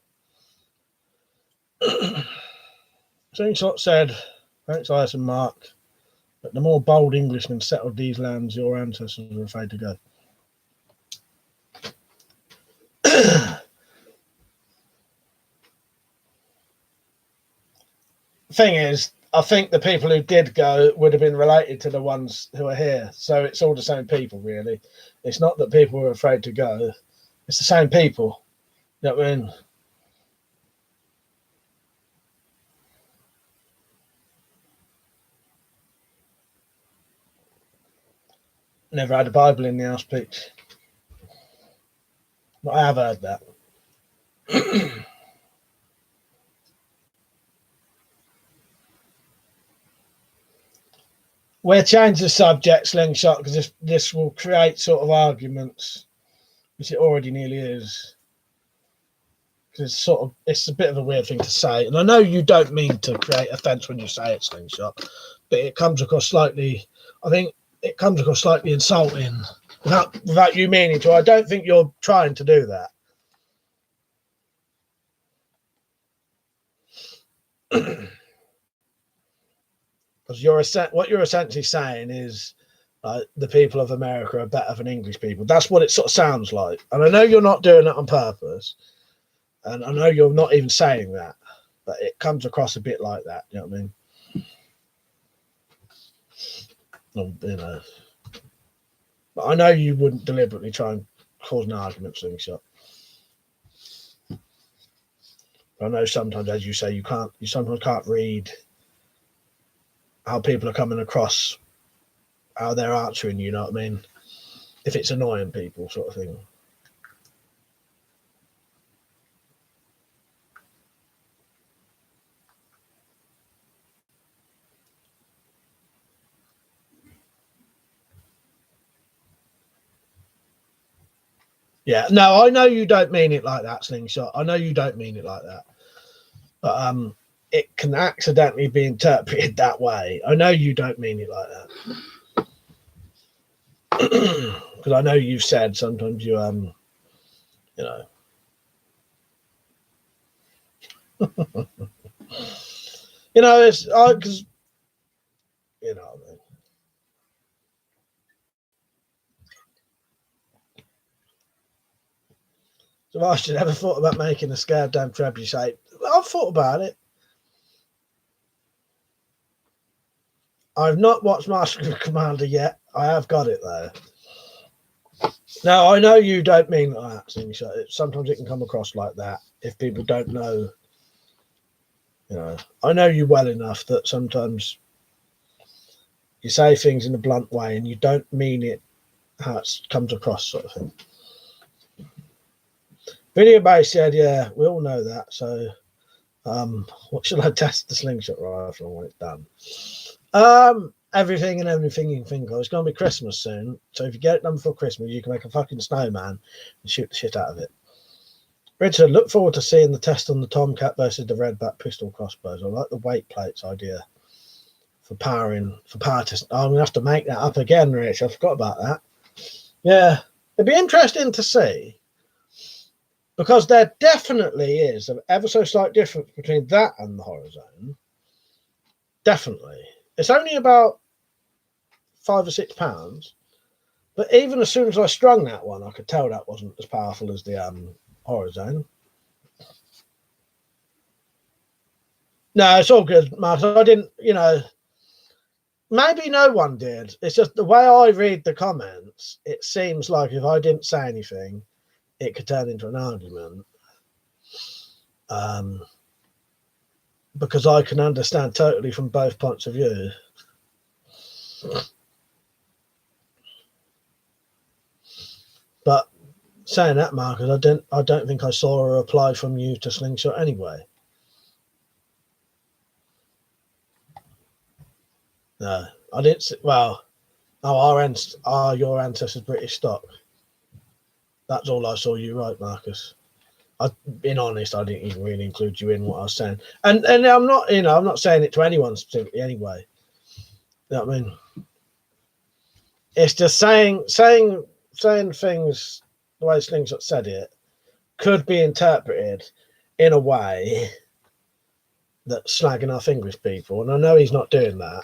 Slingshot said, thanks, Ice and Mark, but the more bold Englishmen settled these lands, your ancestors were afraid to go. Thing is, I think the people who did go would have been related to the ones who are here. So it's all the same people, really. It's not that people were afraid to go. It's the same people. You know what I mean? Never had a Bible in the house, Pete. But I have heard that. we'll change the subject, Slingshot, because this will create sort of arguments, which it already nearly is. Because it's a bit of a weird thing to say, and I know you don't mean to create offence when you say it, Slingshot, but it comes across slightly. I think it comes across slightly insulting without you meaning to. I don't think you're trying to do that. Because what you're essentially saying is the people of America are better than English people. That's what it sort of sounds like, and I know you're not doing that on purpose. And I know you're not even saying that, but it comes across a bit like that. You know what I mean? You know, but I know you wouldn't deliberately try and cause an argument, Slingshot. I know sometimes, as you say, you sometimes can't read how people are coming across, how they're answering. You know what I mean? If it's annoying people, sort of thing. Yeah, no, I know you don't mean it like that, Slingshot. I know you don't mean it like that. But it can accidentally be interpreted that way. I know you don't mean it like that. Because I know you've said sometimes you you know. You know, it's because you know what I mean. So I should ever thought about making a scared damn trebuchet. I've thought about it. I've not watched Master and Commander yet. I have got it though. Now I know you don't mean like that. Sometimes it can come across like that if people don't know. You know, I know you well enough that sometimes you say things in a blunt way and you don't mean it how it comes across, sort of thing. Video base said, yeah, we all know that. So, what should I test the slingshot rifle when it's done? Everything and everything you can think of. It's going to be Christmas soon. So if you get it done before Christmas, you can make a fucking snowman and shoot the shit out of it. Richard, look forward to seeing the test on the Tomcat versus the Redback pistol crossbows. I like the weight plates idea for power test. I'm going to have to make that up again, Rich. I forgot about that. Yeah, it'd be interesting to see, because there definitely is an ever so slight difference between that and the Horizon. Definitely. It's only about 5 or 6 pounds, but even as soon as I strung that one, I could tell that wasn't as powerful as the Horizon. No, it's all good, Mark. I didn't, you know, maybe no one did. It's just the way I read the comments, it seems like if I didn't say anything, it could turn into an argument. Because I can understand totally from both points of view. But saying that, Marcus, I don't think I saw a reply from you to Slingshot anyway. No, I didn't see, well, your ancestors British stock. That's all I saw you write, Marcus. Being honest, I didn't even really include you in what I was saying. And I'm not, you know, I'm not saying it to anyone specifically anyway. You know what I mean? It's just saying things the way Slingshot said it could be interpreted in a way that's slagging off English people. And I know he's not doing that.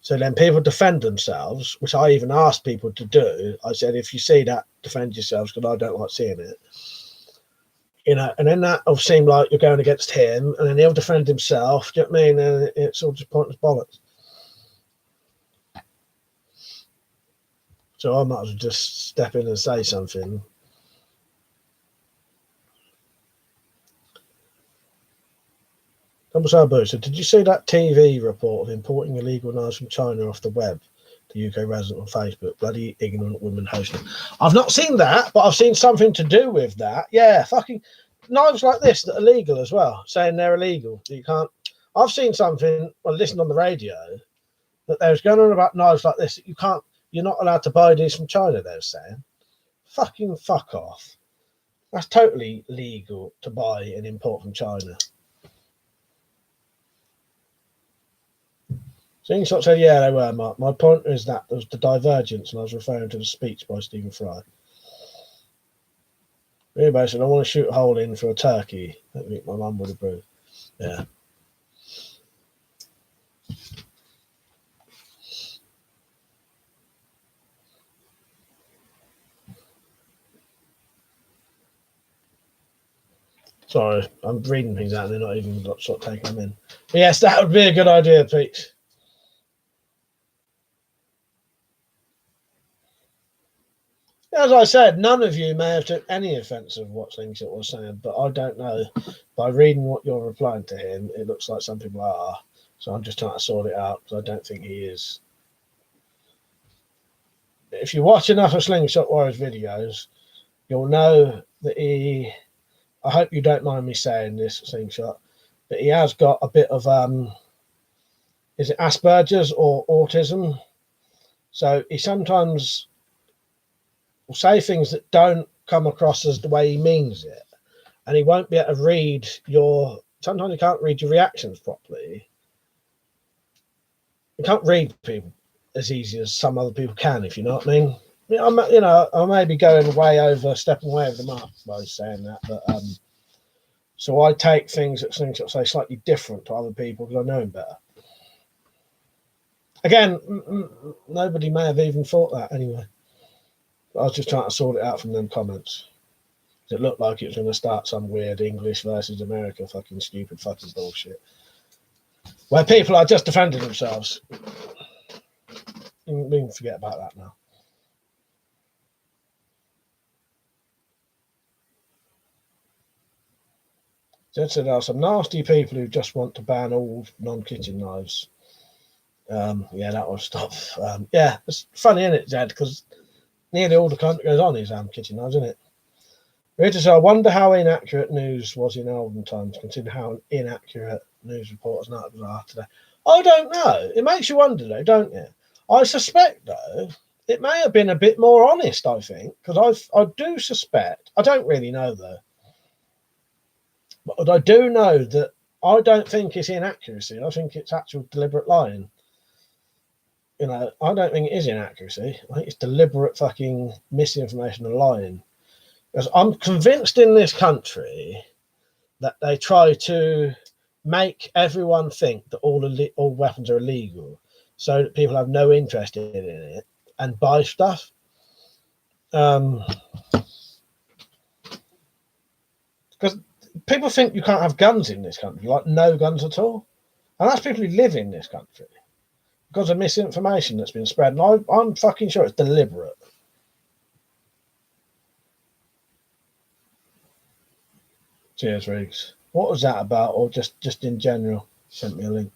So then people defend themselves, which I even asked people to do. I said, if you see that, defend yourselves, because I don't like seeing it. You know, and then that'll seem like you're going against him, and then he'll defend himself. Do you know what I mean? And it's all just pointless bollocks. So I might as well just step in and say something. So did you see that TV report of importing illegal knives from China off the web? The UK resident on Facebook, bloody ignorant women hosting. I've not seen that, but I've seen something to do with that. Yeah, fucking knives like this that are legal as well, saying they're illegal. You can't. I've seen something. I listened on the radio that they was going on about knives like this. You're not allowed to buy these from China, they were saying. Fucking fuck off. That's totally legal to buy and import from China. Slingshot said, yeah, they were, Mark. My point is that there was the divergence, and I was referring to the speech by Stephen Fry. Really said, I want to shoot a hole in for a turkey. I think my mum would approve. Yeah. Sorry, I'm reading things out and they're not even sort of taking them in. But yes, that would be a good idea, Pete. As I said, none of you may have took any offence of what Slingshot was saying, but I don't know. By reading what you're replying to him, it looks like some people are. So I'm just trying to sort it out because I don't think he is. If you watch enough of Slingshot Warriors videos, you'll know that he. I hope you don't mind me saying this, Slingshot, but he has got a bit of is it Asperger's or autism? So he sometimes will say things that don't come across as the way he means it, and he won't be able to read sometimes he can't read your reactions properly. You can't read people as easy as some other people can, if you know what I mean. I may be stepping way over the mark by saying that, but so I take things that Slingshot say slightly different to other people because I know him better. Again, nobody may have even thought that anyway. I was just trying to sort it out from them comments. It looked like it was going to start some weird English versus America fucking stupid fucking bullshit, where people are just defending themselves. We can forget about that now. Jed said there are some nasty people who just want to ban all non-kitchen knives. Yeah, that will stop. Yeah, it's funny, isn't it, Jed? Because nearly all the country goes on is kitchen knives, isn't it? Rita said, I wonder how inaccurate news was in olden times, considering how inaccurate news reporters and articles are today. I don't know. It makes you wonder, though, don't you? I suspect, though, it may have been a bit more honest, I think, because I do suspect, I don't really know, though, but I do know that I don't think it's inaccuracy. I think it's actual deliberate lying. I don't think it is inaccuracy. I think it's deliberate fucking misinformation and lying. Because I'm convinced in this country that they try to make everyone think that all weapons are illegal, so that people have no interest in it and buy stuff. Because people think you can't have guns in this country, like no guns at all, and that's people who live in this country because of misinformation that's been spread. And I'm fucking sure it's deliberate. Cheers, Riggs. What was that about, or just in general? Sent me a link.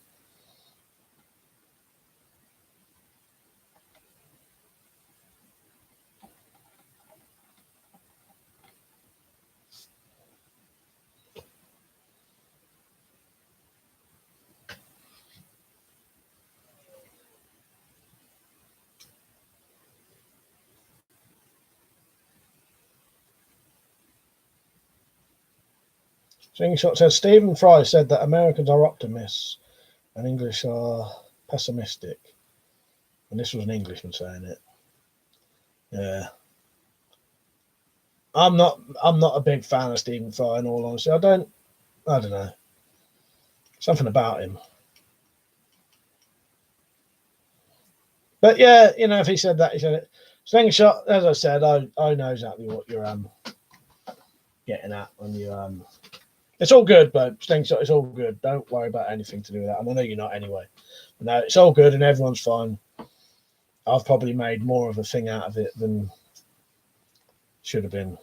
Slingshot says Stephen Fry said that Americans are optimists and English are pessimistic. And this was an Englishman saying it. Yeah. I'm not a big fan of Stephen Fry, in all honesty. I don't know. Something about him. But yeah, if he said that, he said it. Slingshot, as I said, I know exactly what you're getting at when you it's all good, but Slingshot, it's all good. Don't worry about anything to do with that. And I know you're not anyway. But no, it's all good and everyone's fine. I've probably made more of a thing out of it than should have been.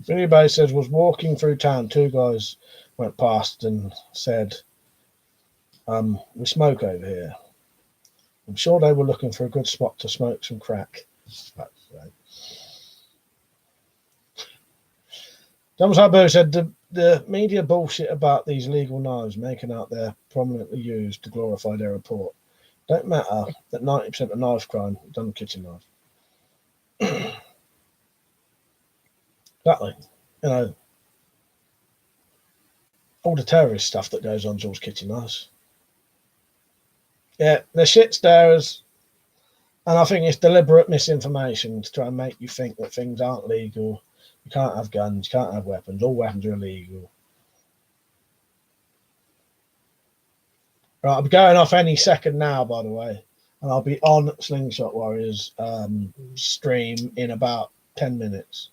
Billy Bay says, was walking through town. Two guys went past and said, we smoke over here. I'm sure they were looking for a good spot to smoke some crack. That's right. James Habu said the media bullshit about these legal knives making out they're prominently used to glorify their report. Don't matter that 90% of knife crime is done with kitchen knives. Exactly. You know, all the terrorist stuff that goes on towards kitchen knives. Yeah, the shit stirrers, and I think it's deliberate misinformation to try and make you think that things aren't legal. You can't have guns, you can't have weapons. All weapons are illegal. Right, I'll be going off any second now, by the way, and I'll be on Slingshot Warriors stream in about 10 minutes.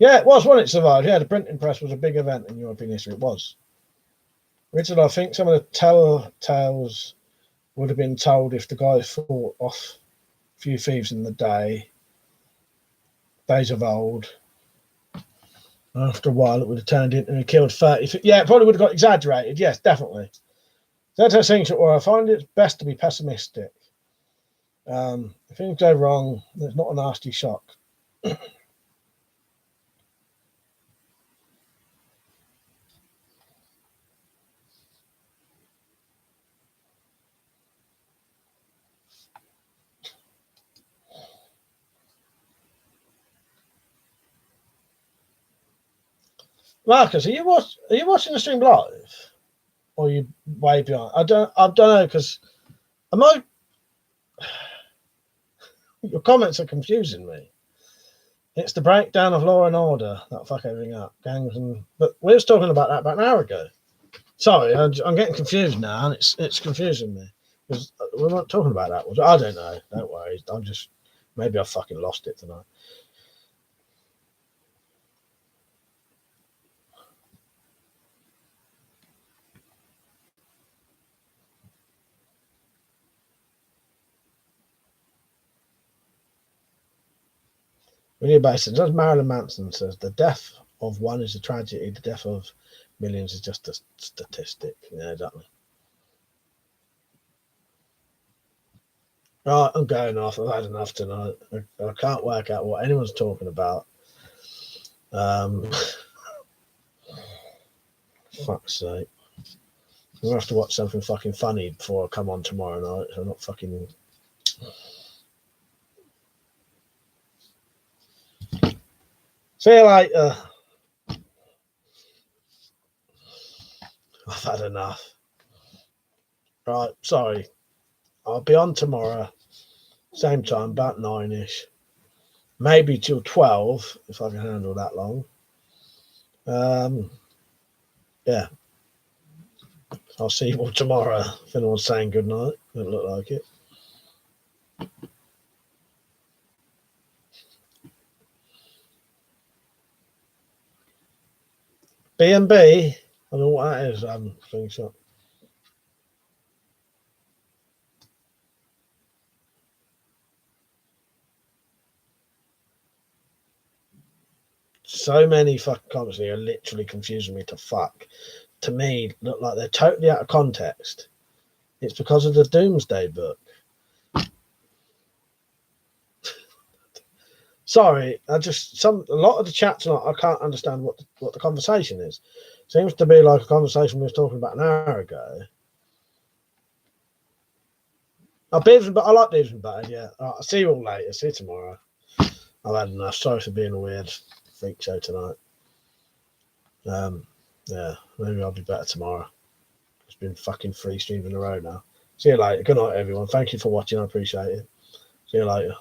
Yeah, it was when it survived. Yeah, the printing press was a big event in European history. It was. Richard, I think some of the telltales would have been told if the guy fought off a few thieves in the days of old. After a while, it would have turned into and killed 30. Yeah, it probably would have got exaggerated. Yes, definitely. That's a thing, or I find it's best to be pessimistic. If things go wrong, there's not a nasty shock. Marcus, are you watching the stream live, or are you way behind? I don't know because your comments are confusing me. It's the breakdown of law and order that fuck everything up, gangs but we was talking about that about an hour ago. Sorry, I'm getting confused now, and it's confusing me because we're not talking about that. I don't know. Don't worry. Maybe I fucking lost it tonight. William Basin, as Marilyn Manson says, the death of one is a tragedy, the death of millions is just a statistic. Yeah, exactly. Right, I'm going off. I've had enough tonight. I can't work out what anyone's talking about. Fuck's sake. I'm going to have to watch something fucking funny before I come on tomorrow night. So I'm not fucking... See you later. I've had enough. Right, sorry. I'll be on tomorrow. Same time, about 9-ish. Maybe till 12, if I can handle that long. Yeah. I'll see you all tomorrow. If anyone's saying good night, don't look like it. B&B, I don't know what that is. I haven't think so. So many fucking comments here are literally confusing me to fuck. To me, look like they're totally out of context. It's because of the Doomsday Book. Sorry, a lot of the chats tonight, I can't understand what the conversation is. Seems to be like a conversation we were talking about an hour ago. I like Beavis and Butthead, yeah. I'll see you all later. See you tomorrow. I've had enough. Sorry for being a weird freak show tonight. Yeah, maybe I'll be better tomorrow. It's been fucking 3 streams in a row now. See you later. Good night, everyone. Thank you for watching. I appreciate it. See you later.